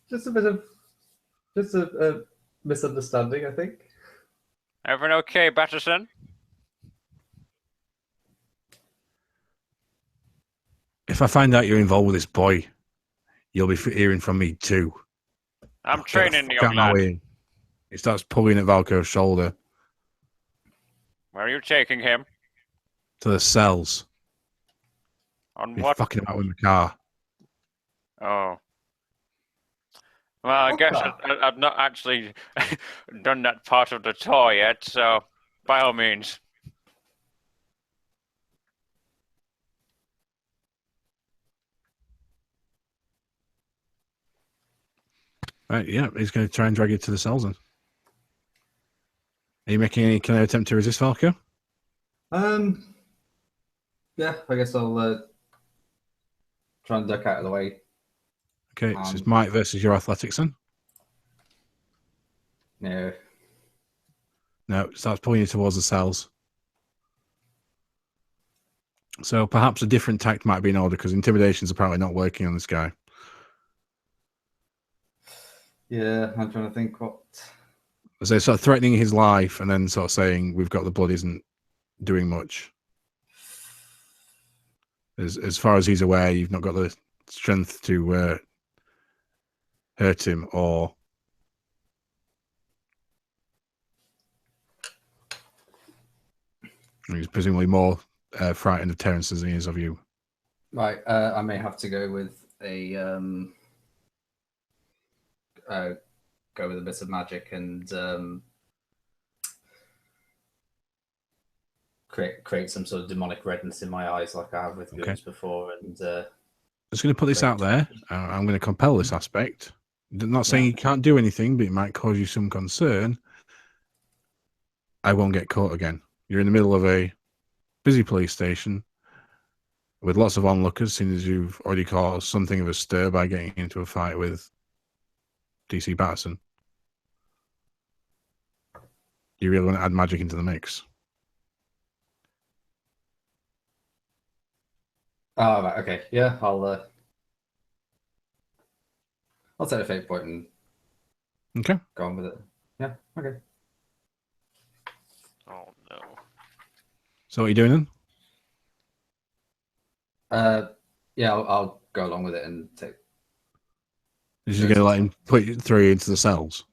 Just a bit of a misunderstanding, I think. Everyone okay, Batterson? If I find out you're involved with this boy, you'll be hearing from me too. I'm Get training the fuck out young my lad. way. He starts pulling at Valko's shoulder Where are you taking him? to the cells. On He's what? fucking about with the car. Oh. Well, I What guess the- I've not actually done that part of the tour yet, so by all means. Right, yeah, he's going to try and drag you to the cells then. Are you making any kind of attempt to resist Valko? Yeah, I guess I'll try and duck out of the way. Okay, so it's might versus your athletics then. No. No, it starts pulling you towards the cells. So perhaps a different tact might be in order because intimidation's apparently not working on this guy. Yeah, I'm trying to think what. So sort of threatening his life and then sort of saying we've got the blood isn't doing much. As far as he's aware, you've not got the strength to hurt him or he's presumably more frightened of Terence as he is of you. Right, I may have to go with a bit of magic and create some sort of demonic redness in my eyes, like I have with Okay. goons before. And I'm just going to put this out there. I'm going to compel this aspect. Not saying Yeah. you can't do anything, but it might cause you some concern. I won't get caught again. You're in the middle of a busy police station with lots of onlookers, seeing as you've already caused something of a stir by getting into a fight with DC Patterson. You really want to add magic into the mix? oh, right, okay, yeah, I'll take a fate point and Okay. go on with it. Yeah, okay. Oh no. So what are you doing then? Yeah, I'll go along with it and take. You're just going to let him throw you into the cells?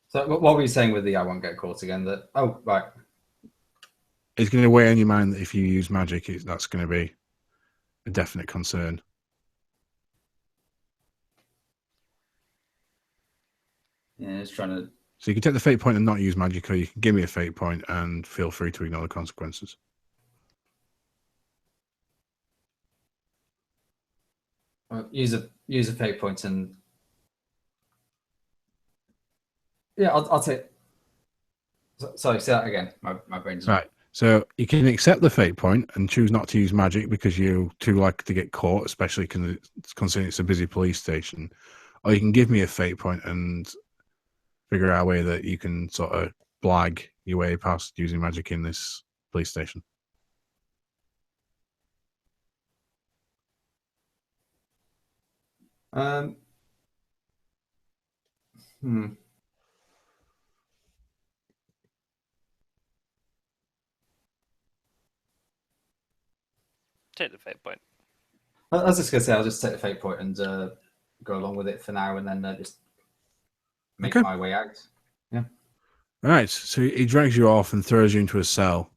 So what were you saying with the I won't get caught again? That right. It's going to weigh on your mind that if you use magic, that's going to be a definite concern. Yeah, it's trying to. So you can take the fate point and not use magic, or you can give me a fate point and feel free to ignore the consequences. Use a fate point and yeah, I'll take. Sorry, say that again. My brain's Right. So you can accept the fate point and choose not to use magic because you're too likely to get caught, especially considering it's a busy police station. Or you can give me a fate point and figure out a way that you can sort of blag your way past using magic in this police station. Hmm. take the fate point. I was just gonna say I'll just take the fate point and go along with it for now, and then just make Okay. my way out. All right. So he drags you off and throws you into a cell.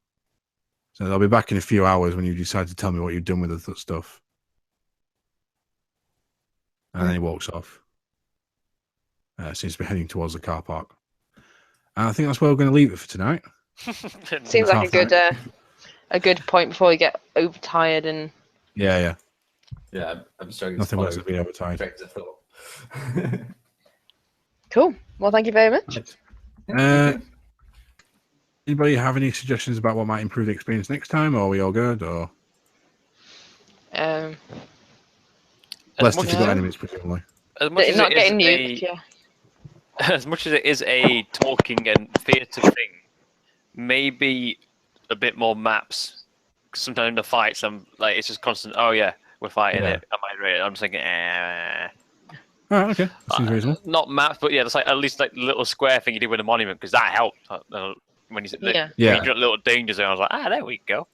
So I'll be back in a few hours when you decide to tell me what you've done with the stuff. And then he walks off. Seems to be heading towards the car park. And I think that's where we're going to leave it for tonight. Seems like half a good point before we get overtired and. Yeah. Yeah, I'm struggling. Nothing to worse than being overtired. trains of thought. Cool. Well, thank you very much. Anybody have any suggestions about what might improve the experience next time, or are we all good? Or Um, less much difficult as- enemies, presumably. As much as not it is getting nuked, yeah. as much as it is a talking and theatre thing, maybe a bit more maps. 'Cause sometimes in the fights, I'm like, it's just constant. Oh yeah, we're fighting Yeah. it. Am I ready? I'm just thinking, All right, okay, that seems reasonable. not maps, but yeah, it's like at least like the little square thing you did with the monument because that helped. When you Yeah. Yeah. when you got a little danger zone, I was like, there we go.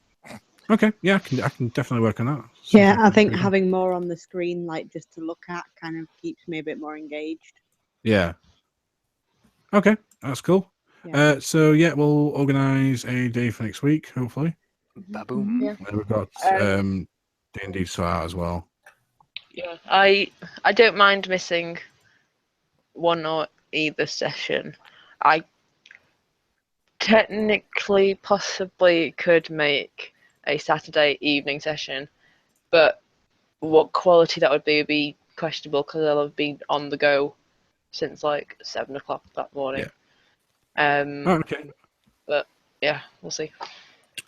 Okay, yeah, I can definitely work on that. Yeah, Something I think reasonable. having more on the screen, like just to look at, kind of keeps me a bit more engaged. Yeah. Okay, that's cool. Yeah. So yeah, we'll organise a day for next week, hopefully. Baboom. Yeah. And we've got D&D to sort out as well. Yeah, I don't mind missing one or either session. I technically possibly could make a Saturday evening session, but what quality that would be questionable because I'll have been on the go since like 7 o'clock that morning. Oh, okay. Yeah, we'll see.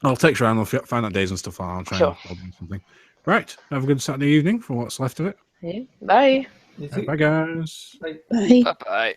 I'll text around. I'll find out days and stuff. I'll try Sure. and do something. Right. Have a good Saturday evening for what's left of it. Yeah. Bye. You too. Bye, guys. Bye. Bye bye.